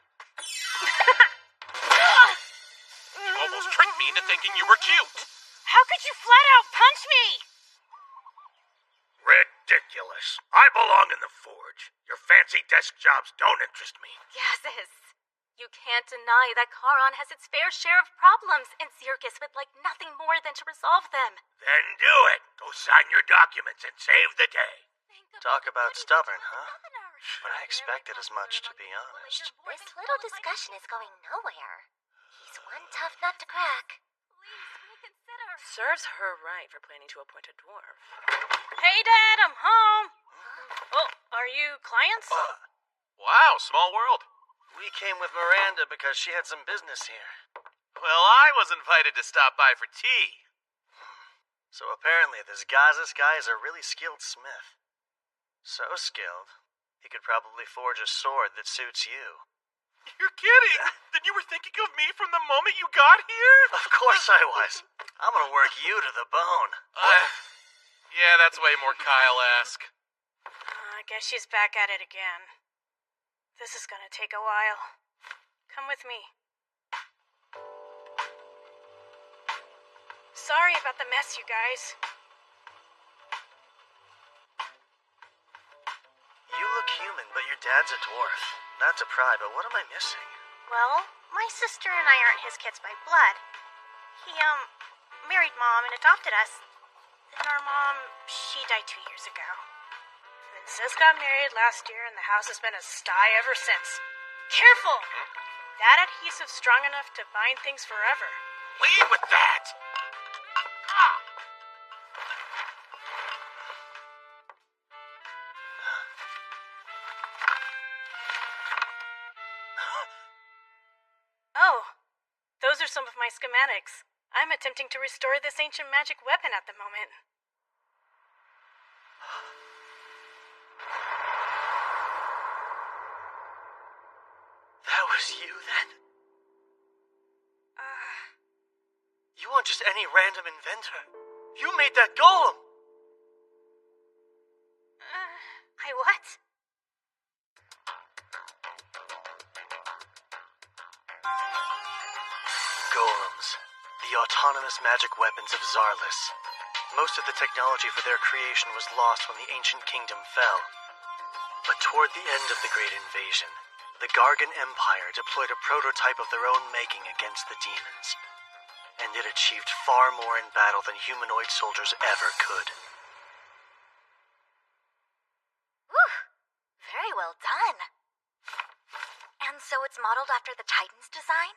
You almost tricked me into thinking you were cute. How could you flat out punch me? Ridiculous. I belong in the forge. Your fancy desk jobs don't interest me. Gazis. You can't deny that Charon has its fair share of problems, and Circus would like nothing more than to resolve them. Then do it. Go sign your documents and save the day. Talk about stubborn, huh? but I expected as much, to be honest. This little discussion is going nowhere. He's one tough nut to crack. Serves her right for planning to appoint a dwarf. Hey, Dad, I'm home. Oh, are you clients? Wow, small world. We came with Miranda because she had some business here. Well, I was invited to stop by for tea. So apparently this Gazis guy is a really skilled smith. So skilled, he could probably forge a sword that suits you. You're kidding! Then you were thinking of me from the moment you got here? Of course I was. I'm gonna work you to the bone. Yeah, that's way more Kyle-esque. I guess she's back at it again. This is gonna take a while. Come with me. Sorry about the mess, you guys. You look human, but your dad's a dwarf. Not to pry, but what am I missing? Well, my sister and I aren't his kids by blood. He, married Mom and adopted us. Then our mom, she died 2 years ago. And then Sis got married last year, and the house has been a sty ever since. Careful! That adhesive's strong enough to bind things forever. Lead with that! Oh, those are some of my schematics. I'm attempting to restore this ancient magic weapon at the moment. That was you, then? You weren't just any random inventor. You made that golem! I what? Golems. The autonomous magic weapons of Zarlis. Most of the technology for their creation was lost when the ancient kingdom fell. But toward the end of the Great Invasion, the Gargan Empire deployed a prototype of their own making against the demons. And it achieved far more in battle than humanoid soldiers ever could. Whew. Very well done. And so it's modeled after the Titan's design?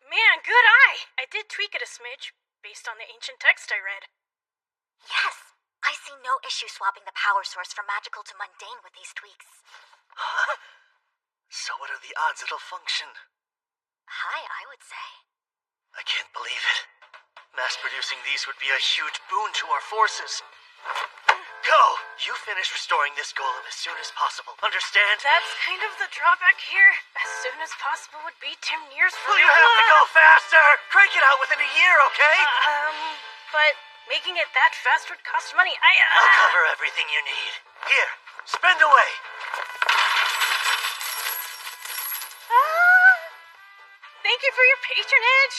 Man, good eye! I did tweak it a smidge, based on the ancient text I read. Yes. I see no issue swapping the power source from magical to mundane with these tweaks. So what are the odds it'll function? High, I would say. I can't believe it. Mass-producing these would be a huge boon to our forces. Go! You finish restoring this golem as soon as possible. Understand? That's kind of the drawback here. As soon as possible would be 10 years from Will you have to go faster? Crank it out within a year, okay? But making it that fast would cost money. I'll cover everything you need. Here, spend away. Thank you for your patronage.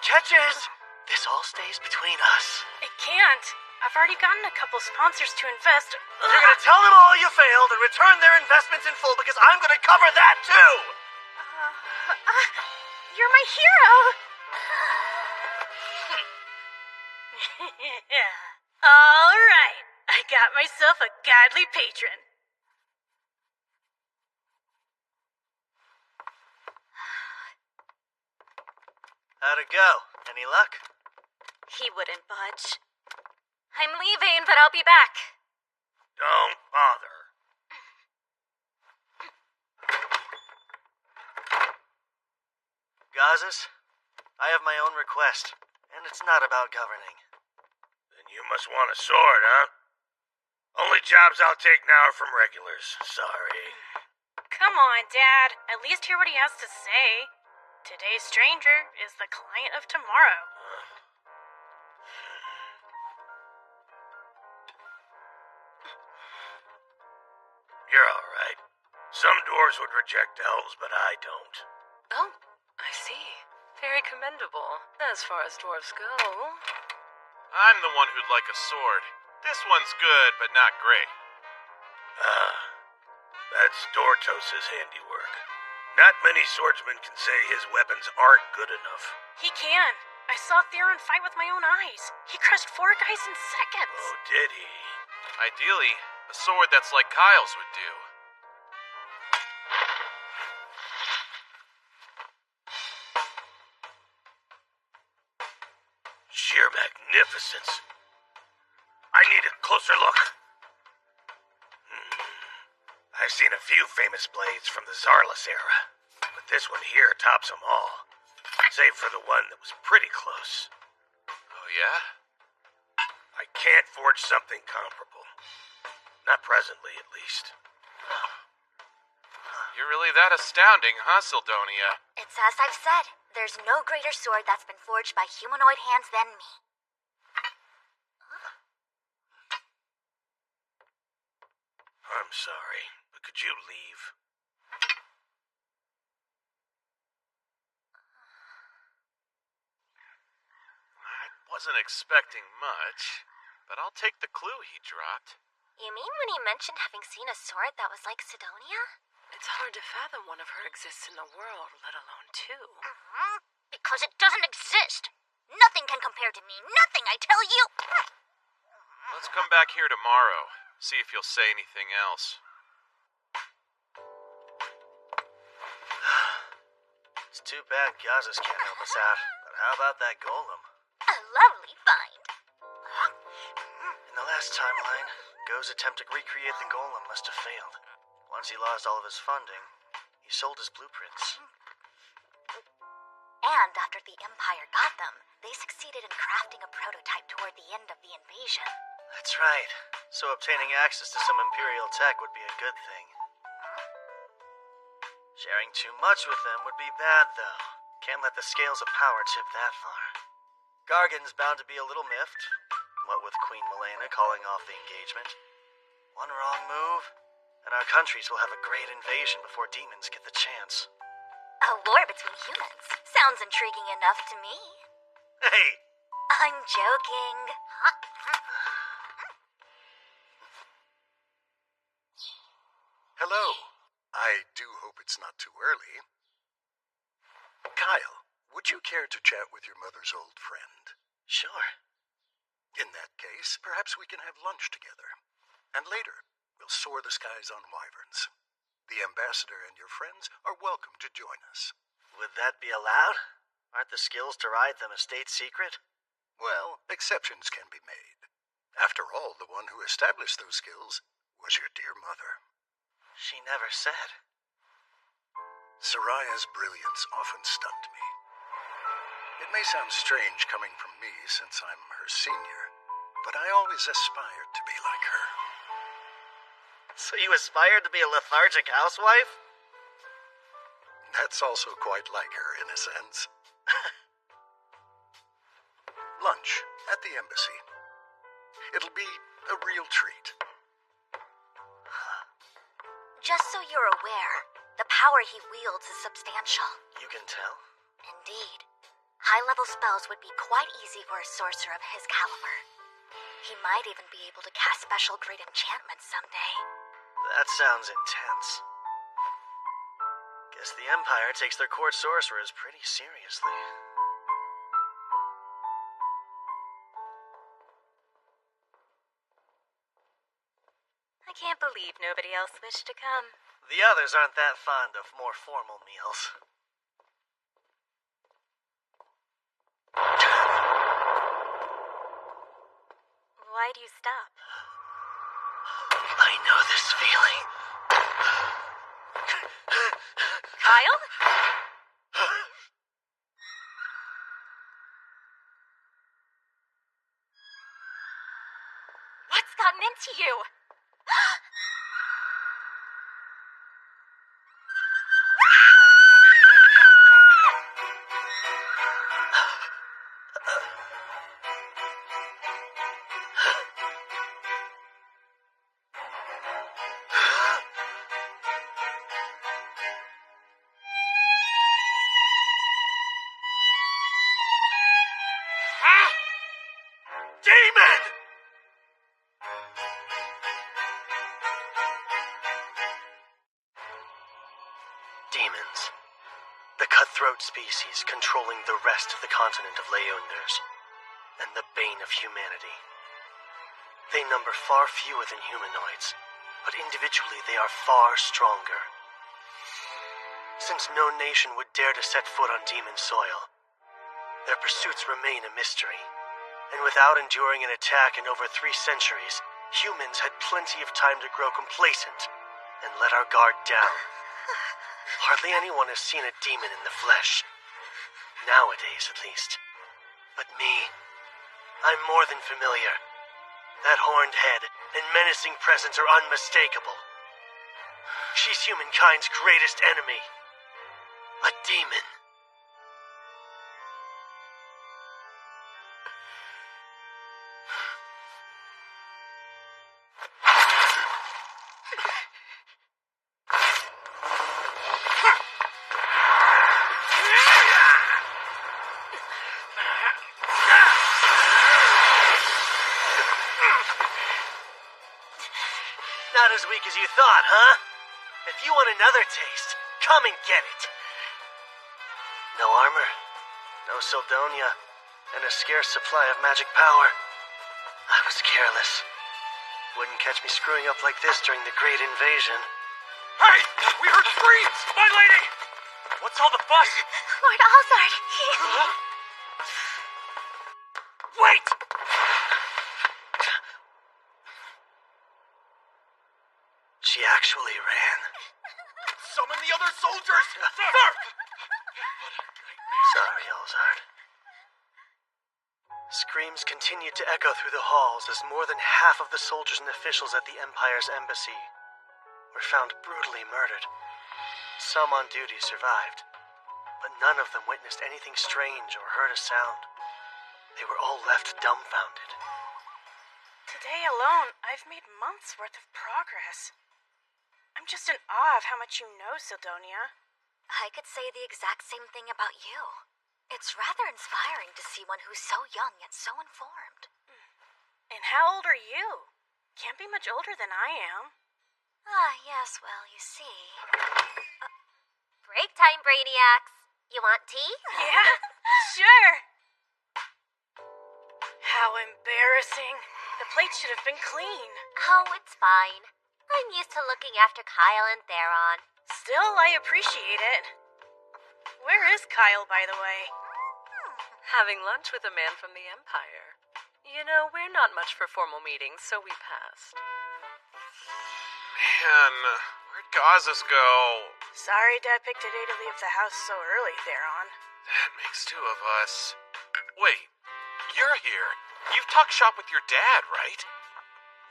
Catches! This all stays between us. It can't. I've already gotten a couple sponsors to invest. You're gonna tell them all you failed and return their investments in full because I'm gonna cover that too! You're my hero! All right. I got myself a godly patron. How'd it go? Any luck? He wouldn't budge. I'm leaving, but I'll be back. Don't bother. Gazis, I have my own request, and it's not about governing. Then you must want a sword, huh? Only jobs I'll take now are from regulars. Sorry. Come on, Dad. At least hear what he has to say. Today's stranger is the client of tomorrow. You're all right. Some dwarves would reject elves, but I don't. Oh, I see. Very commendable, as far as dwarves go. I'm the one who'd like a sword. This one's good, but not great. That's Dortos' handiwork. Not many swordsmen can say his weapons aren't good enough. He can. I saw Theron fight with my own eyes. He crushed 4 guys in seconds. Oh, did he? Ideally, a sword that's like Kyle's would do. magnificence. I need a closer look. I've seen a few famous blades from the Czarless era, but this one here tops them all, save for the one that was pretty close. Oh, yeah? I can't forge something comparable. Not presently, at least. You're really that astounding, huh, Sildonia? It's as I've said. There's no greater sword that's been forged by humanoid hands than me. I'm sorry, but could you leave? I wasn't expecting much, but I'll take the clue he dropped. You mean when he mentioned having seen a sword that was like Sidonia? It's hard to fathom one of her exists in the world, let alone two. Because it doesn't exist. Nothing can compare to me. Nothing, I tell you. Let's come back here tomorrow. See if you'll say anything else. It's too bad Gazas can't help us out. But how about that golem? A lovely find. In the last timeline, Go's attempt to recreate the golem must have failed. Once he lost all of his funding, he sold his blueprints. And after the Empire got them, they succeeded in crafting a prototype toward the end of the invasion. That's right. So obtaining access to some Imperial tech would be a good thing. Sharing too much with them would be bad, though. Can't let the scales of power tip that far. Gargan's bound to be a little miffed, what with Queen Milena calling off the engagement. One wrong move, and our countries will have a great invasion before demons get the chance. A war between humans. Sounds intriguing enough to me. Hey! I'm joking. Hello. I do hope it's not too early. Kyle, would you care to chat with your mother's old friend? Sure. In that case, perhaps we can have lunch together. And later, we'll soar the skies on wyverns. The ambassador and your friends are welcome to join us. Would that be allowed? Aren't the skills to ride them a state secret? Well, exceptions can be made. After all, the one who established those skills was your dear mother. She never said. Soraya's brilliance often stunned me. It may sound strange coming from me since I'm her senior, but I always aspired to be like her. So you aspired to be a lethargic housewife? That's also quite like her, in a sense. Lunch at the embassy. It'll be a real treat. Just so you're aware, the power he wields is substantial. You can tell? Indeed. High-level spells would be quite easy for a sorcerer of his caliber. He might even be able to cast special great enchantments someday. That sounds intense. Guess the Empire takes their court sorcerers pretty seriously. I can't believe nobody else wished to come. The others aren't that fond of more formal meals. Why do you stop? I know this feeling. Kyle? What's gotten into you? Demon! Demons. The cutthroat species controlling the rest of the continent of Leonders, and the bane of humanity. They number far fewer than humanoids, but individually they are far stronger. Since no nation would dare to set foot on demon soil, their pursuits remain a mystery, and without enduring an attack in over 3 centuries, humans had plenty of time to grow complacent and let our guard down. Hardly anyone has seen a demon in the flesh. Nowadays, at least. But me, I'm more than familiar. That horned head and menacing presence are unmistakable. She's humankind's greatest enemy. A demon. Not as weak as you thought, huh? If you want another taste, come and get it. No armor, no Sildonia, and a scarce supply of magic power. I was careless. Wouldn't catch me screwing up like this during the Great Invasion. Hey! We heard screams! My lady! What's all the fuss? Lord Alzard, Wait! She actually ran. Summon the other soldiers! Sir! Sorry, Alzard. Screams continued to echo through the halls as more than half of the soldiers and officials at the Empire's embassy were found brutally murdered. Some on duty survived, but none of them witnessed anything strange or heard a sound. They were all left dumbfounded. Today alone, I've made months' worth of progress. I'm just in awe of how much you know, Sildonia. I could say the exact same thing about you. It's rather inspiring to see one who's so young yet so informed. And how old are you? Can't be much older than I am. Ah, yes, well, you see. break time, Brainiacs. You want tea? Yeah, sure. How embarrassing. The plate should have been clean. Oh, it's fine. I'm used to looking after Kyle and Theron. Still, I appreciate it. Where is Kyle, by the way? Having lunch with a man from the Empire. You know, we're not much for formal meetings, so we passed. Man, where'd Gazas go? Sorry Dad picked a day to leave the house so early, Theron. That makes 2 of us. Wait, you're here. You've talked shop with your dad, right?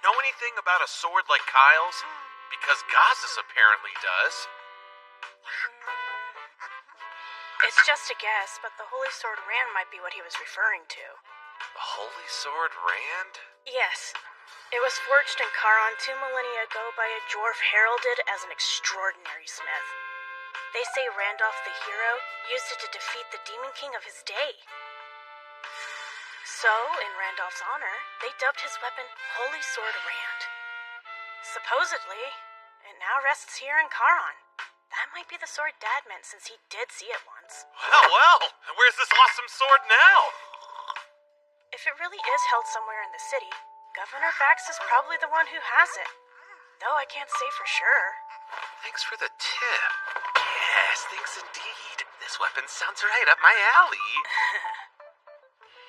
Know anything about a sword like Kyle's? Because Gazas apparently does. It's just a guess, but the Holy Sword Rand might be what he was referring to. The Holy Sword Rand? Yes. It was forged in Charon 2 millennia ago by a dwarf heralded as an extraordinary smith. They say Randolph the hero used it to defeat the Demon King of his day. So, in Randolph's honor, they dubbed his weapon Holy Sword Rand. Supposedly, it now rests here in Charon. That might be the sword Dad meant since he did see it once. Well, and where's this awesome sword now? If it really is held somewhere in the city, Governor Bax is probably the one who has it. Though I can't say for sure. Thanks for the tip. Yes, thanks indeed. This weapon sounds right up my alley.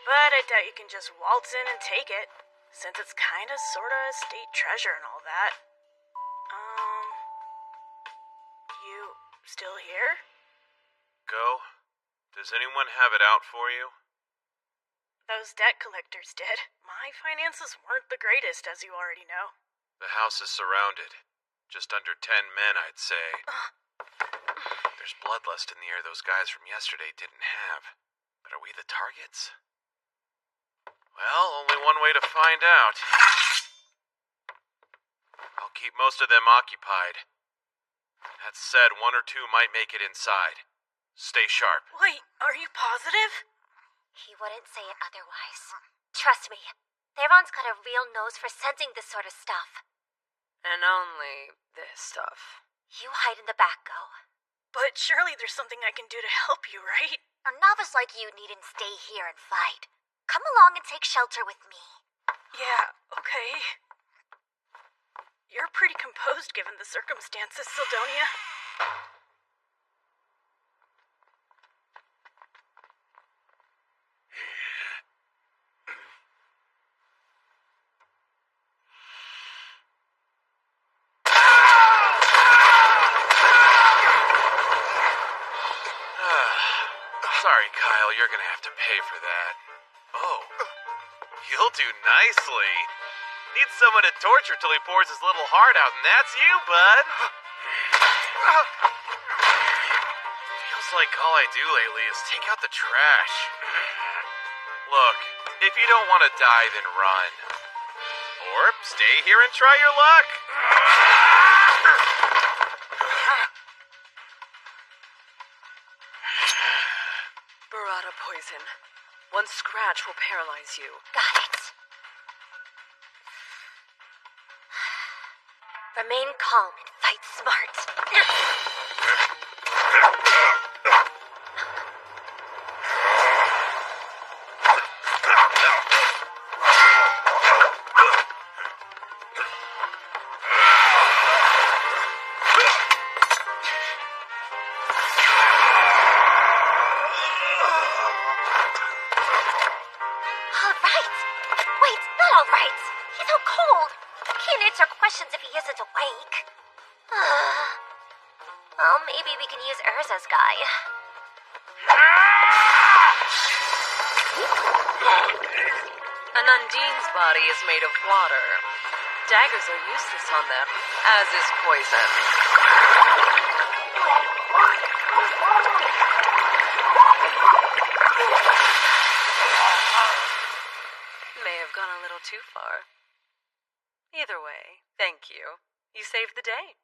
But I doubt you can just waltz in and take it, since it's kinda sorta a state treasure and all that. You still here? Go? Does anyone have it out for you? Those debt collectors did. My finances weren't the greatest, as you already know. The house is surrounded. Just under 10 men, I'd say. There's bloodlust in the air those guys from yesterday didn't have. But are we the targets? Well, only one way to find out. I'll keep most of them occupied. That said, 1 or 2 might make it inside. Stay sharp. Wait, are you positive? He wouldn't say it otherwise. Trust me, Theron's got a real nose for sensing this sort of stuff. And only this stuff. You hide in the back, Go. But surely there's something I can do to help you, right? A novice like you needn't stay here and fight. Come along and take shelter with me. Yeah, okay. You're pretty composed given the circumstances, Sildonia. pay for that. Oh, you'll do nicely. Need someone to torture till he pours his little heart out, and that's you, bud. Feels like all I do lately is take out the trash. Look, if you don't want to die, then run. Or stay here and try your luck. Burrata poison. One scratch will paralyze you. Got it. Remain calm and fight smart. If he isn't awake. Well, maybe we can use Urza's guy. An Undine's body is made of water. Daggers are useless on them, as is poison. May have gone a little too far. Either way, thank you. You saved the day.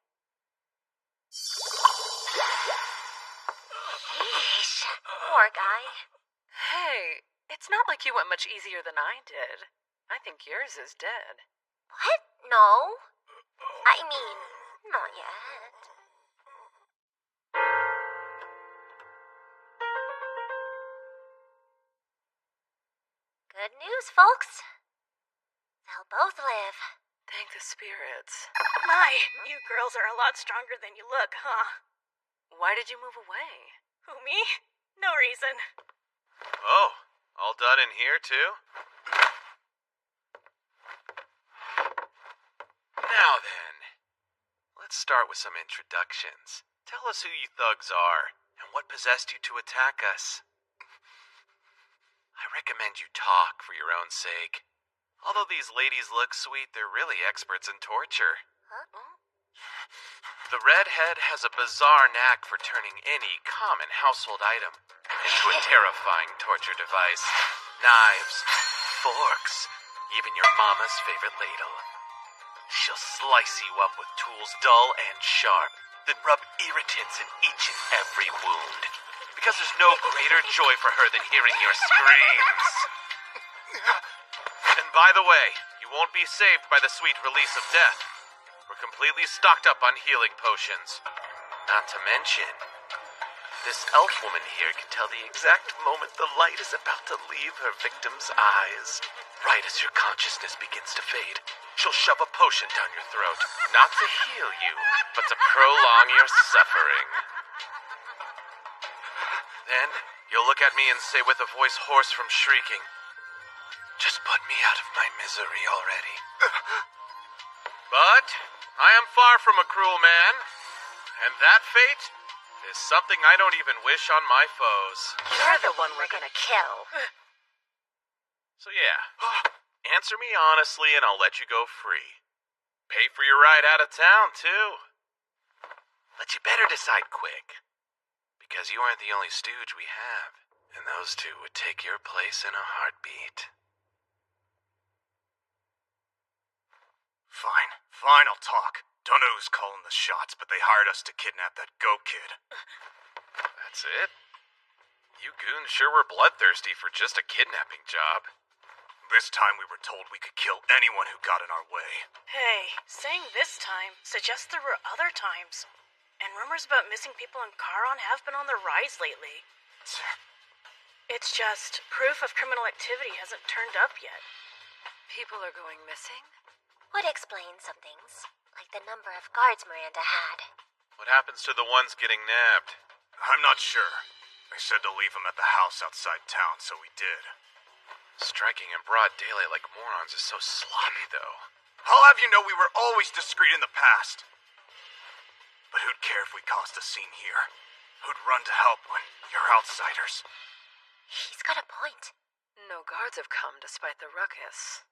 Yeesh. Poor guy. Hey, it's not like you went much easier than I did. I think yours is dead. What? No. I mean, not yet. Good news, folks. They'll both live. Thank the spirits. My, you girls are a lot stronger than you look, huh? Why did you move away? Who, me? No reason. Oh, all done in here, too? Now then, let's start with some introductions. Tell us who you thugs are, and what possessed you to attack us. I recommend you talk for your own sake. Although these ladies look sweet, they're really experts in torture. Huh? The redhead has a bizarre knack for turning any common household item into a terrifying torture device. Knives, forks, even your mama's favorite ladle. She'll slice you up with tools dull and sharp, then rub irritants in each and every wound. Because there's no greater joy for her than hearing your screams. And by the way, you won't be saved by the sweet release of death. We're completely stocked up on healing potions. Not to mention, this elf woman here can tell the exact moment the light is about to leave her victim's eyes. Right as your consciousness begins to fade, she'll shove a potion down your throat. Not to heal you, but to prolong your suffering. Then, you'll look at me and say with a voice hoarse from shrieking, "Just put me out of my misery already." But I am far from a cruel man, and that fate is something I don't even wish on my foes. You're the one we're gonna kill. So yeah, answer me honestly and I'll let you go free. Pay for your ride out of town, too. But you better decide quick, because you aren't the only stooge we have, and those two would take your place in a heartbeat. Fine, I'll talk. Don't know who's calling the shots, but they hired us to kidnap that goat kid. That's it? You goons sure were bloodthirsty for just a kidnapping job. This time we were told we could kill anyone who got in our way. Hey, saying this time suggests there were other times. And rumors about missing people in Charon have been on the rise lately. It's just proof of criminal activity hasn't turned up yet. People are going missing? Would explain some things, like the number of guards Miranda had. What happens to the ones getting nabbed? I'm not sure. They said to leave them at the house outside town, so we did. Striking in broad daylight like morons is so sloppy, though. I'll have you know we were always discreet in the past. But who'd care if we caused a scene here? Who'd run to help when you're outsiders? He's got a point. No guards have come despite the ruckus.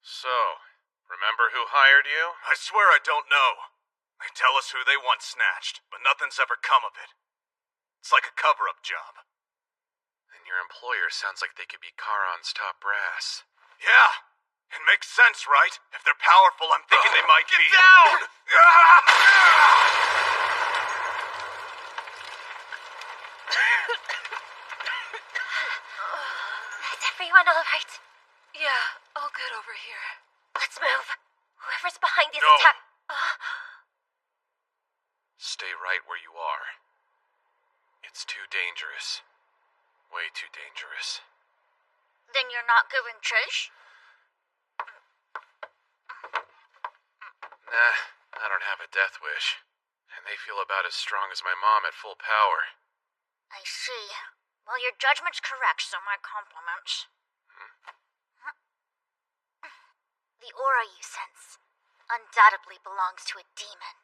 So, remember who hired you? I swear I don't know. They tell us who they want snatched, but nothing's ever come of it. It's like a cover-up job. And your employer sounds like they could be Charon's top brass. Yeah, it makes sense, right? If they're powerful, I'm thinking they might Get be... down! Is everyone all right? Yeah, all good over here. Let's move. Whoever's behind these No. attack... Stay right where you are. It's too dangerous. Way too dangerous. Then you're not going chase? Nah, I don't have a death wish. And they feel about as strong as my mom at full power. I see. Well, your judgment's correct, so my compliments. The aura you sense undoubtedly belongs to a demon.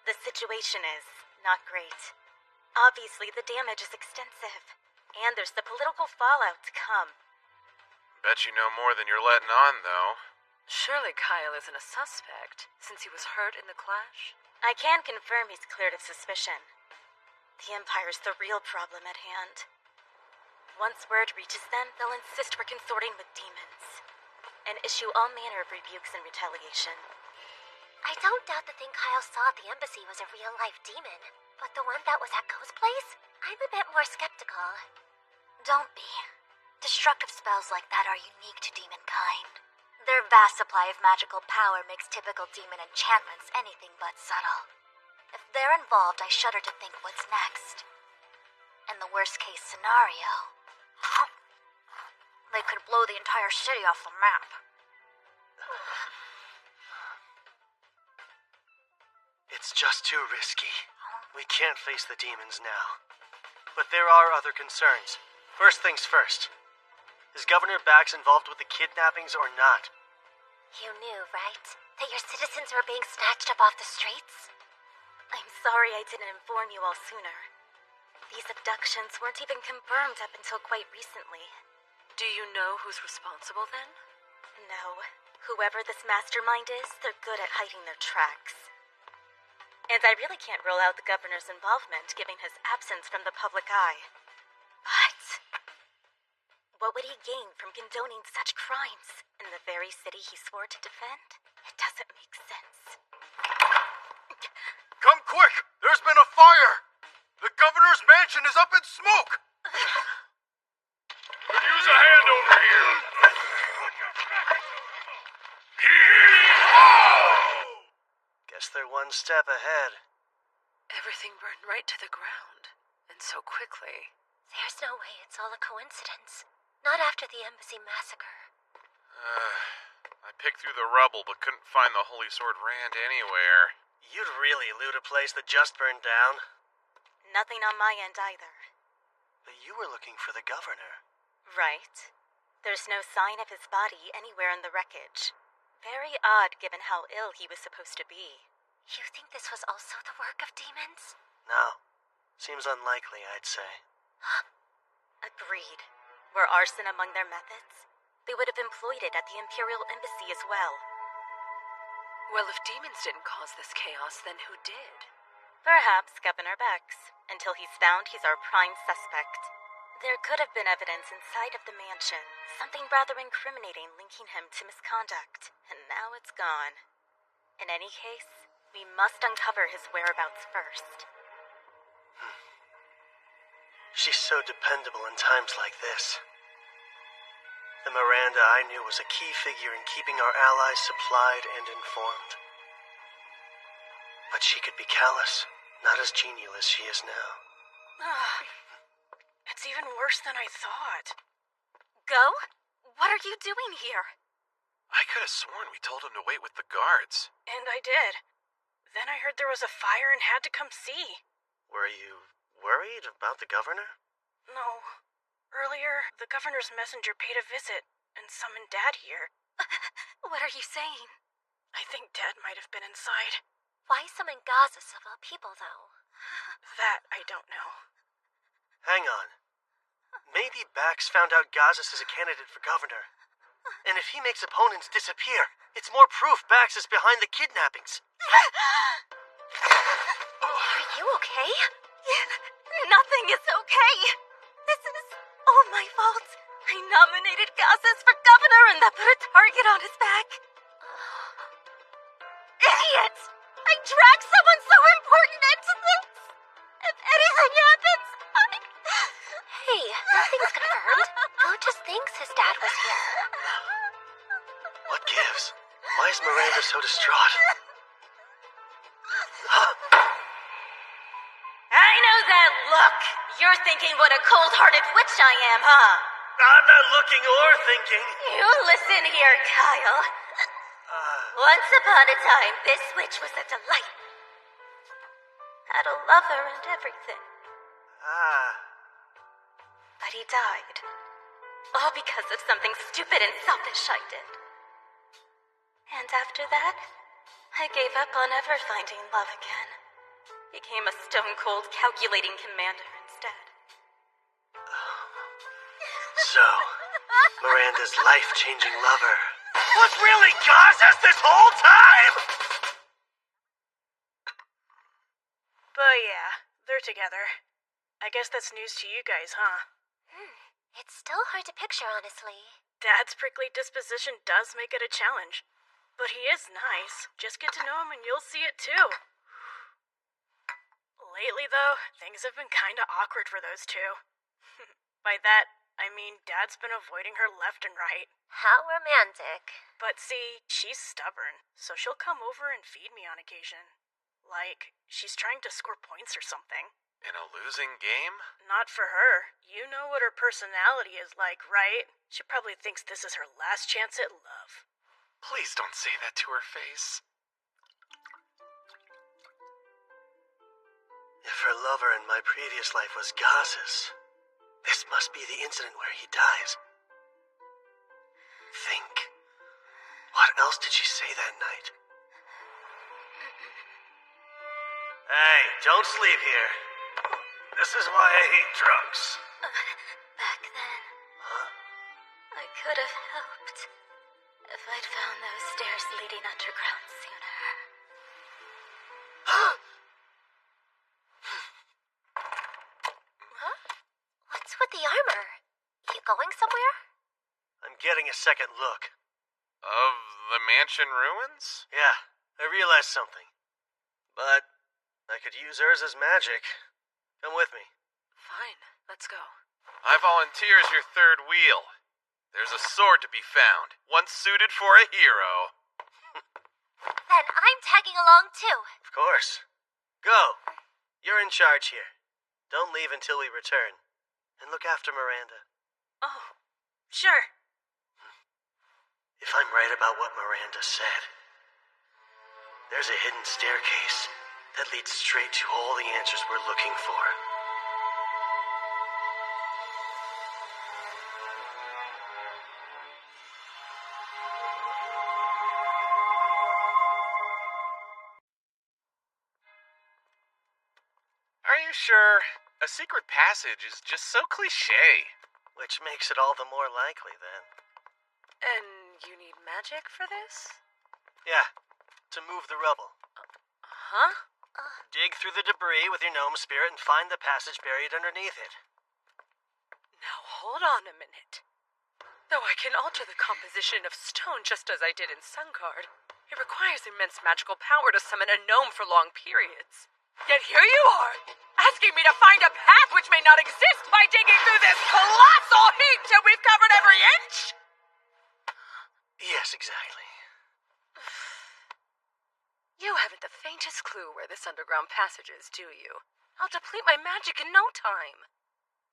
The situation is not great. Obviously, the damage is extensive, and there's the political fallout to come. Bet you know more than you're letting on, though. Surely Kyle isn't a suspect, since he was hurt in the clash? I can confirm he's cleared of suspicion. The Empire's the real problem at hand. Once word reaches them, they'll insist we're consorting with demons, and issue all manner of rebukes and retaliation. I don't doubt the thing Kyle saw at the embassy was a real-life demon, but the one that was at Ghost Place? I'm a bit more skeptical. Don't be. Destructive spells like that are unique to demon kind. Their vast supply of magical power makes typical demon enchantments anything but subtle. If they're involved, I shudder to think what's next. In the worst-case scenario, they could blow the entire city off the map. It's just too risky. We can't face the demons now. But there are other concerns. First things first. Is Governor Bax involved with the kidnappings or not? You knew, right? That your citizens were being snatched up off the streets? I'm sorry I didn't inform you all sooner. These abductions weren't even confirmed up until quite recently. Do you know who's responsible then? No. Whoever this mastermind is, they're good at hiding their tracks. And I really can't rule out the governor's involvement, given his absence from the public eye. But what would he gain from condoning such crimes in the very city he swore to defend? It doesn't make sense. Come quick! There's been a fire! The governor's mansion is up in smoke! Could use a hand over here. Guess they're one step ahead. Everything burned right to the ground, and so quickly. There's no way it's all a coincidence. Not after the embassy massacre. I picked through the rubble but couldn't find the Holy Sword Rand anywhere. You'd really loot a place that just burned down. Nothing on my end either. But you were looking for the governor. Right. There's no sign of his body anywhere in the wreckage. Very odd given how ill he was supposed to be. You think this was also the work of demons? No. Seems unlikely, I'd say. Agreed. Were arson among their methods? They would have employed it at the Imperial Embassy as well. Well, if demons didn't cause this chaos, then who did? Perhaps Governor Bex. Until he's found, he's our prime suspect. There could have been evidence inside of the mansion, something rather incriminating linking him to misconduct, and now it's gone. In any case, we must uncover his whereabouts first. She's so dependable in times like this. The Miranda I knew was a key figure in keeping our allies supplied and informed. But she could be callous, not as genial as she is now. It's even worse than I thought. Go? What are you doing here? I could have sworn we told him to wait with the guards. And I did. Then I heard there was a fire and had to come see. Were you worried about the governor? No. Earlier, the governor's messenger paid a visit and summoned Dad here. What are you saying? I think Dad might have been inside. Why summon Gazas of all people, though? That I don't know. Hang on. Maybe Bax found out Gazas is a candidate for governor. And if he makes opponents disappear, it's more proof Bax is behind the kidnappings. Are you okay? Nothing is okay. This is all my fault. I nominated Gazas for governor and that put a target on his back. Idiot! I dragged someone so important into this. If anything happens, Hey, nothing's confirmed. Bo just thinks his dad was here. What gives? Why is Miranda so distraught? I know that look. You're thinking what a cold-hearted witch I am, huh? I'm not looking or thinking. You listen here, Kyle. Once upon a time, this witch was a delight. Had a lover and everything. But he died. All because of something stupid and selfish I did. And after that, I gave up on ever finding love again. Became a stone-cold calculating commander instead. So, Miranda's life-changing lover was really Gazas this whole time? But yeah, they're together. I guess that's news to you guys, huh? It's still hard to picture, honestly. Dad's prickly disposition does make it a challenge. But he is nice. Just get to know him and you'll see it too. Lately, though, things have been kinda awkward for those two. By that, I mean Dad's been avoiding her left and right. How romantic. But see, she's stubborn, so she'll come over and feed me on occasion. Like, she's trying to score points or something. In a losing game? Not for her. You know what her personality is like, right? She probably thinks this is her last chance at love. Please don't say that to her face. If her lover in my previous life was Gazas, this must be the incident where he dies. Think. What else did she say that night? Hey, don't sleep here. This is why I hate drunks. Back then, I could have helped if I'd found those stairs leading underground sooner. What's with the armor? You going somewhere? I'm getting a second look. Of the mansion ruins? Yeah, I realized something. But I could use Urza's magic. Come with me. Fine, let's go. I volunteer as your third wheel. There's a sword to be found, one suited for a hero. Then I'm tagging along too. Of course. Go. You're in charge here. Don't leave until we return. And look after Miranda. Oh, sure. If I'm right about what Miranda said, there's a hidden staircase that leads straight to all the answers we're looking for. Are you sure? A secret passage is just so cliché. Which makes it all the more likely, then. And you need magic for this? Yeah, to move the rubble. Huh? Dig through the debris with your gnome spirit and find the passage buried underneath it. Now hold on a minute. Though I can alter the composition of stone just as I did in Sungard, it requires immense magical power to summon a gnome for long periods. Yet here you are, asking me to find a path which may not exist by digging through this colossal heap till we've covered every inch! Yes, exactly. You haven't the faintest clue where this underground passage is, do you? I'll deplete my magic in no time.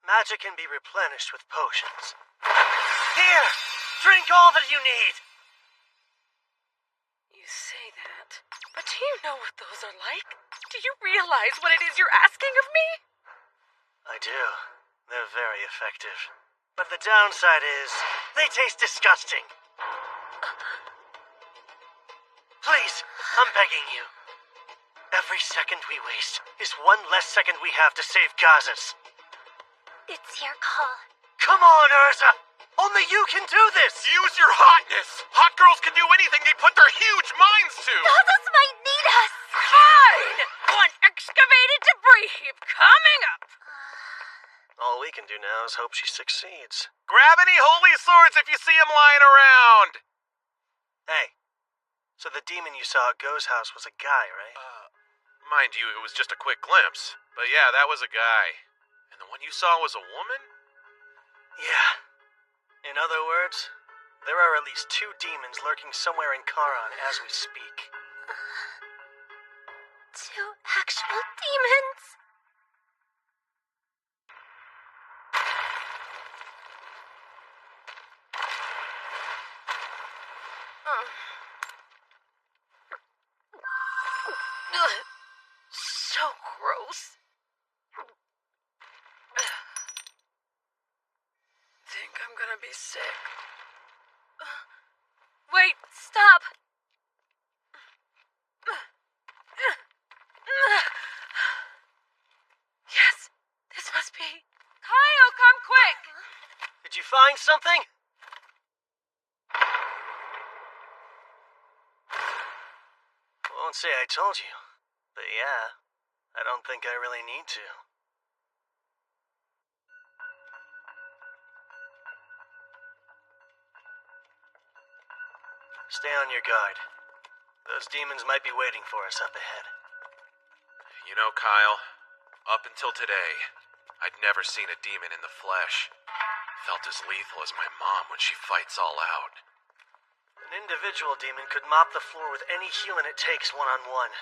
Magic can be replenished with potions. Here! Drink all that you need! You say that, but do you know what those are like? Do you realize what it is you're asking of me? I do. They're very effective. But the downside is, they taste disgusting. Please, I'm begging you. Every second we waste is one less second we have to save Gazas. It's your call. Come on, Urza! Only you can do this! Use your hotness! Hot girls can do anything they put their huge minds to! Gazas might need us! Fine! One excavated debris heap coming up! All we can do now is hope she succeeds. Grab any holy swords if you see them lying around! Hey, so the demon you saw at Go's house was a guy, right? Mind you, it was just a quick glimpse. But yeah, that was a guy. And the one you saw was a woman? Yeah. In other words, there are at least 2 demons lurking somewhere in Charon as we speak. 2 actual demons? So gross. Think I'm gonna be sick. Wait, stop! Yes, this must be. Kyle, come quick! Did you find something? Won't say I told you, but yeah, I don't think I really need to. Stay on your guard. Those demons might be waiting for us up ahead. You know, Kyle, up until today, I'd never seen a demon in the flesh. Felt as lethal as my mom when she fights all out. An individual demon could mop the floor with any human it takes one-on-one.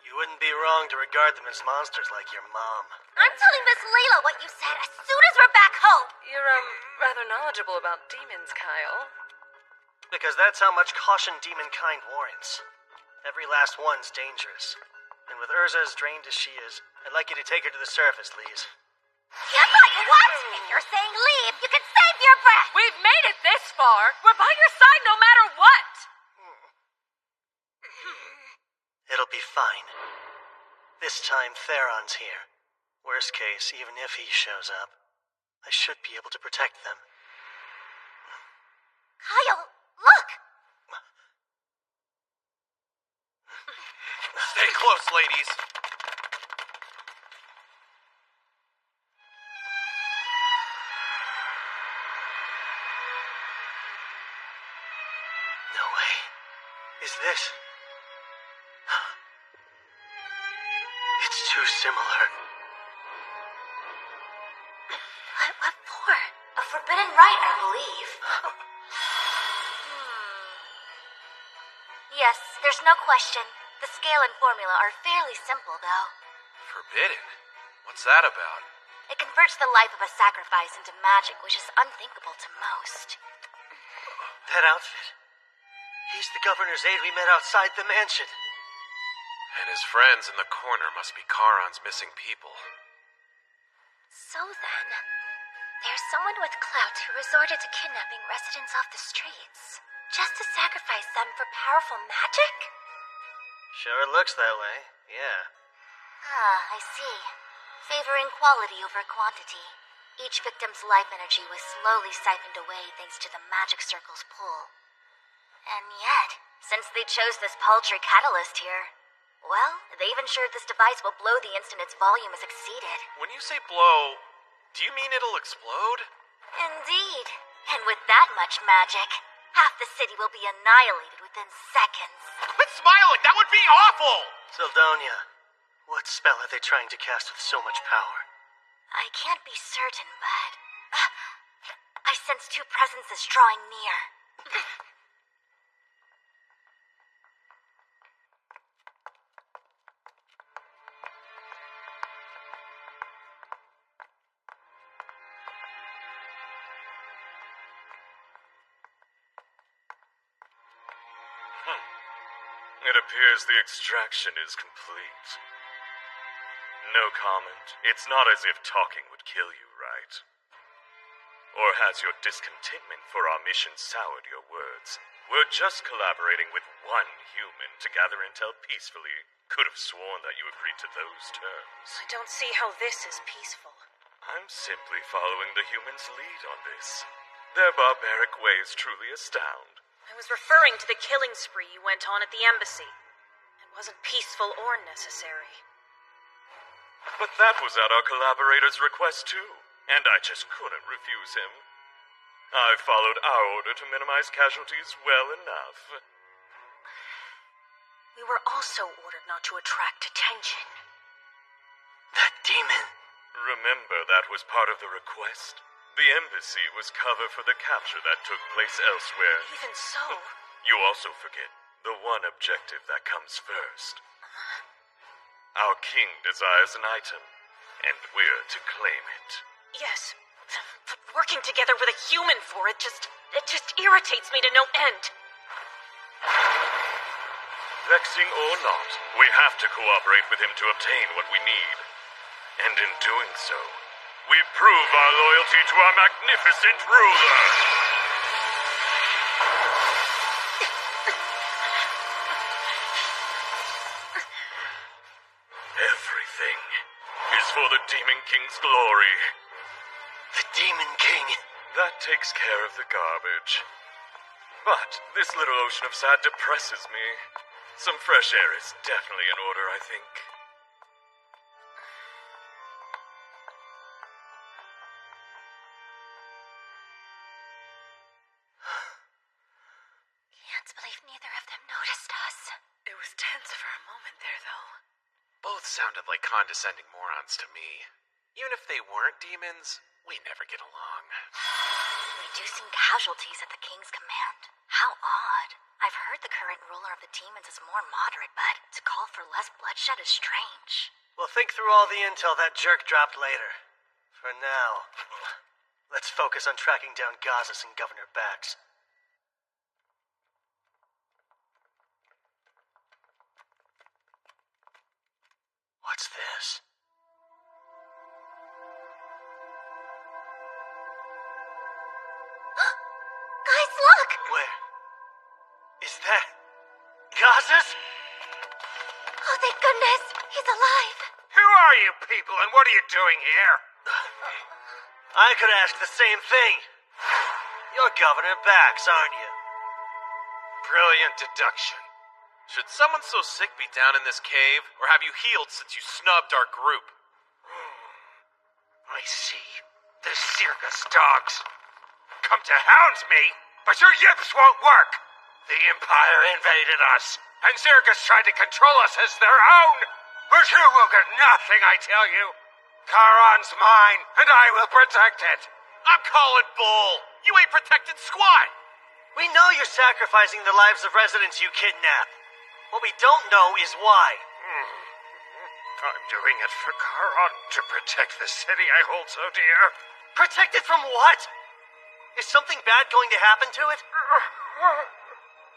You wouldn't be wrong to regard them as monsters like your mom. I'm telling Miss Layla what you said as soon as we're back home! You're, rather knowledgeable about demons, Kyle. Because that's how much caution demonkind warrants. Every last one's dangerous. And with Urza as drained as she is, I'd like you to take her to the surface, Lise. You're like, what? If you're saying leave, you can save your breath! We've made it this far! We're by your side no matter what! It'll be fine. This time, Theron's here. Worst case, even if he shows up, I should be able to protect them. Kyle, look! Stay close, ladies. No way. Is this? It's too similar. What for? A forbidden rite, I believe. Yes, there's no question. The scale and formula are fairly simple, though. Forbidden? What's that about? It converts the life of a sacrifice into magic, which is unthinkable to most. That outfit. He's the governor's aide we met outside the mansion. And his friends in the corner must be Charon's missing people. So then, there's someone with clout who resorted to kidnapping residents off the streets, just to sacrifice them for powerful magic? Sure looks that way, yeah. I see. Favoring quality over quantity. Each victim's life energy was slowly siphoned away thanks to the magic circle's pull. And yet, since they chose this paltry catalyst here, well, they've ensured this device will blow the instant its volume is exceeded. When you say blow, do you mean it'll explode? Indeed. And with that much magic, half the city will be annihilated within seconds. Quit smiling! That would be awful! Sildonia, what spell are they trying to cast with so much power? I can't be certain, but I sense 2 presences drawing near. It appears the extraction is complete. No comment. It's not as if talking would kill you, right? Or has your discontentment for our mission soured your words? We're just collaborating with one human to gather intel peacefully. Could have sworn that you agreed to those terms. I don't see how this is peaceful. I'm simply following the humans' lead on this. Their barbaric ways truly astound. I was referring to the killing spree you went on at the embassy. It wasn't peaceful or necessary. But that was at our collaborator's request too, and I just couldn't refuse him. I followed our order to minimize casualties well enough. We were also ordered not to attract attention. That demon. Remember, that was part of the request. The embassy was cover for the capture that took place elsewhere. Even so... You also forget the one objective that comes first. Our king desires an item, and we're to claim it. Yes, but working together with a human for it just irritates me to no end. Vexing or not, we have to cooperate with him to obtain what we need. And in doing so, we prove our loyalty to our magnificent ruler. Everything is for the Demon King's glory. The Demon King. That takes care of the garbage. But this little ocean of sad depresses me. Some fresh air is definitely in order, I think. Can't believe neither of them noticed us. It was tense for a moment there, though. Both sounded like condescending morons to me. Even if they weren't demons, we never get along. Reducing casualties at the king's command? How odd. I've heard the current ruler of the demons is more moderate, but to call for less bloodshed is strange. We'll think through all the intel that jerk dropped later. For now, let's focus on tracking down Gazas and Governor Bax. What's this? Guys, look! Where? Is that... Gazas? Oh, thank goodness! He's alive! Who are you people, and what are you doing here? I could ask the same thing. You're Governor Bax, aren't you? Brilliant deduction. Should someone so sick be down in this cave, or have you healed since you snubbed our group? I see. The circus dogs. Come to hound me, but your yips won't work. The Empire invaded us, and Zirgus tried to control us as their own. But you will get nothing, I tell you. Charon's mine, and I will protect it. I'm calling bull. You ain't protected squat. We know you're sacrificing the lives of residents you kidnap. What we don't know is why. I'm doing it for Charon, to protect the city I hold so dear. Protect it from what? Is something bad going to happen to it?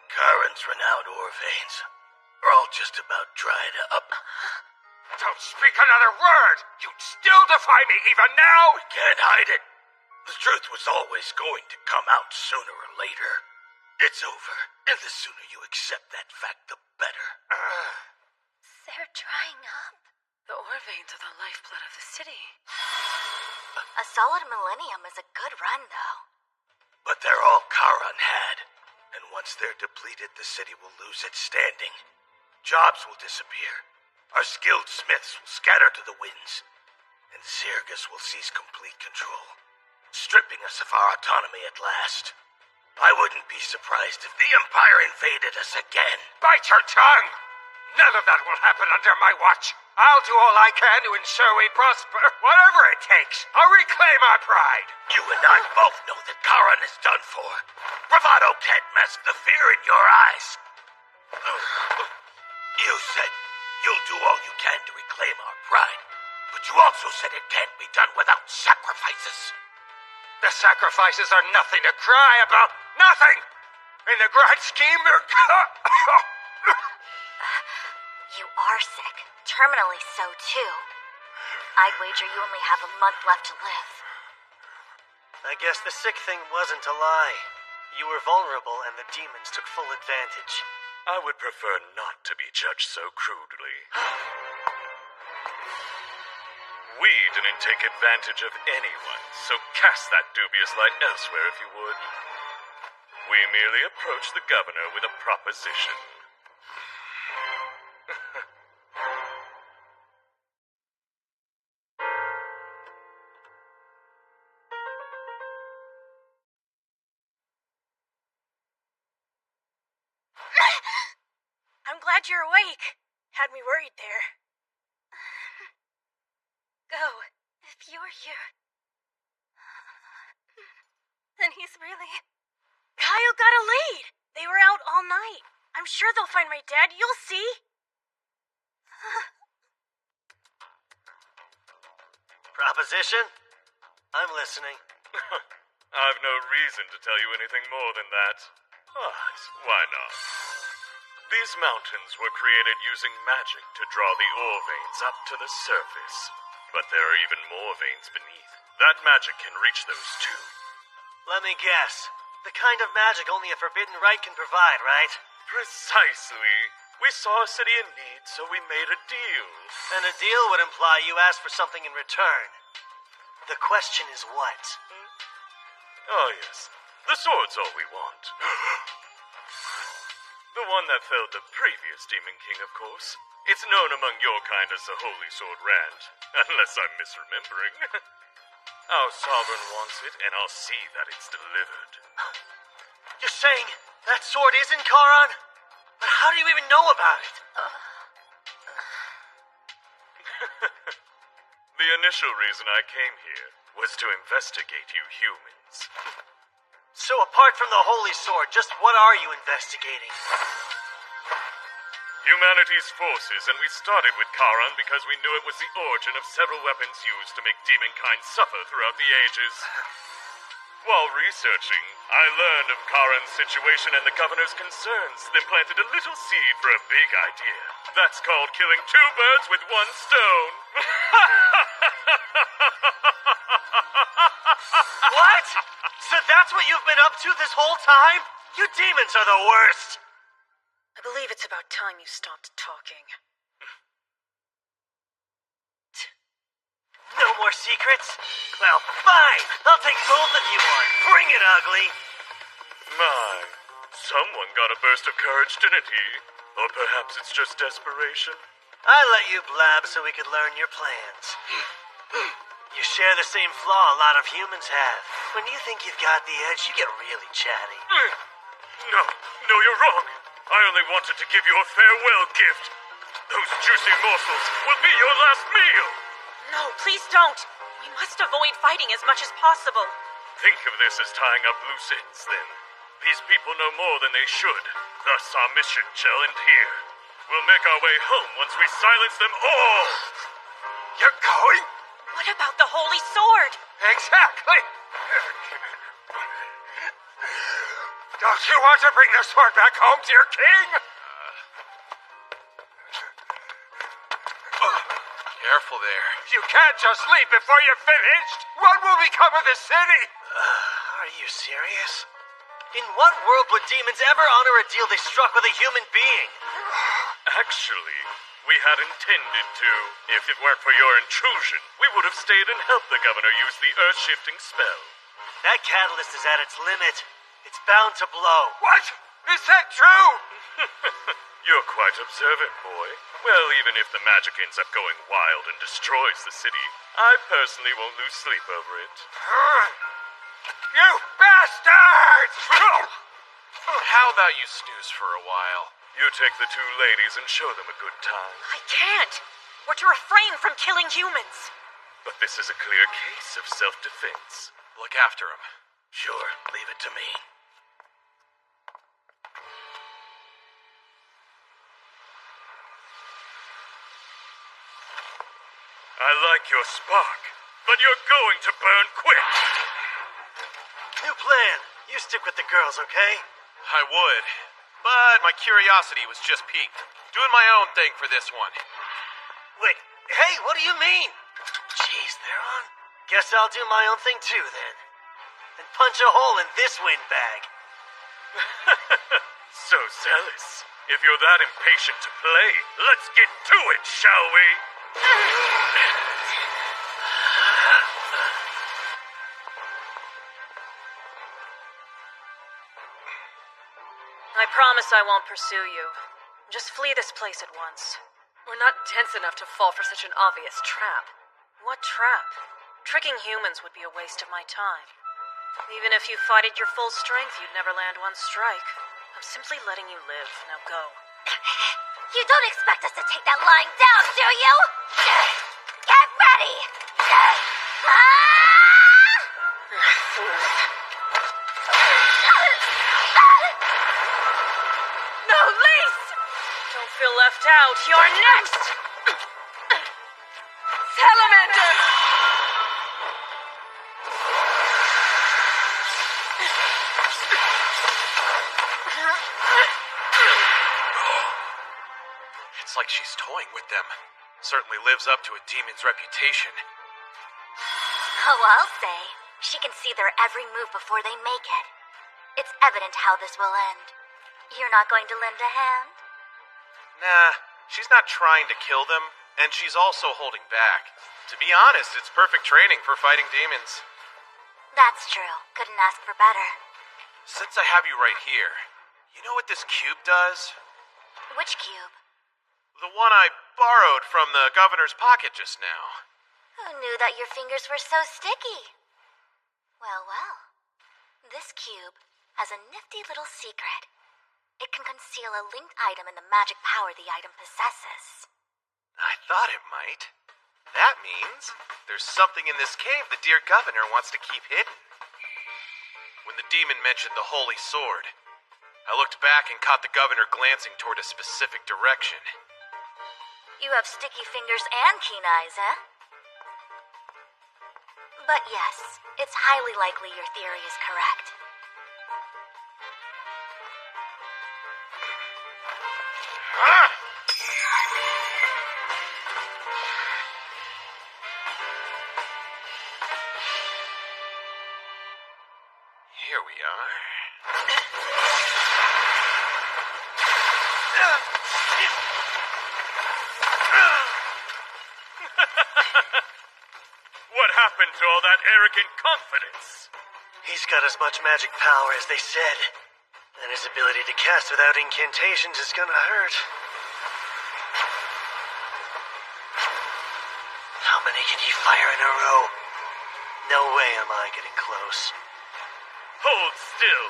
Charon's renowned ore veins are all just about dried up. Don't speak another word! You'd still defy me even now! We can't hide it. The truth was always going to come out sooner or later. It's over, and the sooner you accept that fact, the better. They're drying up. The ore veins are the lifeblood of the city. A solid millennium is a good run, though. But they're all Charon had. And once they're depleted, the city will lose its standing. Jobs will disappear. Our skilled smiths will scatter to the winds. And Zirgus will seize complete control, stripping us of our autonomy at last. I wouldn't be surprised if the Empire invaded us again. Bite your tongue! None of that will happen under my watch. I'll do all I can to ensure we prosper. Whatever it takes, I'll reclaim our pride. You and I both know that Charon is done for. Bravado can't mask the fear in your eyes. You said you'll do all you can to reclaim our pride, but you also said it can't be done without sacrifices. The sacrifices are nothing to cry about. Nothing! In the grand scheme, You are sick. Terminally so, too. I'd wager you only have a month left to live. I guess the sick thing wasn't a lie. You were vulnerable and the demons took full advantage. I would prefer not to be judged so crudely. We didn't take advantage of anyone, so cast that dubious light elsewhere if you would. We merely approached the governor with a proposition. I'm glad you're awake. Had me worried there. Go. If you're here, then he's really... Kyle got a lead. They were out all night. I'm sure they'll find my dad. You'll see. Proposition? I'm listening. I've no reason to tell you anything more than that. But why not? These mountains were created using magic to draw the ore veins up to the surface. But there are even more veins beneath. That magic can reach those too. Let me guess. The kind of magic only a forbidden right can provide, right? Precisely. We saw a city in need, so we made a deal. And a deal would imply you asked for something in return. The question is what? Oh, yes. The sword's all we want. The one that felled the previous Demon King, of course. It's known among your kind as the Holy Sword Rand, unless I'm misremembering. Our sovereign wants it, and I'll see that it's delivered. You're saying that sword is in Charon? But how do you even know about it? The initial reason I came here was to investigate you humans. So apart from the Holy Sword, just what are you investigating? Humanity's forces, and we started with Charon because we knew it was the origin of several weapons used to make demonkind suffer throughout the ages. While researching, I learned of Charon's situation and the governor's concerns, then planted a little seed for a big idea. That's called killing two birds with one stone. What? So that's what you've been up to this whole time? You demons are the worst! I believe it's about time you stopped talking. No more secrets? Well, fine! I'll take both of you on. Bring it, ugly! My, someone got a burst of courage, didn't he? Or perhaps it's just desperation? I let you blab so we could learn your plans. You share the same flaw a lot of humans have. When you think you've got the edge, you get really chatty. No, you're wrong. I only wanted to give you a farewell gift. Those juicy morsels will be your last meal. No, please don't. We must avoid fighting as much as possible. Think of this as tying up loose ends, then. These people know more than they should. Thus, our mission shall end here. We'll make our way home once we silence them all. You're going? What about the Holy Sword? Exactly. Don't you want to bring the sword back home to your king? Careful there. You can't just leave before you're finished. What will become of the city? Are you serious? In what world would demons ever honor a deal they struck with a human being? Actually, we had intended to. If it weren't for your intrusion, we would have stayed and helped the governor use the earth-shifting spell. That catalyst is at its limit. It's bound to blow. What? Is that true? You're quite observant, boy. Well, even if the magic ends up going wild and destroys the city, I personally won't lose sleep over it. You bastards! How about you snooze for a while? You take the two ladies and show them a good time. I can't. We're to refrain from killing humans. But this is a clear case of self-defense. Look after him. Sure, leave it to me. I like your spark, but you're going to burn quick. New plan. You stick with the girls, okay? I would, but my curiosity was just piqued. Doing my own thing for this one. Wait, hey, what do you mean? Jeez, they're on. Guess I'll do my own thing too, then. and punch a hole in this windbag. So zealous. If you're that impatient to play, let's get to it, shall we? I promise I won't pursue you. Just flee this place at once. We're not dense enough to fall for such an obvious trap. What trap? Tricking humans would be a waste of my time. Even if you fought at your full strength, you'd never land one strike. I'm simply letting you live. Now go. You don't expect us to take that lying down, do you? Get ready! No, Lise! Don't feel left out. You're next! Salamander! It's like she's toying with them. Certainly lives up to a demon's reputation. Oh, I'll say. She can see their every move before they make it. It's evident how this will end. You're not going to lend a hand? Nah, she's not trying to kill them, and she's also holding back. To be honest, it's perfect training for fighting demons. That's true. Couldn't ask for better. Since I have you right here, you know what this cube does? Which cube? The one I borrowed from the governor's pocket just now. Who knew that your fingers were so sticky? Well, well. This cube has a nifty little secret. It can conceal a linked item in the magic power the item possesses. I thought it might. That means there's something in this cave the dear governor wants to keep hidden. When the demon mentioned the holy sword, I looked back and caught the governor glancing toward a specific direction. You have sticky fingers and keen eyes, eh? But yes, it's highly likely your theory is correct. Here we are. What happened to all that arrogant confidence? He's got as much magic power as they said. And his ability to cast without incantations is gonna hurt. How many can he fire in a row? No way am I getting close. Hold still,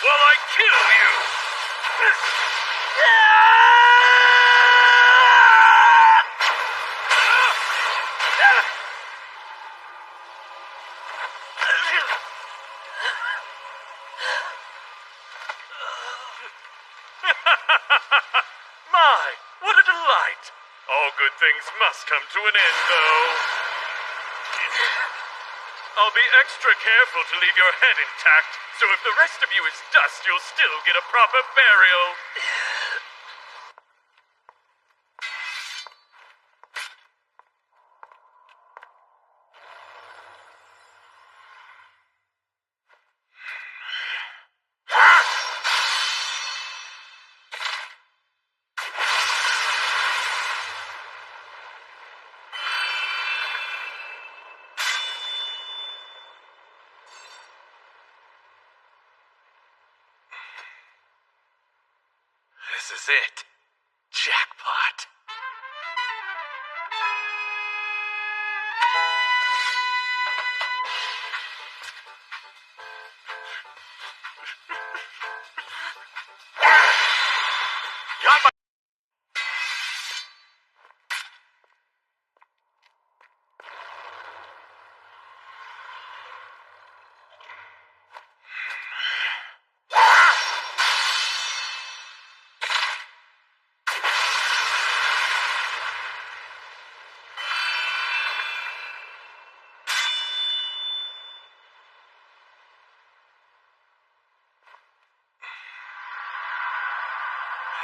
while I kill you! My, what a delight! All good things must come to an end, though. I'll be extra careful to leave your head intact, so if the rest of you is dust, you'll still get a proper burial. This is it. Jackpot. Got my...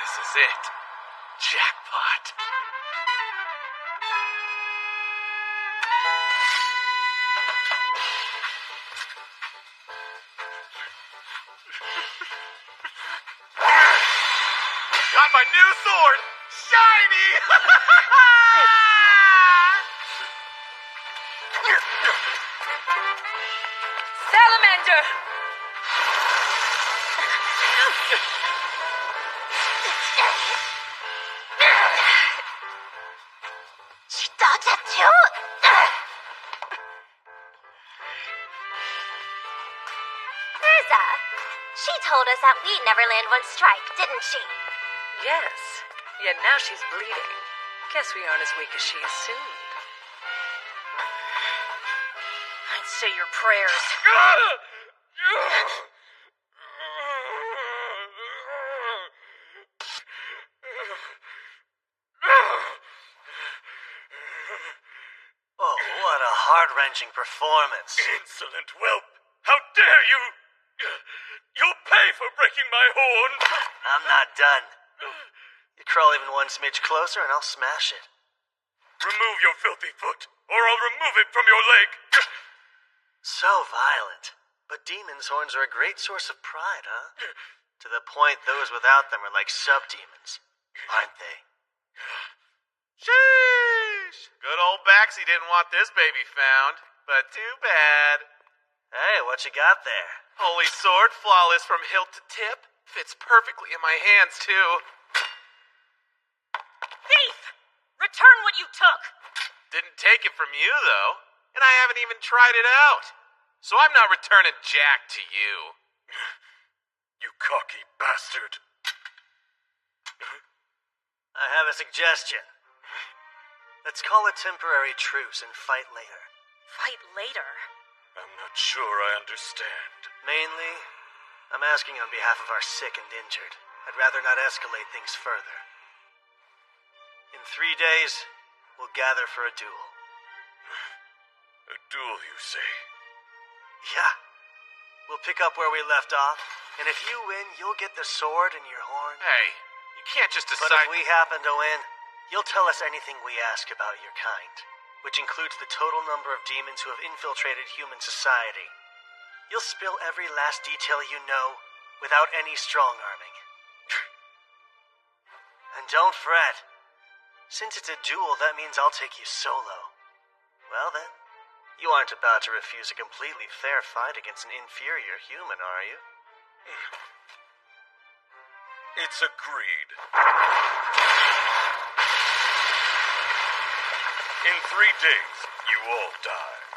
This is it. Jackpot. got my new sword! Shiny! Salamander! She dodged it too? Urza, she told us that we'd never land one strike, didn't she? Yes, yet now she's bleeding. Guess we aren't as weak as she assumed. I'd say your prayers. Oh, what a heart-wrenching performance. Insolent whelp! How dare you! You'll pay for breaking my horn! I'm not done. You crawl even one smidge closer and I'll smash it. Remove your filthy foot, or I'll remove it from your leg! So violent. But demon's horns are a great source of pride, huh? To the point those without them are like sub-demons, aren't they? Sheesh! Good old Baxi didn't want this baby found, but too bad. Hey, what you got there? Holy sword, flawless from hilt to tip. Fits perfectly in my hands, too. Thief! Return what you took! Didn't take it from you, though. And I haven't even tried it out. So I'm not returning Jack to you. You cocky bastard. I have a suggestion. Let's call a temporary truce and fight later. Fight later? I'm not sure I understand. Mainly, I'm asking on behalf of our sick and injured. I'd rather not escalate things further. In 3 days, we'll gather for a duel. A duel, you say? Yeah. We'll pick up where we left off, and if you win, you'll get the sword and your horn. Hey, you can't just decide... But if we happen to win, you'll tell us anything we ask about your kind, which includes the total number of demons who have infiltrated human society. You'll spill every last detail you know, without any strong-arming. And don't fret. Since it's a duel, that means I'll take you solo. Well then, you aren't about to refuse a completely fair fight against an inferior human, are you? It's agreed. In 3 days, you all die.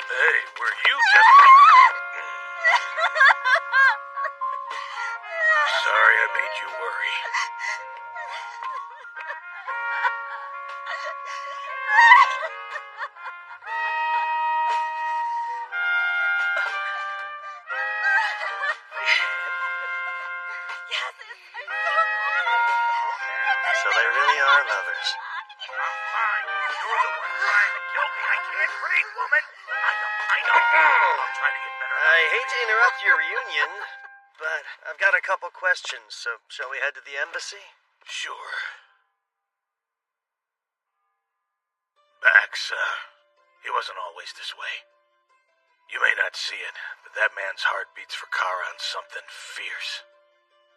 Hey, were you just... Sorry I made you worry. So they really are lovers. Fine. You're the one trying to kill me. I can't breathe, woman. I know. I'll try to get better. I hate to interrupt your reunion, but I've got a couple questions, so shall we head to the embassy? Sure. Bax, he wasn't always this way. You may not see it, but that man's heart beats for Kara on something fierce.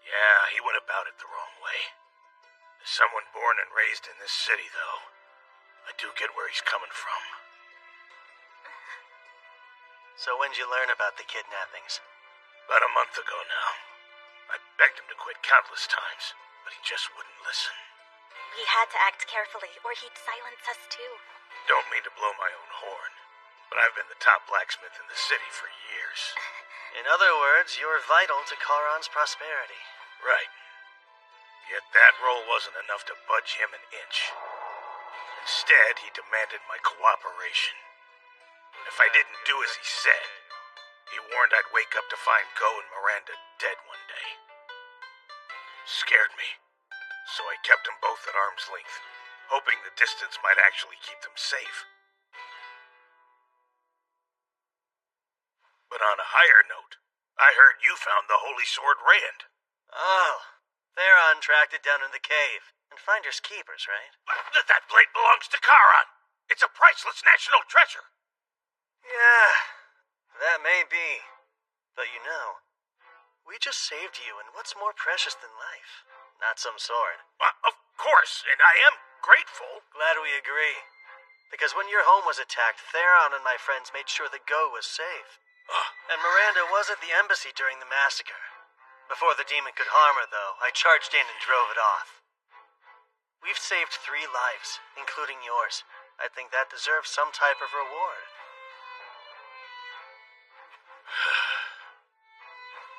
Yeah, he went about it the wrong way. As someone born and raised in this city, though, I do get where he's coming from. So when'd you learn about the kidnappings? About a month ago now. I begged him to quit countless times, but he just wouldn't listen. We had to act carefully, or he'd silence us too. Don't mean to blow my own horn, but I've been the top blacksmith in the city for years. In other words, you're vital to Charon's prosperity. Right. Yet that role wasn't enough to budge him an inch. Instead, he demanded my cooperation. If I didn't do as he said, He warned I'd wake up to find Go and Miranda dead one day. Scared me, so I kept them both at arm's length, hoping the distance might actually keep them safe. But on a higher note, I heard you found the Holy Sword Rand. Oh, Theron tracked it down in the cave. And finders keepers, right? That blade belongs to Charon. It's a priceless national treasure. Yeah, that may be. But you know, we just saved you, and what's more precious than life? Not some sword. Of course, and I am grateful. Glad we agree. Because when your home was attacked, Theron and my friends made sure the Go was safe. And Miranda was at the embassy during the massacre. Before the demon could harm her, though, I charged in and drove it off. We've saved 3 lives, including yours. I think that deserves some type of reward.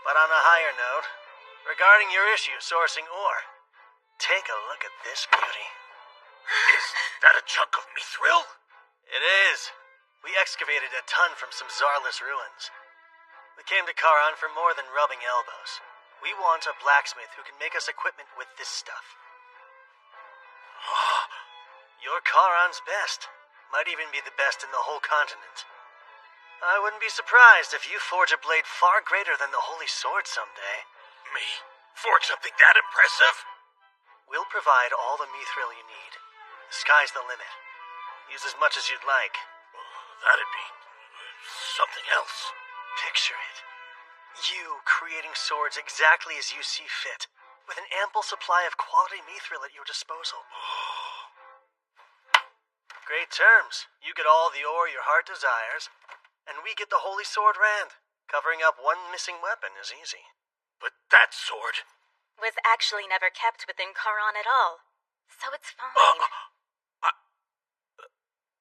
But on a higher note, regarding your issue sourcing ore, take a look at this beauty. Is that a chunk of mithril? It is. We excavated a ton from some Zarless ruins. We came to Charon for more than rubbing elbows. We want a blacksmith who can make us equipment with this stuff. You're Charon's best. Might even be the best in the whole continent. I wouldn't be surprised if you forge a blade far greater than the Holy Sword someday. Me? Forge something that impressive? We'll provide all the mithril you need. The sky's the limit. Use as much as you'd like. That'd be something else. Picture it. You creating swords exactly as you see fit, with an ample supply of quality mithril at your disposal. Great terms. You get all the ore your heart desires, and we get the Holy Sword Rand. Covering up one missing weapon is easy. But that sword was actually never kept within Charon at all, so it's fine.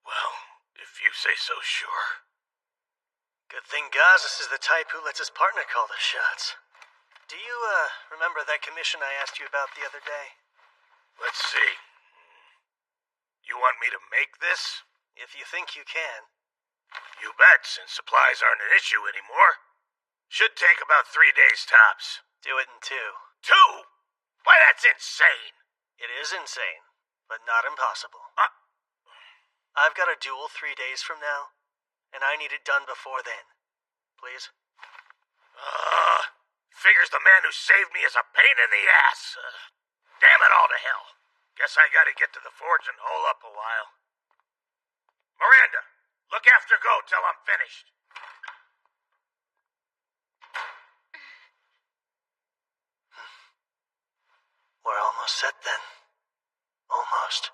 Well, if you say so, sure. Good thing Gazis is the type who lets his partner call the shots. Do you, remember that commission I asked you about the other day? Let's see. You want me to make this? If you think you can. You bet, since supplies aren't an issue anymore. Should take about 3 days tops. Do it in 2. 2? Why, that's insane. It is insane, but not impossible. I've got a duel 3 days from now, and I need it done before then. Please? Figures the man who saved me is a pain in the ass. Damn it all to hell. Guess I gotta get to the forge and hole up a while. Miranda, look after Go till I'm finished. We're almost set then. Almost.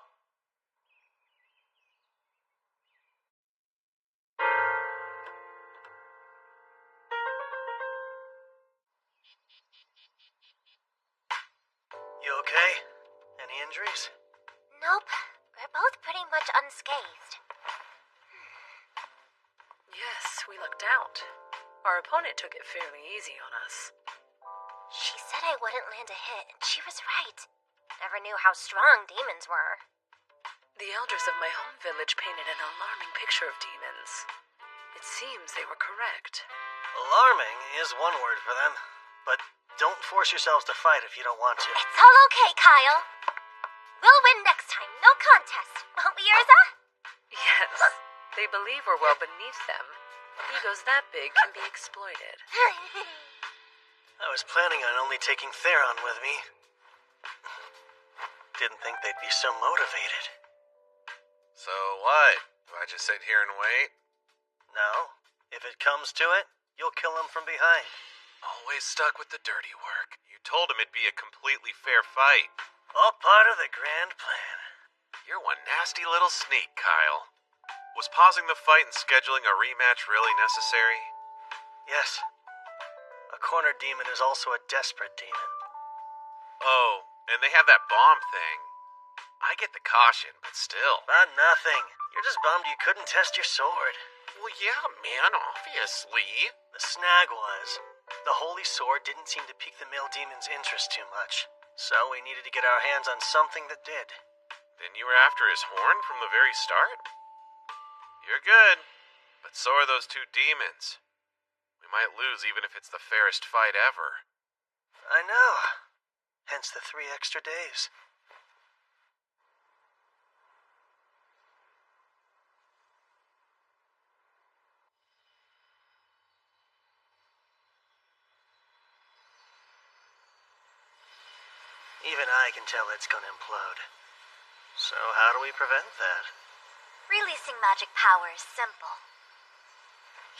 You okay? Any injuries? Nope. We're both pretty much unscathed. Yes, we lucked out. Our opponent took it fairly easy on us. She said I wouldn't land a hit, and she was right. Never knew how strong demons were. The elders of my home village painted an alarming picture of demons. It seems they were correct. Alarming is one word for them, but don't force yourselves to fight if you don't want to. It's all okay, Kyle. We'll win next time, no contest, won't we, Urza? Yes, they believe we're well beneath them. Egos that big can be exploited. I was planning on only taking Theron with me. Didn't think they'd be so motivated. So what? Do I just sit here and wait? No. If it comes to it, you'll kill him from behind. Always stuck with the dirty work. You told him it'd be a completely fair fight. All part of the grand plan. You're one nasty little sneak, Kyle. Was pausing the fight and scheduling a rematch really necessary? Yes. A cornered demon is also a desperate demon. Oh, and they have that bomb thing. I get the caution, but still. About nothing. You're just bummed you couldn't test your sword. Well, yeah, man, obviously. The snag was, the Holy Sword didn't seem to pique the male demon's interest too much. So we needed to get our hands on something that did. Then you were after his horn from the very start? You're good, but so are those 2 demons. We might lose even if it's the fairest fight ever. I know. Hence the 3 extra days. Even I can tell it's gonna implode. So how do we prevent that? Releasing magic power is simple.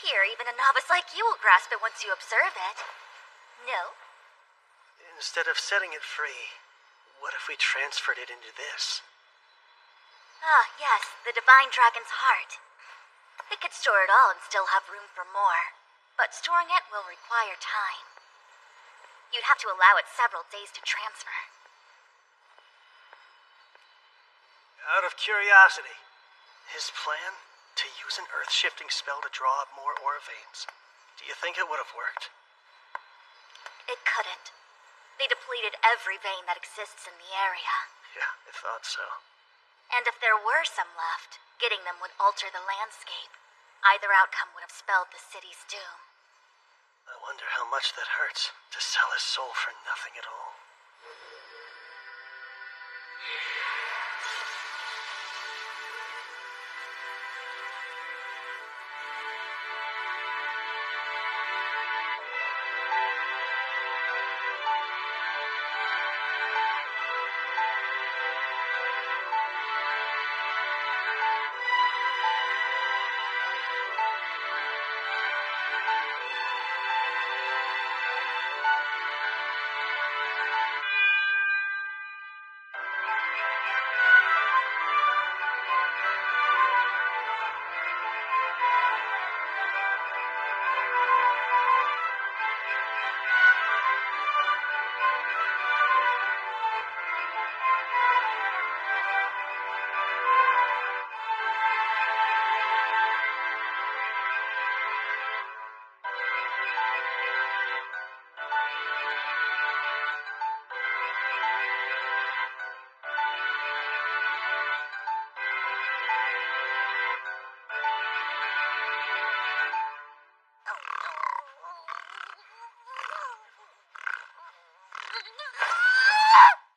Here, even a novice like you will grasp it once you observe it. No? Instead of setting it free, what if we transferred it into this? Ah, yes, the Divine Dragon's Heart. It could store it all and still have room for more. But storing it will require time. You'd have to allow it several days to transfer. Out of curiosity, his plan? To use an earth-shifting spell to draw up more aura veins. Do you think it would have worked? It couldn't. They depleted every vein that exists in the area. Yeah, I thought so. And if there were some left, getting them would alter the landscape. Either outcome would have spelled the city's doom. I wonder how much that hurts, to sell his soul for nothing at all.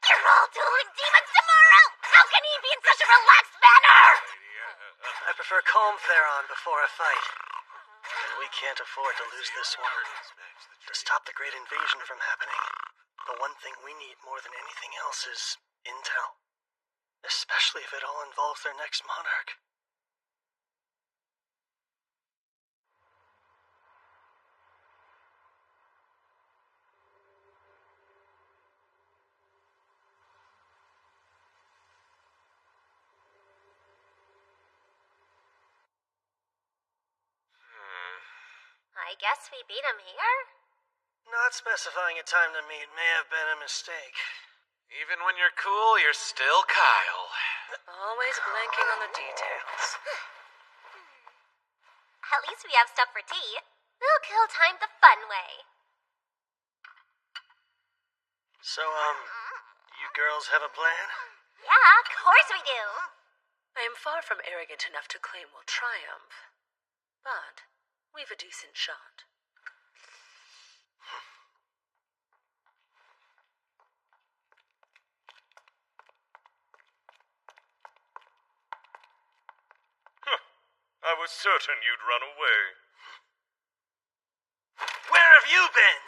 They're all dueling demons tomorrow! How can he be in such a relaxed manner? I prefer calm Theron before a fight. And we can't afford to lose this one. To stop the great invasion from happening, the one thing we need more than anything else is intel. Especially if it all involves their next monarch. I guess we beat him here? Not specifying a time to meet may have been a mistake. Even when you're cool, you're still Kyle. Always blanking on the details. At least we have stuff for tea. We'll kill time the fun way. So, you girls have a plan? Yeah, of course we do. I am far from arrogant enough to claim we'll triumph. But we've a decent shot. I was certain you'd run away. Where have you been?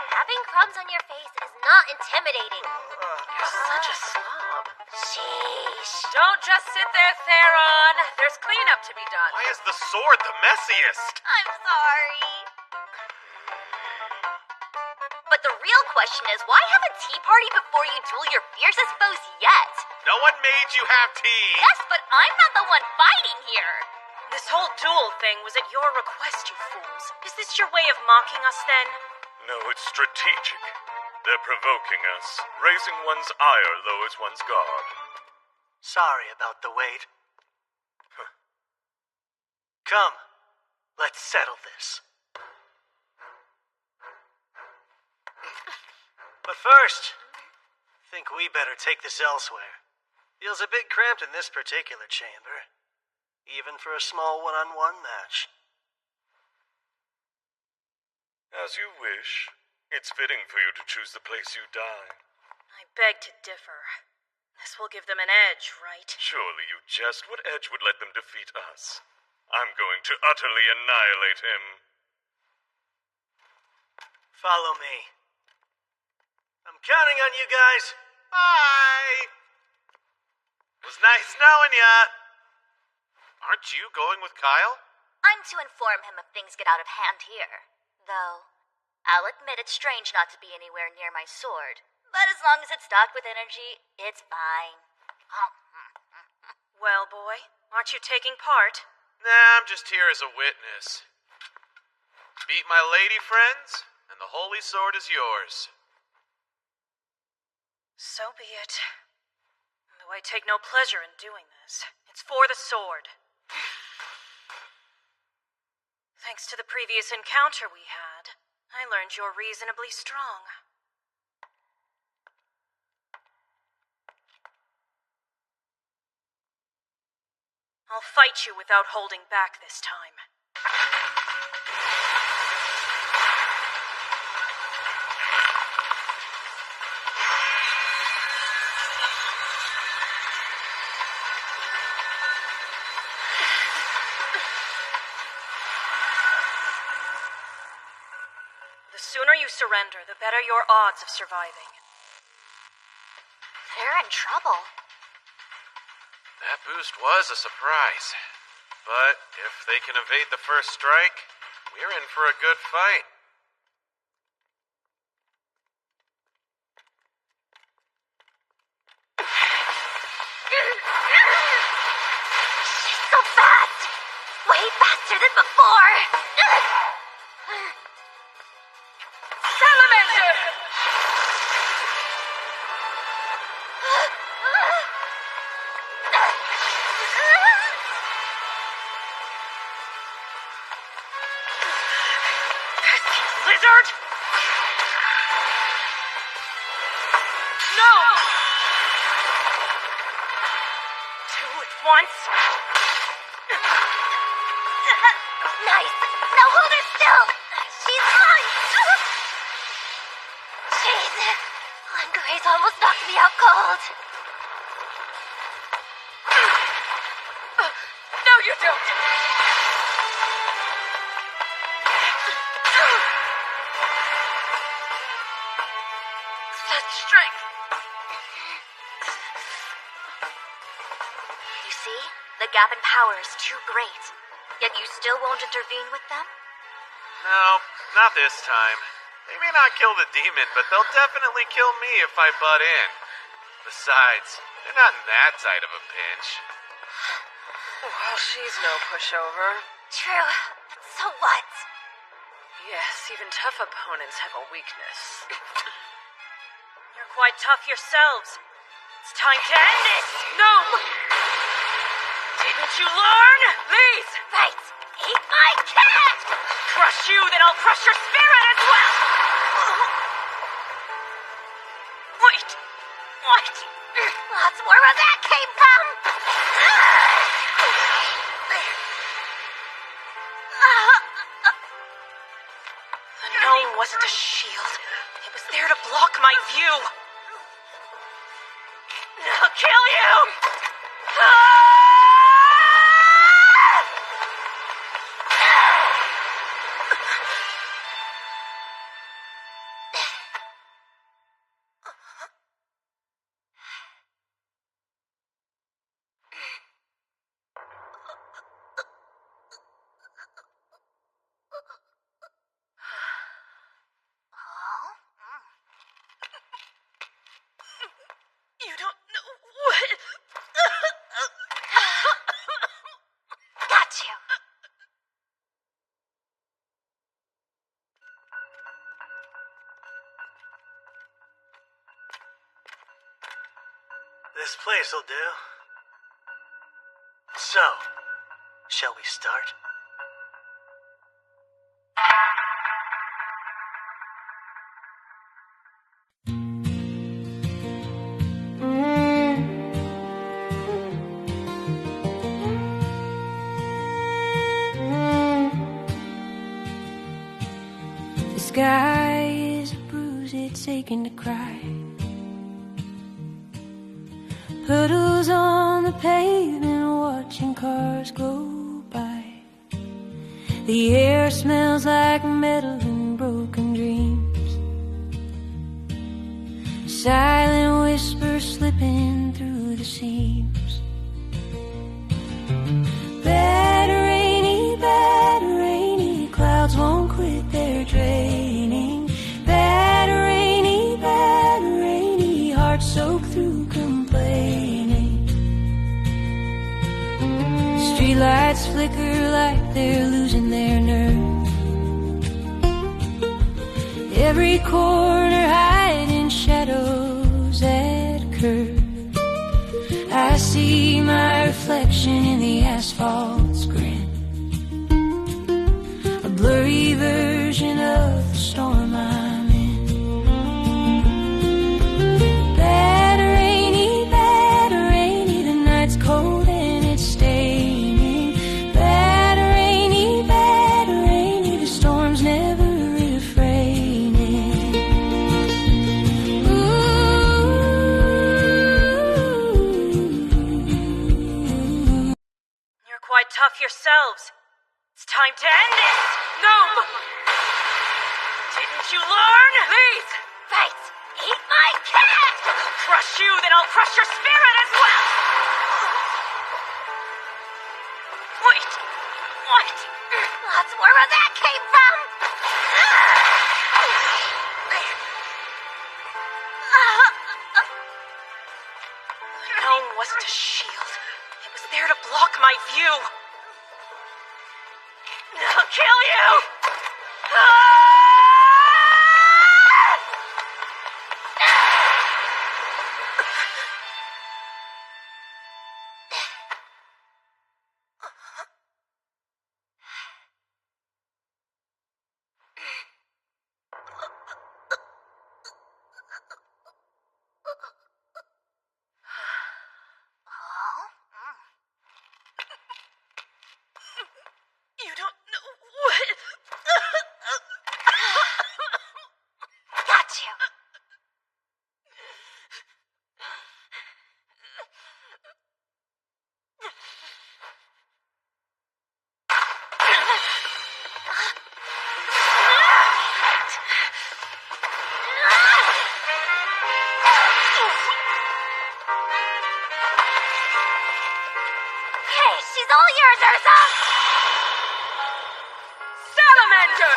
Having crumbs on your face is not intimidating. You're such a slob. Sheesh. Don't just sit there, Theron. There's cleanup to be done. Why is the sword the messiest? I'm sorry. But the real question is, why have a tea party before you duel your fiercest foes yet? No one made you have tea. Yes, but I'm not the one fighting here. This whole duel thing was at your request, you fools. Is this your way of mocking us, then? No, it's strategic. They're provoking us. Raising one's ire lowers one's guard. Sorry about the wait. Come, let's settle this. But first, think we better take this elsewhere. Feels a bit cramped in this particular chamber, even for a small one-on-one match. As you wish. It's fitting for you to choose the place you die. I beg to differ. This will give them an edge, right? Surely you jest. What edge would let them defeat us? I'm going to utterly annihilate him. Follow me. I'm counting on you guys. Bye! Was nice knowing ya. Aren't you going with Kyle? I'm to inform him if things get out of hand here. Though, I'll admit it's strange not to be anywhere near my sword. But as long as it's stocked with energy, it's fine. Well, boy, aren't you taking part? Nah, I'm just here as a witness. Beat my lady friends, and the holy sword is yours. So be it. Though I take no pleasure in doing this. It's for the sword. Thanks to the previous encounter we had, I learned you're reasonably strong. I'll fight you without holding back this time. The sooner you surrender, the better your odds of surviving. They're in trouble. That boost was a surprise. But if they can evade the first strike, we're in for a good fight. She's so fast! Way faster than before! Salamander! Lizard! No! Two at once? Nice! Now hold her still! She's mine! Jeez! One graze almost knocked me out cold. No, you don't! Such strength! You see? The gap in power is too great. Yet you still won't intervene with them? No, not this time. They may not kill the demon, but they'll definitely kill me if I butt in. Besides, they're not in that tight of a pinch. Well, she's no pushover. True. But so what? Yes, even tough opponents have a weakness. You're quite tough yourselves. It's time to end this! No! Didn't you learn? Please! Right! Eat my cat! Crush you, then I'll crush your spirit as well! Wait! What? Lots more where that came from! The gnome wasn't a shield. It was there to block my view. I'll kill you! You don't know what... Got you! This place'll do. So, shall we start? sky is a bruise, it's aching to cry. Puddles on the pavement, watching cars go by. The air smells like metal and broken dreams. Silent whispers slipping through the seams. Bad rainy, clouds won't quit their draining. Bad rainy, hearts soaked through complaining. Streetlights flicker like they're losing their nerve. Every corner hiding shadows that curve. I see my reflection in the asphalt's grin. A blurry version of the storm I'm in. Bad rainy, the night's cold and it's staining. Bad rainy, the storm's never refraining. You're quite tough yourselves. It's time to end this! No! Didn't you learn? Please! Right! Eat my cat! I'll crush you, then I'll crush your spirit as well! Wait! What? That's where that came from! The gnome wasn't a shield. It was there to block my view. I'll kill you! You don't know what... Got you! Hey, she's all yours, Ursa! Salamander!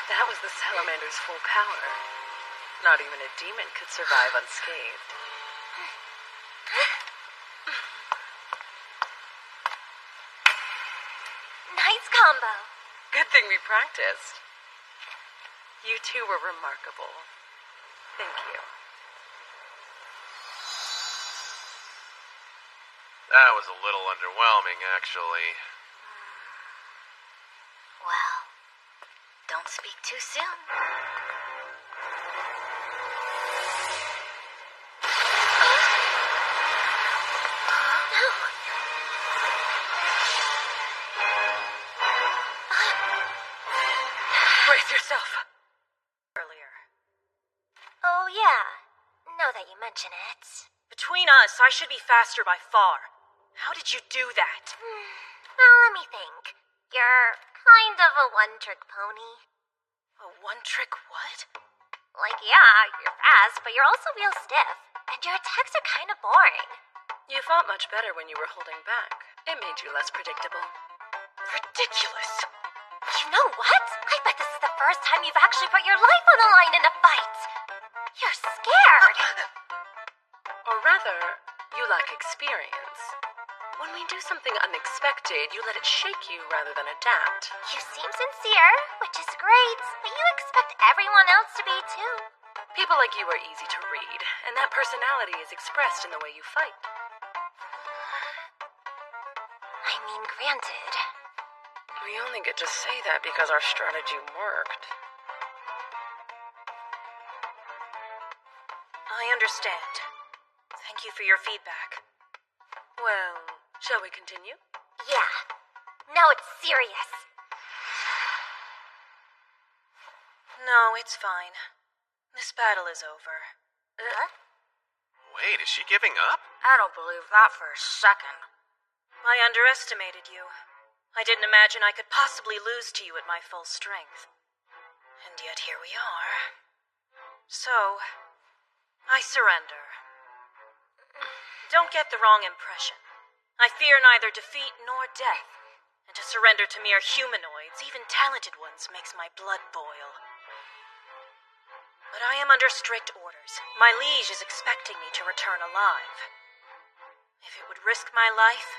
That was the salamander's full power. Not even a demon could survive unscathed. Nice combo. Good thing we practiced. You two were remarkable. Thank you. That was a little underwhelming, actually. Well, don't speak too soon. No. Brace yourself. Earlier. Oh, yeah. Now that you mention it. Between us, I should be faster by far. How did you do that? Well, let me think. You're kind of a one-trick pony. A one-trick what? Like, yeah, you're fast, but you're also real stiff. And your attacks are kind of boring. You fought much better when you were holding back. It made you less predictable. Ridiculous. You know what? I bet this is the first time you've actually put your life on the line in a fight. You're scared. Or rather, you lack experience. When we do something unexpected, you let it shake you rather than adapt. You seem sincere, which is great, but you expect everyone else to be too. People like you are easy to read, and that personality is expressed in the way you fight. I mean, granted. We only get to say that because our strategy worked. I understand. for your feedback. Well, shall we continue? Yeah. Now it's serious. No, it's fine. This battle is over. Wait, is she giving up? I don't believe that for a second. I underestimated you. I didn't imagine I could possibly lose to you at my full strength. And yet here we are. So, I surrender. Don't get the wrong impression. I fear neither defeat nor death. And to surrender to mere humanoids, even talented ones, makes my blood boil. But I am under strict orders. My liege is expecting me to return alive. If it would risk my life,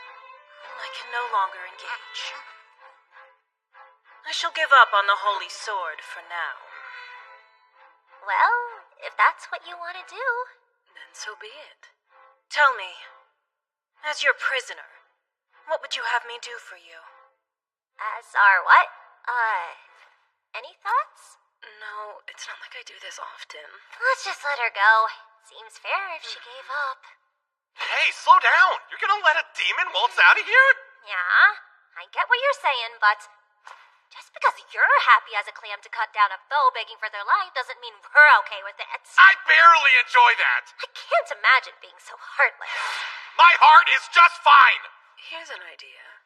I can no longer engage. I shall give up on the holy sword for now. Well, if that's what you want to do. Then so be it. Tell me, as your prisoner, what would you have me do for you? As our what? Any thoughts? No, it's not like I do this often. Let's just let her go. Seems fair if she gave up. Hey, slow down! You're gonna let a demon waltz out of here? Yeah, I get what you're saying, but just because you're happy as a clam to cut down a foe begging for their life doesn't mean we're okay with it. I barely enjoy that! I can't imagine being so heartless. My heart is just fine! Here's an idea.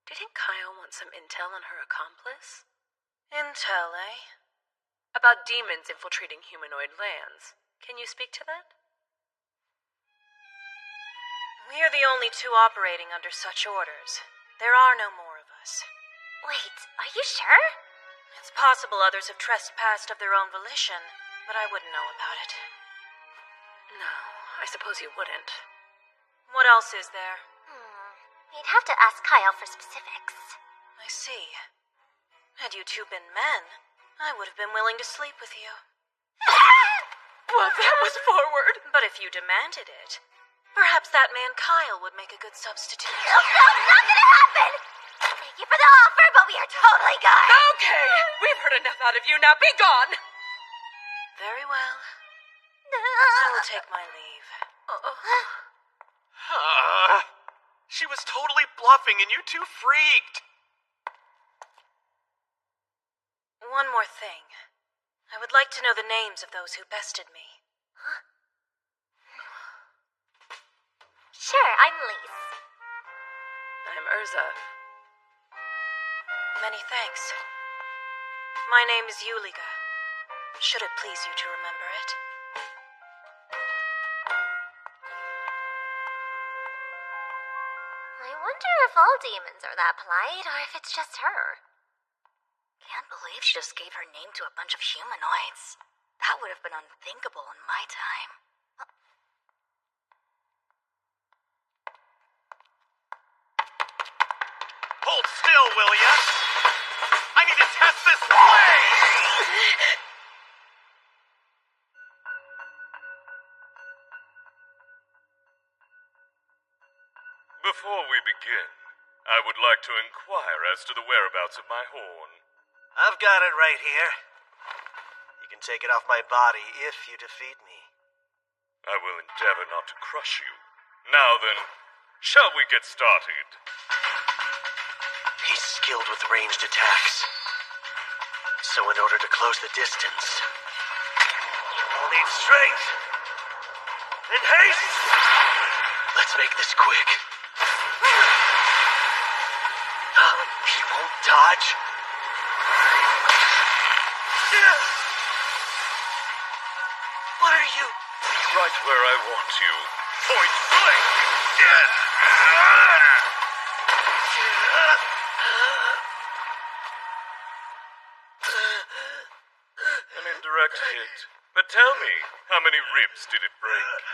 Do you think Kyle wants some intel on her accomplice? Intel, eh? About demons infiltrating humanoid lands. Can you speak to that? We are the only two operating under such orders. There are no more of us. Wait, are you sure? It's possible others have trespassed of their own volition, but I wouldn't know about it. No, I suppose you wouldn't. What else is there? You'd have to ask Kyle for specifics. I see. Had you two been men, I would have been willing to sleep with you. Well, that was forward. But if you demanded it, perhaps that man Kyle would make a good substitute. No, not gonna happen! Thank you for the offer, but we are totally good. Okay, we've heard enough out of you. Now be gone. Very well. I will take my leave. She was totally bluffing and you two freaked. One more thing. I would like to know the names of those who bested me. Sure, I'm Lise. I'm Urza. Many thanks. My name is Yuliga. Should it please you to remember it? I wonder if all demons are that polite, or if it's just her. Can't believe she just gave her name to a bunch of humanoids. That would have been unthinkable in my time. Hold still, will ya? I need to test this blade! Before we begin, I would like to inquire as to the whereabouts of my horn. I've got it right here. You can take it off my body if you defeat me. I will endeavor not to crush you. Now then, shall we get started? He's skilled with ranged attacks. So in order to close the distance, I'll need strength and haste. Let's make this quick. He won't dodge. What are you? Right where I want you. Point blank! An indirect hit. But tell me, how many ribs did it break?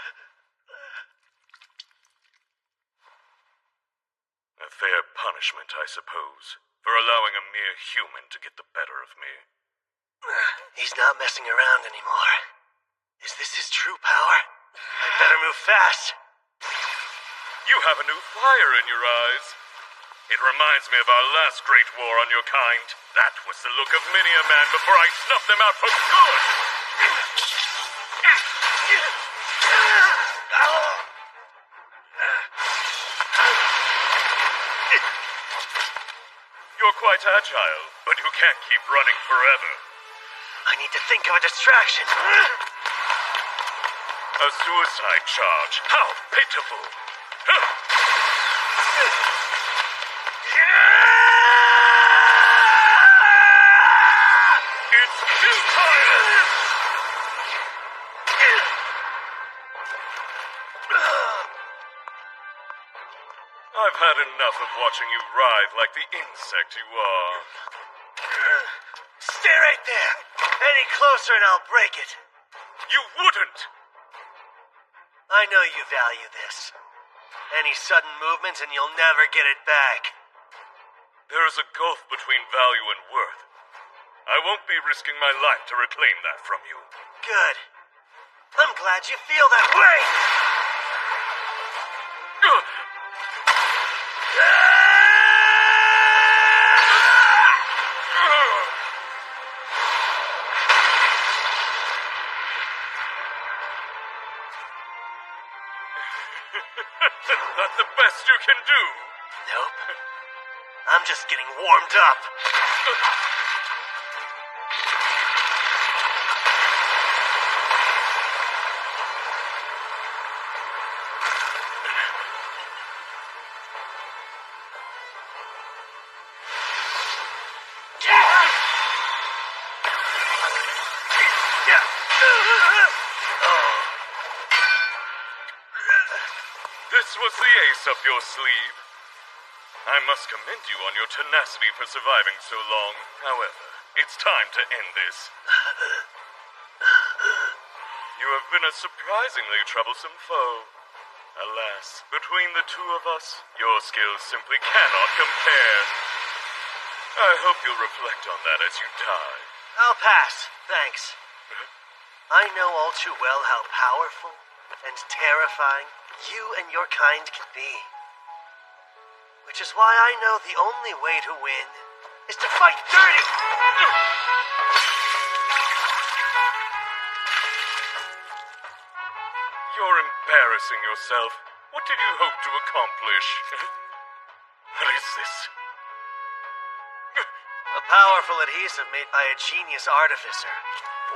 A fair punishment, I suppose, for allowing a mere human to get the better of me. He's not messing around anymore. Is this his true power? I better move fast. You have a new fire in your eyes. It reminds me of our last great war on your kind. That was the look of many a man before I snuffed them out for good. You're quite agile, but you can't keep running forever. I need to think of a distraction. A suicide charge. How pitiful. It's futile! I've had enough of watching you writhe like the insect you are. Stay right there. Any closer and I'll break it. You wouldn't! I know you value this. Any sudden movements and you'll never get it back. There is a gulf between value and worth. I won't be risking my life to reclaim that from you. Good. I'm glad you feel that way! That's the best you can do. Nope. I'm just getting warmed up. This was the ace up your sleeve. I must commend you on your tenacity for surviving so long. However, it's time to end this. You have been a surprisingly troublesome foe. Alas, between the two of us, your skills simply cannot compare. I hope you'll reflect on that as you die. I'll pass, thanks. I know all too well how powerful and terrifying you and your kind can be. Which is why I know the only way to win is to fight dirty! You're embarrassing yourself. What did you hope to accomplish? What is this? A powerful adhesive made by a genius artificer.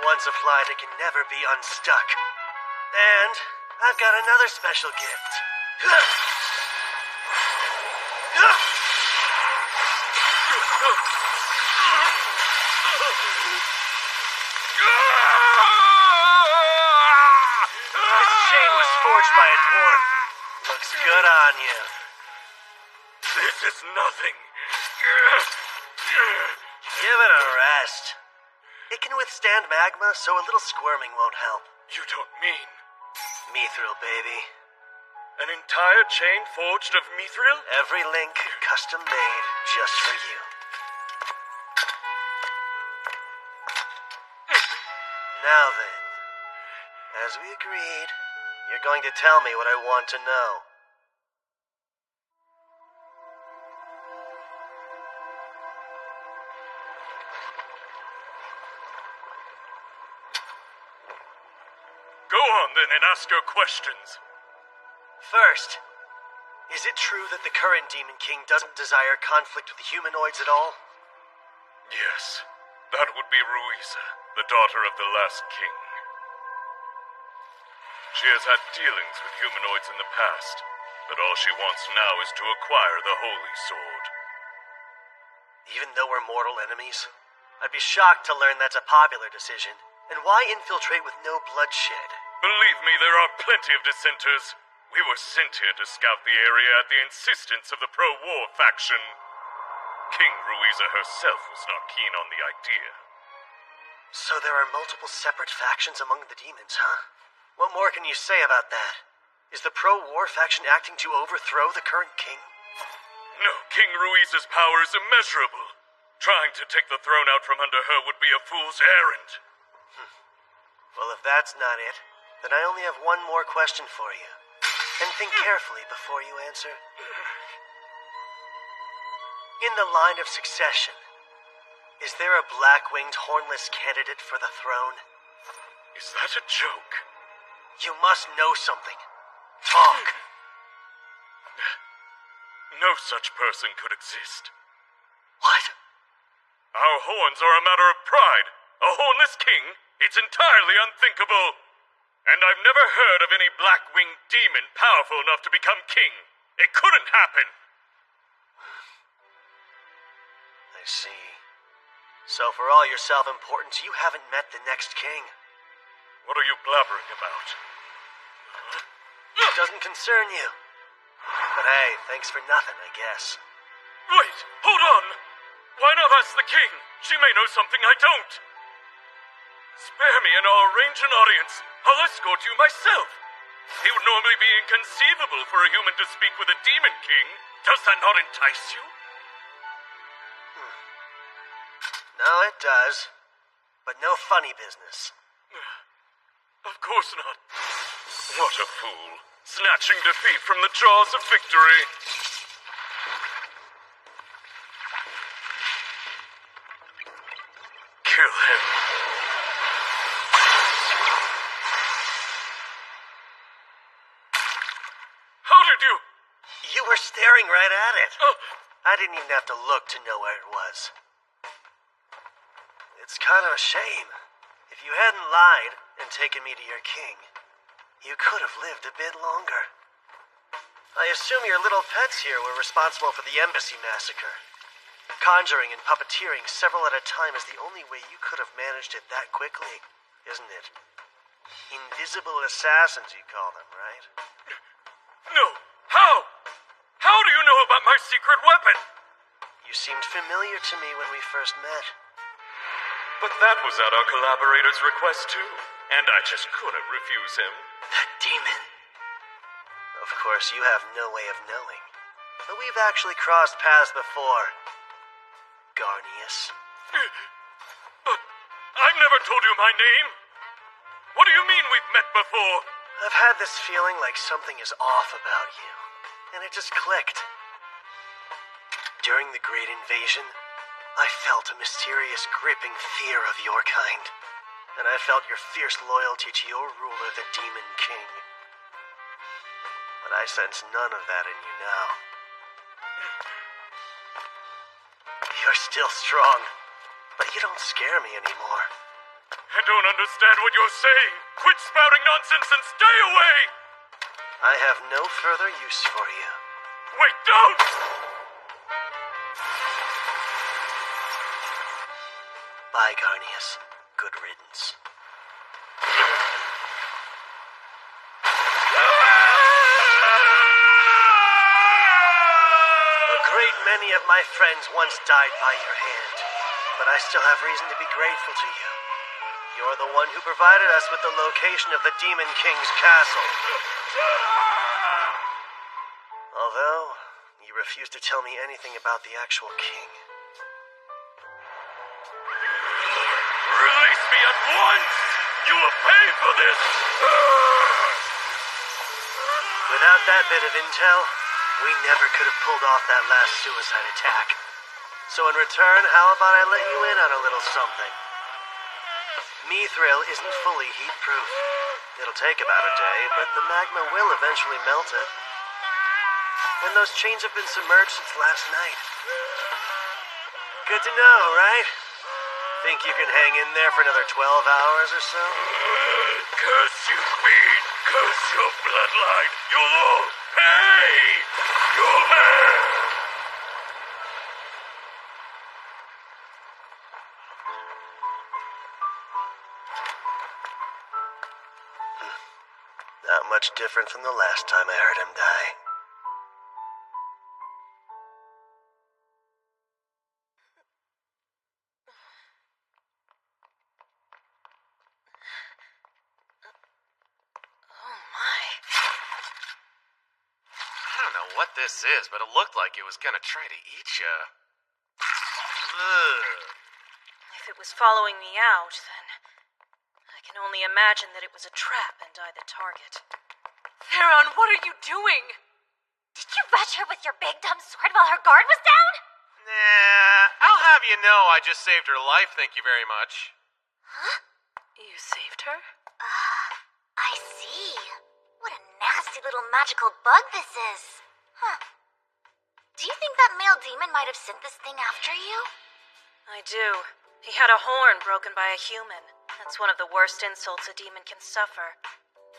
Once applied, it can never be unstuck. And I've got another special gift. This chain was forged by a dwarf. Looks good on you. This is nothing. Give it a rest. It can withstand magma, so a little squirming won't help. You don't mean... Mithril, baby. An entire chain forged of mithril? Every link custom made just for you. Now then, as we agreed, you're going to tell me what I want to know. Go on then and ask your questions. First, is it true that the current Demon King doesn't desire conflict with the humanoids at all? Yes, that would be Ruiza, the daughter of the last king. She has had dealings with humanoids in the past, but all she wants now is to acquire the Holy Sword. Even though we're mortal enemies, I'd be shocked to learn that's a popular decision. And why infiltrate with no bloodshed? Believe me, there are plenty of dissenters. We were sent here to scout the area at the insistence of the pro-war faction. King Ruiza herself was not keen on the idea. So there are multiple separate factions among the demons, huh? What more can you say about that? Is the pro-war faction acting to overthrow the current king? No, King Ruiza's power is immeasurable. Trying to take the throne out from under her would be a fool's errand. Well, if that's not it, then I only have one more question for you. And think carefully before you answer. In the line of succession, is there a black-winged hornless candidate for the throne? Is that a joke? You must know something. Talk. No such person could exist. What? Our horns are a matter of pride. A hornless king? It's entirely unthinkable. And I've never heard of any black-winged demon powerful enough to become king. It couldn't happen. I see. So for all your self-importance, you haven't met the next king. What are you blabbering about? It doesn't concern you. But hey, thanks for nothing, I guess. Wait, hold on! Why not ask the king? She may know something I don't. Spare me and I'll arrange an audience. I'll escort you myself. It would normally be inconceivable for a human to speak with a demon king. Does that not entice you? No, it does. But no funny business. Of course not. What a fool. Snatching defeat from the jaws of victory. Kill him. How did you? You were staring right at it. I didn't even have to look to know where it was. It's kind of a shame. If you hadn't lied and taken me to your king, you could have lived a bit longer. I assume your little pets here were responsible for the embassy massacre. Conjuring and puppeteering several at a time is the only way you could have managed it that quickly, isn't it? Invisible assassins, you call them, right? No. How? How do you know about my secret weapon? You seemed familiar to me when we first met. But that was at our collaborator's request too, and I just couldn't refuse him. That demon. Of course, you have no way of knowing. But we've actually crossed paths before. Garnius. But I've never told you my name. What do you mean we've met before? I've had this feeling like something is off about you, and it just clicked. During the Great Invasion, I felt a mysterious, gripping fear of your kind, and I felt your fierce loyalty to your ruler, the Demon King. But I sense none of that in you now. You're still strong, but you don't scare me anymore. I don't understand what you're saying. Quit spouting nonsense and stay away! I have no further use for you. Wait, don't! Bye, Garnius. Good riddance. A great many of my friends once died by your hand, but I still have reason to be grateful to you. You're the one who provided us with the location of the Demon King's castle. Although, you refuse to tell me anything about the actual king. Release me at once! You will pay for this! Without that bit of intel, we never could have pulled off that last suicide attack. So in return, how about I let you in on a little something? Mithril isn't fully heat-proof. It'll take about a day, but the magma will eventually melt it. And those chains have been submerged since last night. Good to know, right? Think you can hang in there for another 12 hours or so? Curse you, Queen! Curse your bloodline! You'll all pay! You'll pay! Not much different from the last time I heard him die. What this is, but it looked like it was gonna try to eat you. If it was following me out, then I can only imagine that it was a trap and I the target. Theron, what are you doing? Did you rush her with your big dumb sword while her guard was down? Nah, I'll have you know I just saved her life, thank you very much. Huh? You saved her? I see. What a nasty little magical bug this is. Huh. Do you think that male demon might have sent this thing after you? I do. He had a horn broken by a human. That's one of the worst insults a demon can suffer.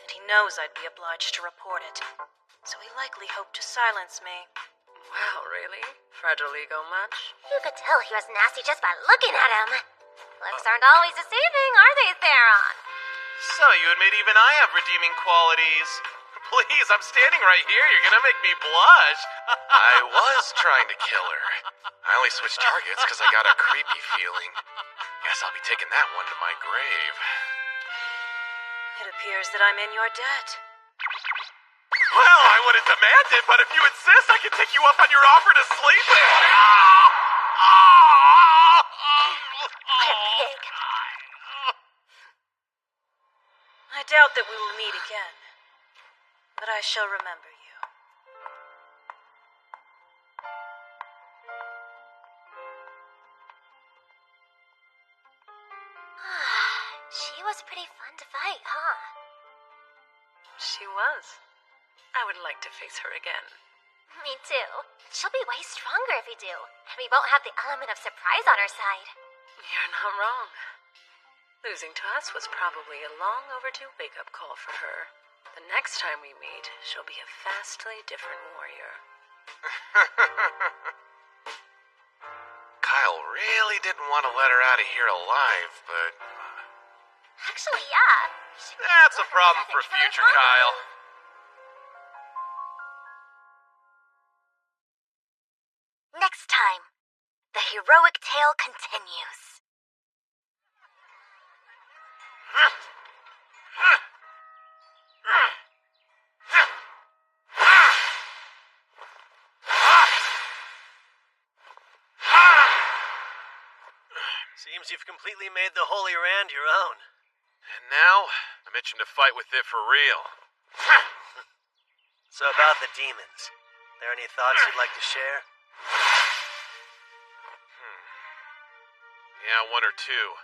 And he knows I'd be obliged to report it. So he likely hoped to silence me. Wow, really? Fragile ego much? You could tell he was nasty just by looking at him. Looks aren't always deceiving, are they, Theron? So you admit even I have redeeming qualities. Please, I'm standing right here. You're gonna make me blush. I was trying to kill her. I only switched targets because I got a creepy feeling. Guess I'll be taking that one to my grave. It appears that I'm in your debt. Well, I wouldn't demand it, but if you insist, I can take you up on your offer to sleep with me. What a pig. I doubt that we will meet again. But I shall remember you. She was pretty fun to fight, huh? She was. I would like to face her again. Me too. She'll be way stronger if we do, and we won't have the element of surprise on our side. You're not wrong. Losing to us was probably a long overdue wake-up call for her. The next time we meet, she'll be a vastly different warrior. Kyle really didn't want to let her out of here alive, but... Actually, yeah. That's a problem for future Kyle. Next time, the heroic tale continues. Seems you've completely made the Holy Rand your own. And now, I'm itching to fight with it for real. So about the demons, there any thoughts you'd like to share? Yeah, one or two.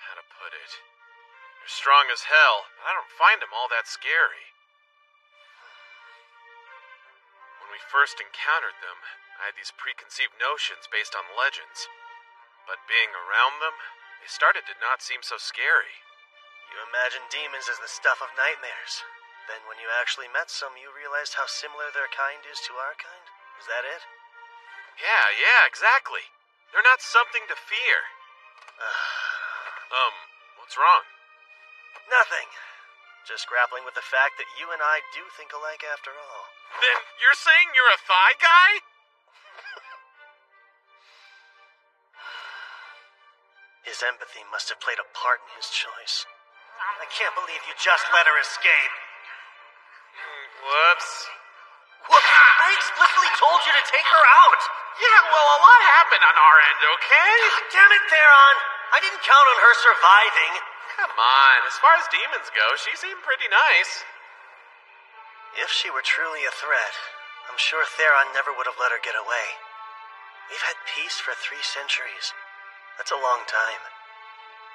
How to put it? They're strong as hell, but I don't find them all that scary. When we first encountered them, I had these preconceived notions based on legends. But being around them, they started to not seem so scary. You imagined demons as the stuff of nightmares. Then when you actually met some, you realized how similar their kind is to our kind? Is that it? Yeah, exactly. They're not something to fear. What's wrong? Nothing. Just grappling with the fact that you and I do think alike after all. Then you're saying you're a thigh guy? His empathy must have played a part in his choice. I can't believe you just let her escape. Whoops. Whoops! I explicitly told you to take her out! Yeah, well, a lot happened on our end, okay? Damn it, Theron! I didn't count on her surviving. Come on, as far as demons go, she seemed pretty nice. If she were truly a threat, I'm sure Theron never would have let her get away. We've had peace for 3 centuries. That's a long time.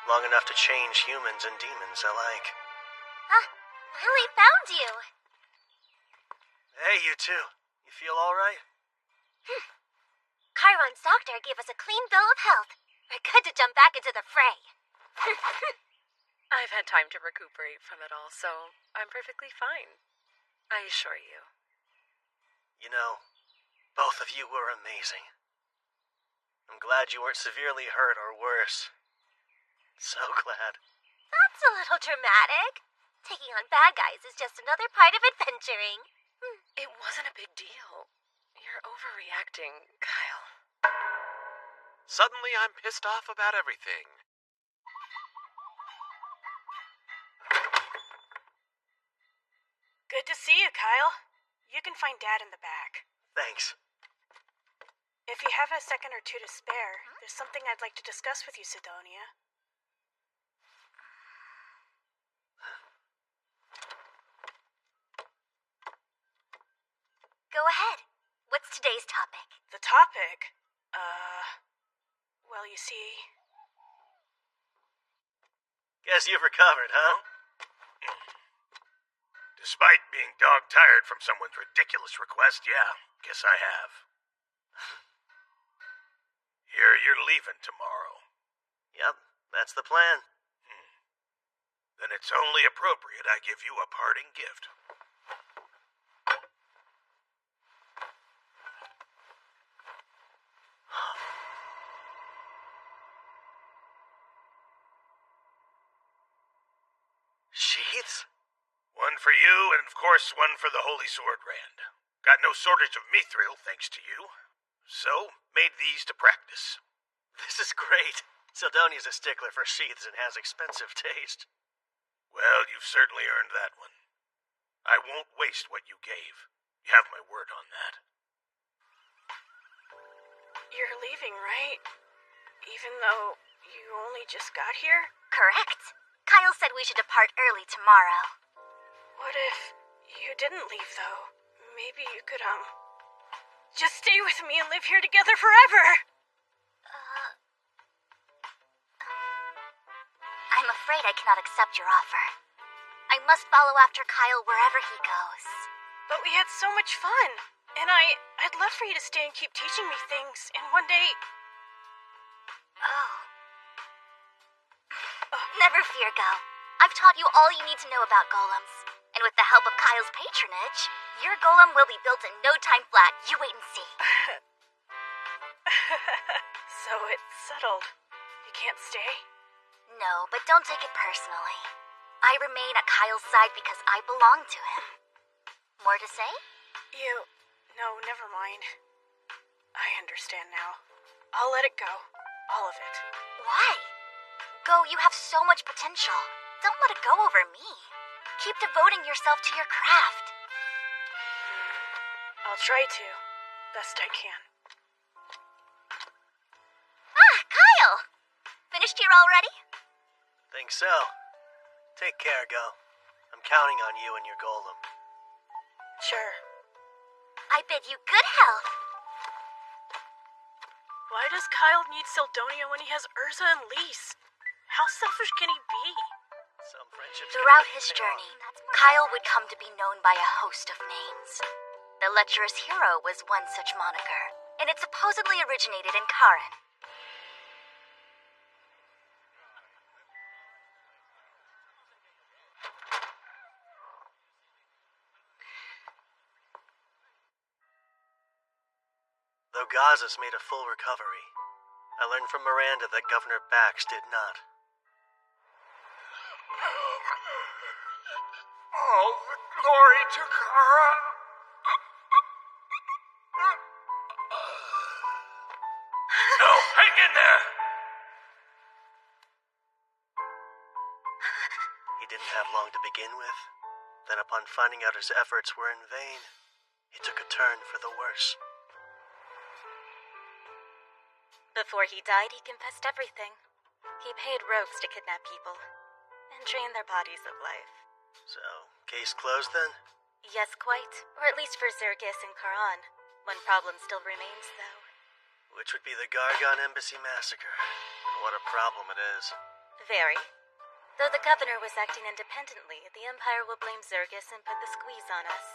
Long enough to change humans and demons alike. Finally found you. Hey, you two. You feel alright? Chiron's doctor gave us a clean bill of health. We're good to jump back into the fray. I've had time to recuperate from it all, so I'm perfectly fine. I assure you. You know, both of you were amazing. I'm glad you weren't severely hurt or worse. So glad. That's a little dramatic. Taking on bad guys is just another part of adventuring. It wasn't a big deal. You're overreacting, Kyle. Suddenly I'm pissed off about everything. Good to see you, Kyle. You can find Dad in the back. Thanks. If you have a second or two to spare, there's something I'd like to discuss with you, Sidonia. Go ahead. What's today's topic? The topic? Well, you see... Guess you've recovered, huh? Despite being dog-tired from someone's ridiculous request, yeah, guess I have. You're leaving tomorrow. Yep, that's the plan. Then it's only appropriate I give you a parting gift. Sheaths? One for you, and of course one for the Holy Sword Rand. Got no shortage of mithril, thanks to you. So, made these to practice. This is great. Sildonia's a stickler for sheaths and has expensive taste. Well, you've certainly earned that one. I won't waste what you gave. You have my word on that. You're leaving, right? Even though you only just got here? Correct. Kyle said we should depart early tomorrow. What if you didn't leave, though? Maybe you could, just stay with me and live here together forever! I'm afraid I cannot accept your offer. I must follow after Kyle wherever he goes. But we had so much fun, and I'd love for you to stay and keep teaching me things, and one day... Oh. Never fear, Go. I've taught you all you need to know about golems. And with the help of Kyle's patronage, your golem will be built in no time flat. You wait and see. So it's settled. You can't stay? No, but don't take it personally. I remain at Kyle's side because I belong to him. More to say? No, never mind. I understand now. I'll let it go. All of it. Why? Go, you have so much potential. Don't let it go over me. Keep devoting yourself to your craft. I'll try to. Best I can. Ah, Kyle! Finished here already? Think so. Take care, Go. I'm counting on you and your golem. Sure. I bid you good health. Why does Kyle need Sildonian when he has Urza and Lise? How selfish can he be? Some friendships. Throughout his journey, Kyle would come to be known by a host of names. The lecherous hero was one such moniker, and it supposedly originated in Karen. Though Gazas made a full recovery, I learned from Miranda that Governor Bax did not. All the glory to Kara. No, hang in there! He didn't have long to begin with. Then upon finding out his efforts were in vain, he took a turn for the worse. Before he died, he confessed everything. He paid rogues to kidnap people and drain their bodies of life. So, case closed then? Yes, quite. Or at least for Zergis and Karan. One problem still remains, though. Which would be the Gargon Embassy massacre. And what a problem it is. Very. Though the governor was acting independently, the Empire will blame Zergis and put the squeeze on us.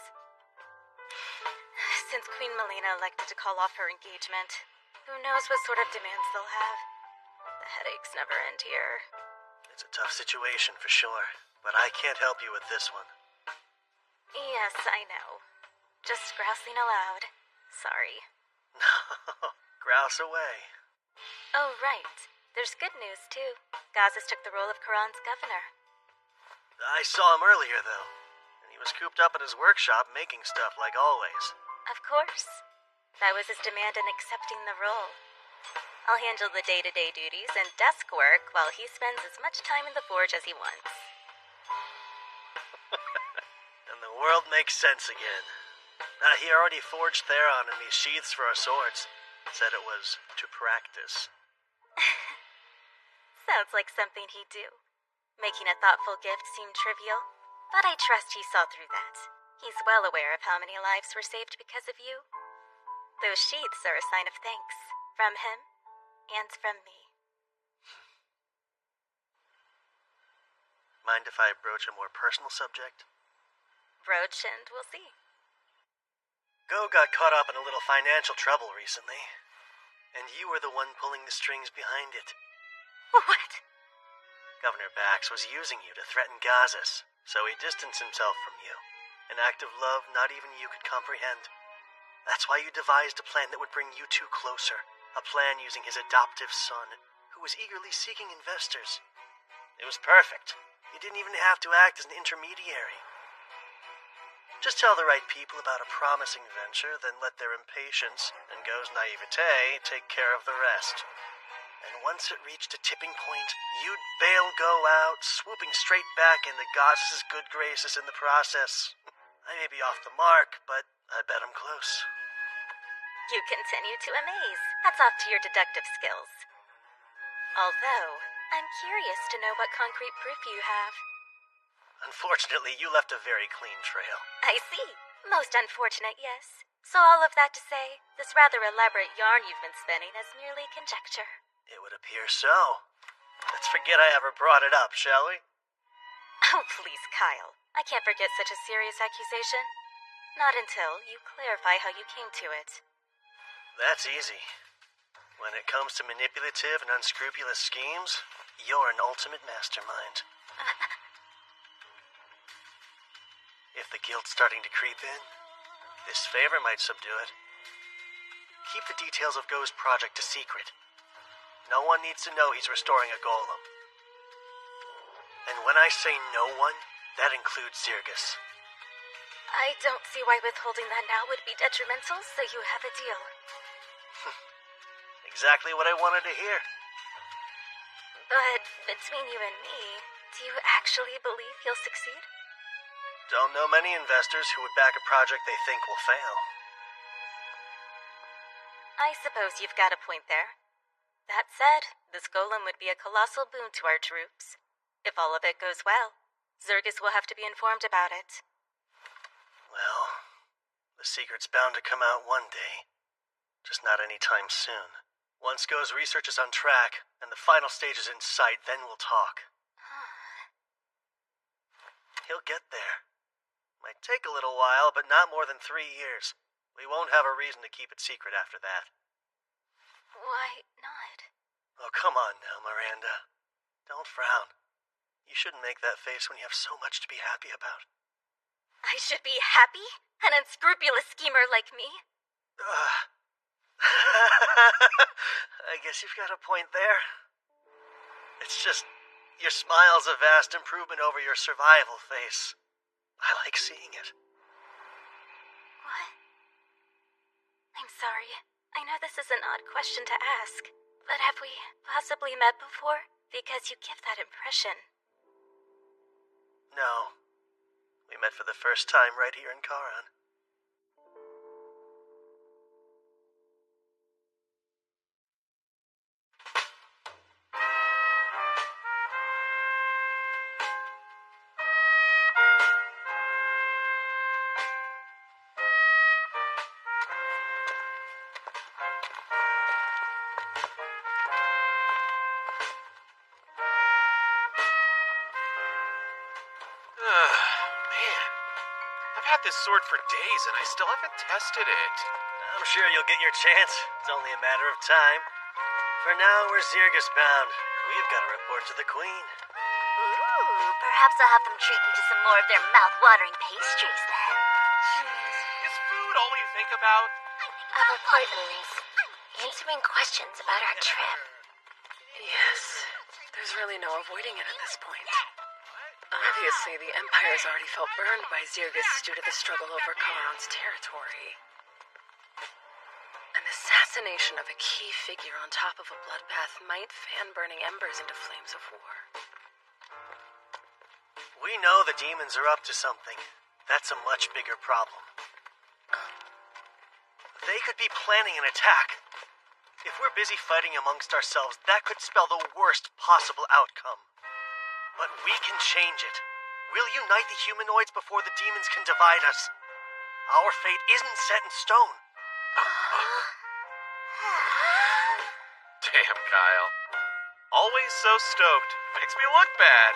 Since Queen Melina elected to call off her engagement, who knows what sort of demands they'll have. The headaches never end here. It's a tough situation for sure, but I can't help you with this one. Yes, I know. Just grousing aloud. Sorry. No, grouse away. Oh, right. There's good news, too. Gazas took the role of Karan's governor. I saw him earlier, though. And he was cooped up in his workshop making stuff like always. Of course. That was his demand in accepting the role. I'll handle the day-to-day duties and desk work while he spends as much time in the forge as he wants. And the world makes sense again. He already forged Theron and these sheaths for our swords. Said it was to practice. Sounds like something he'd do. Making a thoughtful gift seem trivial, but I trust he saw through that. He's well aware of how many lives were saved because of you. Those sheaths are a sign of thanks, from him and from me. Mind if I broach a more personal subject? Broach and we'll see. Go got caught up in a little financial trouble recently. and you were the one pulling the strings behind it. What? Governor Bax was using you to threaten Gazas, so he distanced himself from you. An act of love not even you could comprehend. That's why you devised a plan that would bring you two closer. A plan using his adoptive son, who was eagerly seeking investors. It was perfect. You didn't even have to act as an intermediary. Just tell the right people about a promising venture, then let their impatience and Go's naivete take care of the rest. And once it reached a tipping point, you'd bail Go out, swooping straight back into Gaz's good graces in the process. I may be off the mark, but I bet I'm close. You continue to amaze. Hats off to your deductive skills. Although, I'm curious to know what concrete proof you have. Unfortunately, you left a very clean trail. I see. Most unfortunate, yes. So all of that to say, this rather elaborate yarn you've been spinning is merely conjecture. It would appear so. Let's forget I ever brought it up, shall we? Oh, please, Kyle. I can't forget such a serious accusation. Not until you clarify how you came to it. That's easy. When it comes to manipulative and unscrupulous schemes, you're an ultimate mastermind. If the guilt's starting to creep in, this favor might subdue it. Keep the details of Go's project a secret. No one needs to know he's restoring a golem. And when I say no one, that includes Zirgus. I don't see why withholding that now would be detrimental, so you have a deal. Exactly what I wanted to hear. But between you and me, do you actually believe you'll succeed? Don't know many investors who would back a project they think will fail. I suppose you've got a point there. That said, this golem would be a colossal boon to our troops. If all of it goes well, Zirgus will have to be informed about it. Well, the secret's bound to come out one day. Just not anytime soon. Once Go's research is on track, and the final stage is in sight, then we'll talk. He'll get there. Might take a little while, but not more than 3 years. We won't have a reason to keep it secret after that. Why not? Oh, come on now, Miranda. Don't frown. You shouldn't make that face when you have so much to be happy about. I should be happy? An unscrupulous schemer like me? I guess you've got a point there. It's just, your smile's a vast improvement over your survival face. I like seeing it. What? I'm sorry. I know this is an odd question to ask, but have we possibly met before? Because you give that impression. No. We met for the first time right here in Karan. This sword for days and I still haven't tested it. I'm sure you'll get your chance. It's only a matter of time. For now, we're Zirgus bound. We've got to report to the Queen. Ooh, perhaps I'll have them treat me to some more of their mouth-watering pastries then. Is food all you think about? Our appointments. Answering questions about our trip. Yes. There's really no avoiding it at this point. Obviously, the Empire's already felt burned by Zirgus due to the struggle over Karan's territory. An assassination of a key figure on top of a bloodbath might fan burning embers into flames of war. We know the demons are up to something. That's a much bigger problem. They could be planning an attack. If we're busy fighting amongst ourselves, that could spell the worst possible outcome. But we can change it. We'll unite the humanoids before the demons can divide us. Our fate isn't set in stone. Damn, Kyle. Always so stoked. Makes me look bad.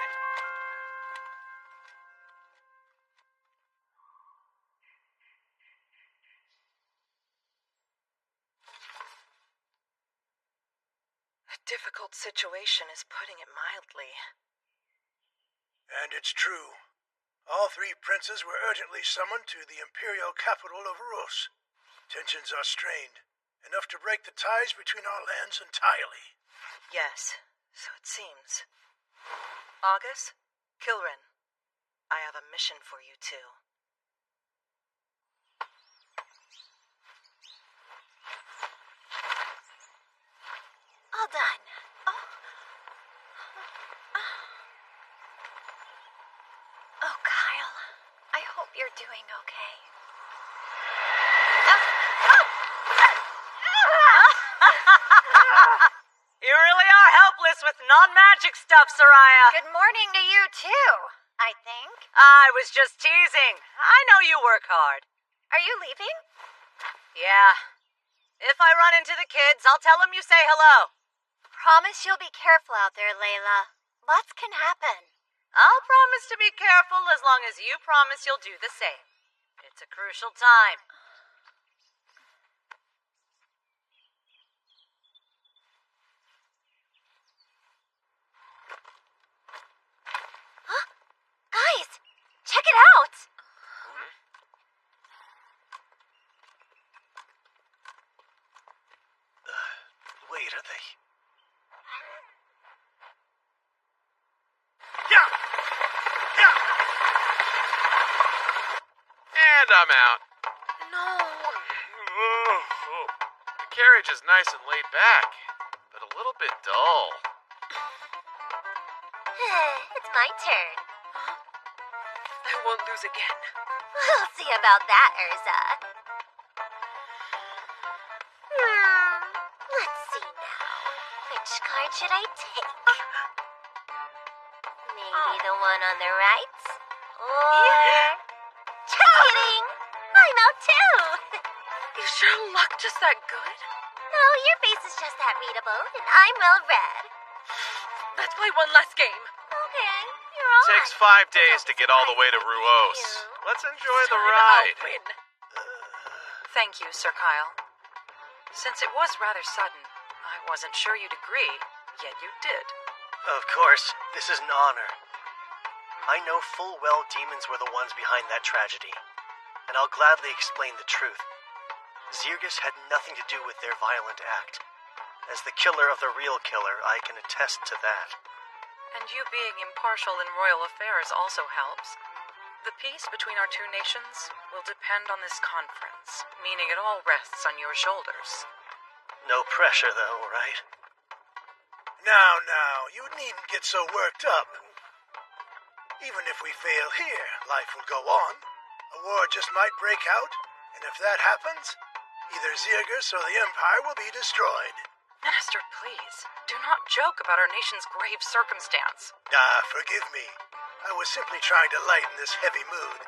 difficult situation is putting it mildly. And it's true. All three princes were urgently summoned to the imperial capital of Rus. Tensions are strained, enough to break the ties between our lands entirely. Yes, so it seems. August, Kilrin, I have a mission for you too. All done. Oh, Kyle, I hope you're doing okay. You really are helpless with non-magic stuff, Soraya. Good morning to you too, I think. I was just teasing. I know you work hard. Are you leaving? Yeah. If I run into the kids, I'll tell them you say hello. Promise you'll be careful out there, Layla. Lots can happen. I'll promise to be careful as long as you promise you'll do the same. It's a crucial time. Huh? Guys, check it out! Wait, are they? And I'm out. No. The carriage is nice and laid back, but a little bit dull. It's my turn. I won't lose again. We'll see about that, Urza. Let's see now. Which card should I take? Maybe the one on the right? Or... Just kidding! I'm out too! You sure luck just that good? No, your face is just that readable, and I'm well read. Let's play one last game. Okay, you're on. Takes 5 days to get all the way to Ruos. Let's enjoy the ride. I'll win. Thank you, Sir Kyle. Since it was rather sudden, I wasn't sure you'd agree, yet you did. Of course, this is an honor. I know full well demons were the ones behind that tragedy, and I'll gladly explain the truth. Zirgus had nothing to do with their violent act. As the killer of the real killer, I can attest to that. And you being impartial in royal affairs also helps. The peace between our two nations will depend on this conference, meaning it all rests on your shoulders. No pressure, though, right? Now, you needn't get so worked up. Even if we fail here, life will go on. A war just might break out, and if that happens, either Zirgus or the Empire will be destroyed. Minister, please, do not joke about our nation's grave circumstance. Forgive me. I was simply trying to lighten this heavy mood.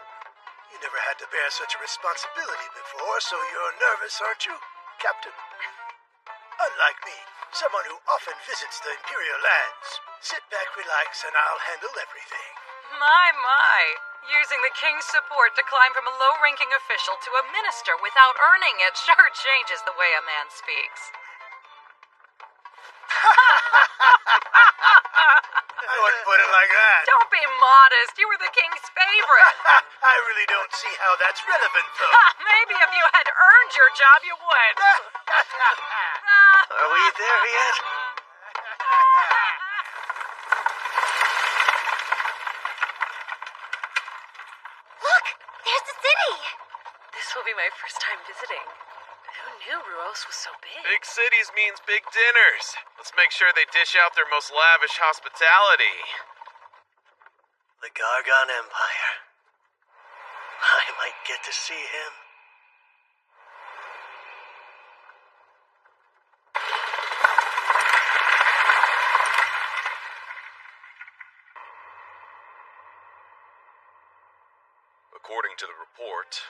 You never had to bear such a responsibility before, so you're nervous, aren't you, Captain? Unlike me, someone who often visits the Imperial lands. Sit back, relax, and I'll handle everything. My. Using the king's support to climb from a low-ranking official to a minister without earning it sure changes the way a man speaks. I wouldn't put it like that. Don't be modest. You were the king's favorite. I really don't see how that's relevant, though. Maybe if you had earned your job, you would. Are we there yet? Look! There's the city! This will be my first time visiting. Who knew Ruos was so big? Big cities means big dinners. Let's make sure they dish out their most lavish hospitality. The Gargon Empire. I might get to see him. According to the report,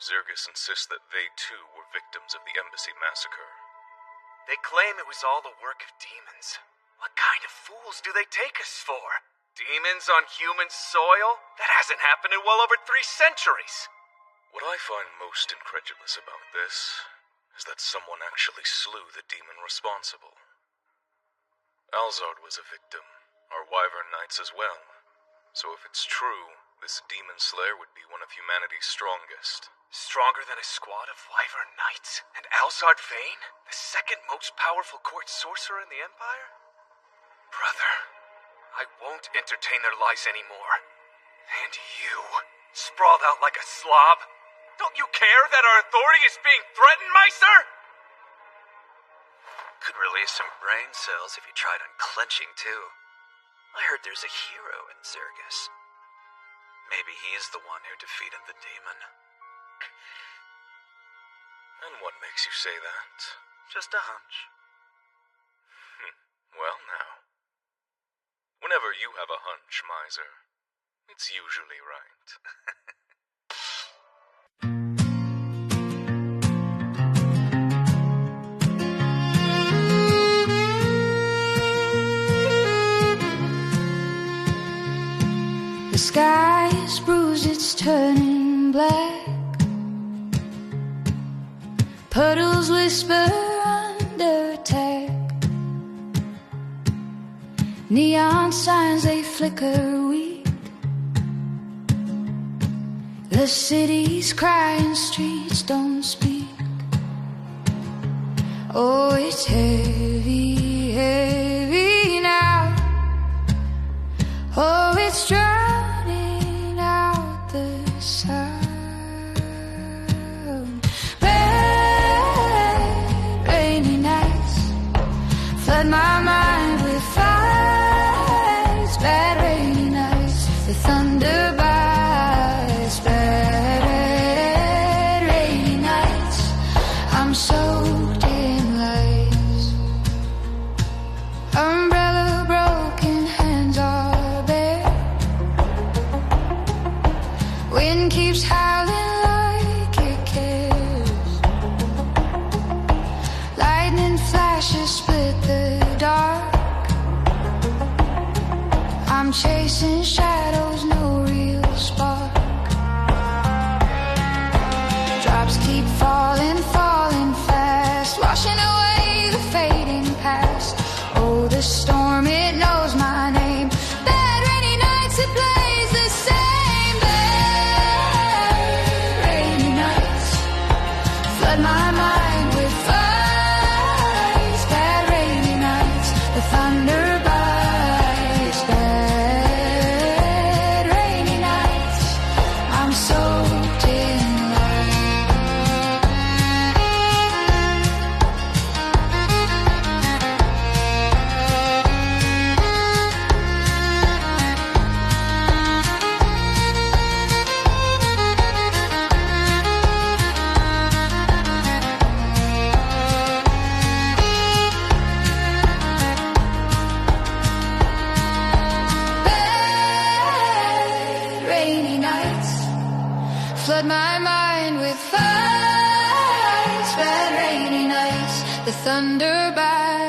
Zirgus insists that they too were victims of the embassy massacre. They claim it was all the work of demons. What kind of fools do they take us for? Demons on human soil? That hasn't happened in well over 3 centuries. What I find most incredulous about this is that someone actually slew the demon responsible. Alzard was a victim, our Wyvern Knights as well. So if it's true, this demon slayer would be one of humanity's strongest. Stronger than a squad of Wyvern Knights? And Alzard Vane, the second most powerful court sorcerer in the Empire? Brother, I won't entertain their lies anymore. And you, sprawled out like a slob, don't you care that our authority is being threatened, Meister? Could release some brain cells if you tried unclenching, too. I heard there's a hero in Zergus. Maybe he's the one who defeated the demon. And what makes you say that? Just a hunch. Well, now. Whenever you have a hunch, Miser, it's usually right. The sky is bruised, it's turning black. Puddles whisper under attack. Neon signs, they flicker weak. The city's crying, streets don't speak. Oh, it's heavy, heavy now. Oh, it's drowning out the sound. Bad, rainy nights flood my mind with fights. Bad, rainy nights, the thunder bites. Bad, rainy nights, I'm soaked in lights. Umbrella broken, hands are bare. Wind keeps howling like it cares. Lightning flashes split the dark. I'm chasing shadows, no real spark. Drops keep falling, falling fast, washing away the fading past. Oh, the storm, it knows my name. Bad rainy nights, it plays the same. Bad rainy nights flood my mind with fights. Bad rainy nights, the thunder bites. Bad rainy nights, I'm soaked in light. Bad rainy nights flood my mind with fights. Bad rainy nights, the thunder bites.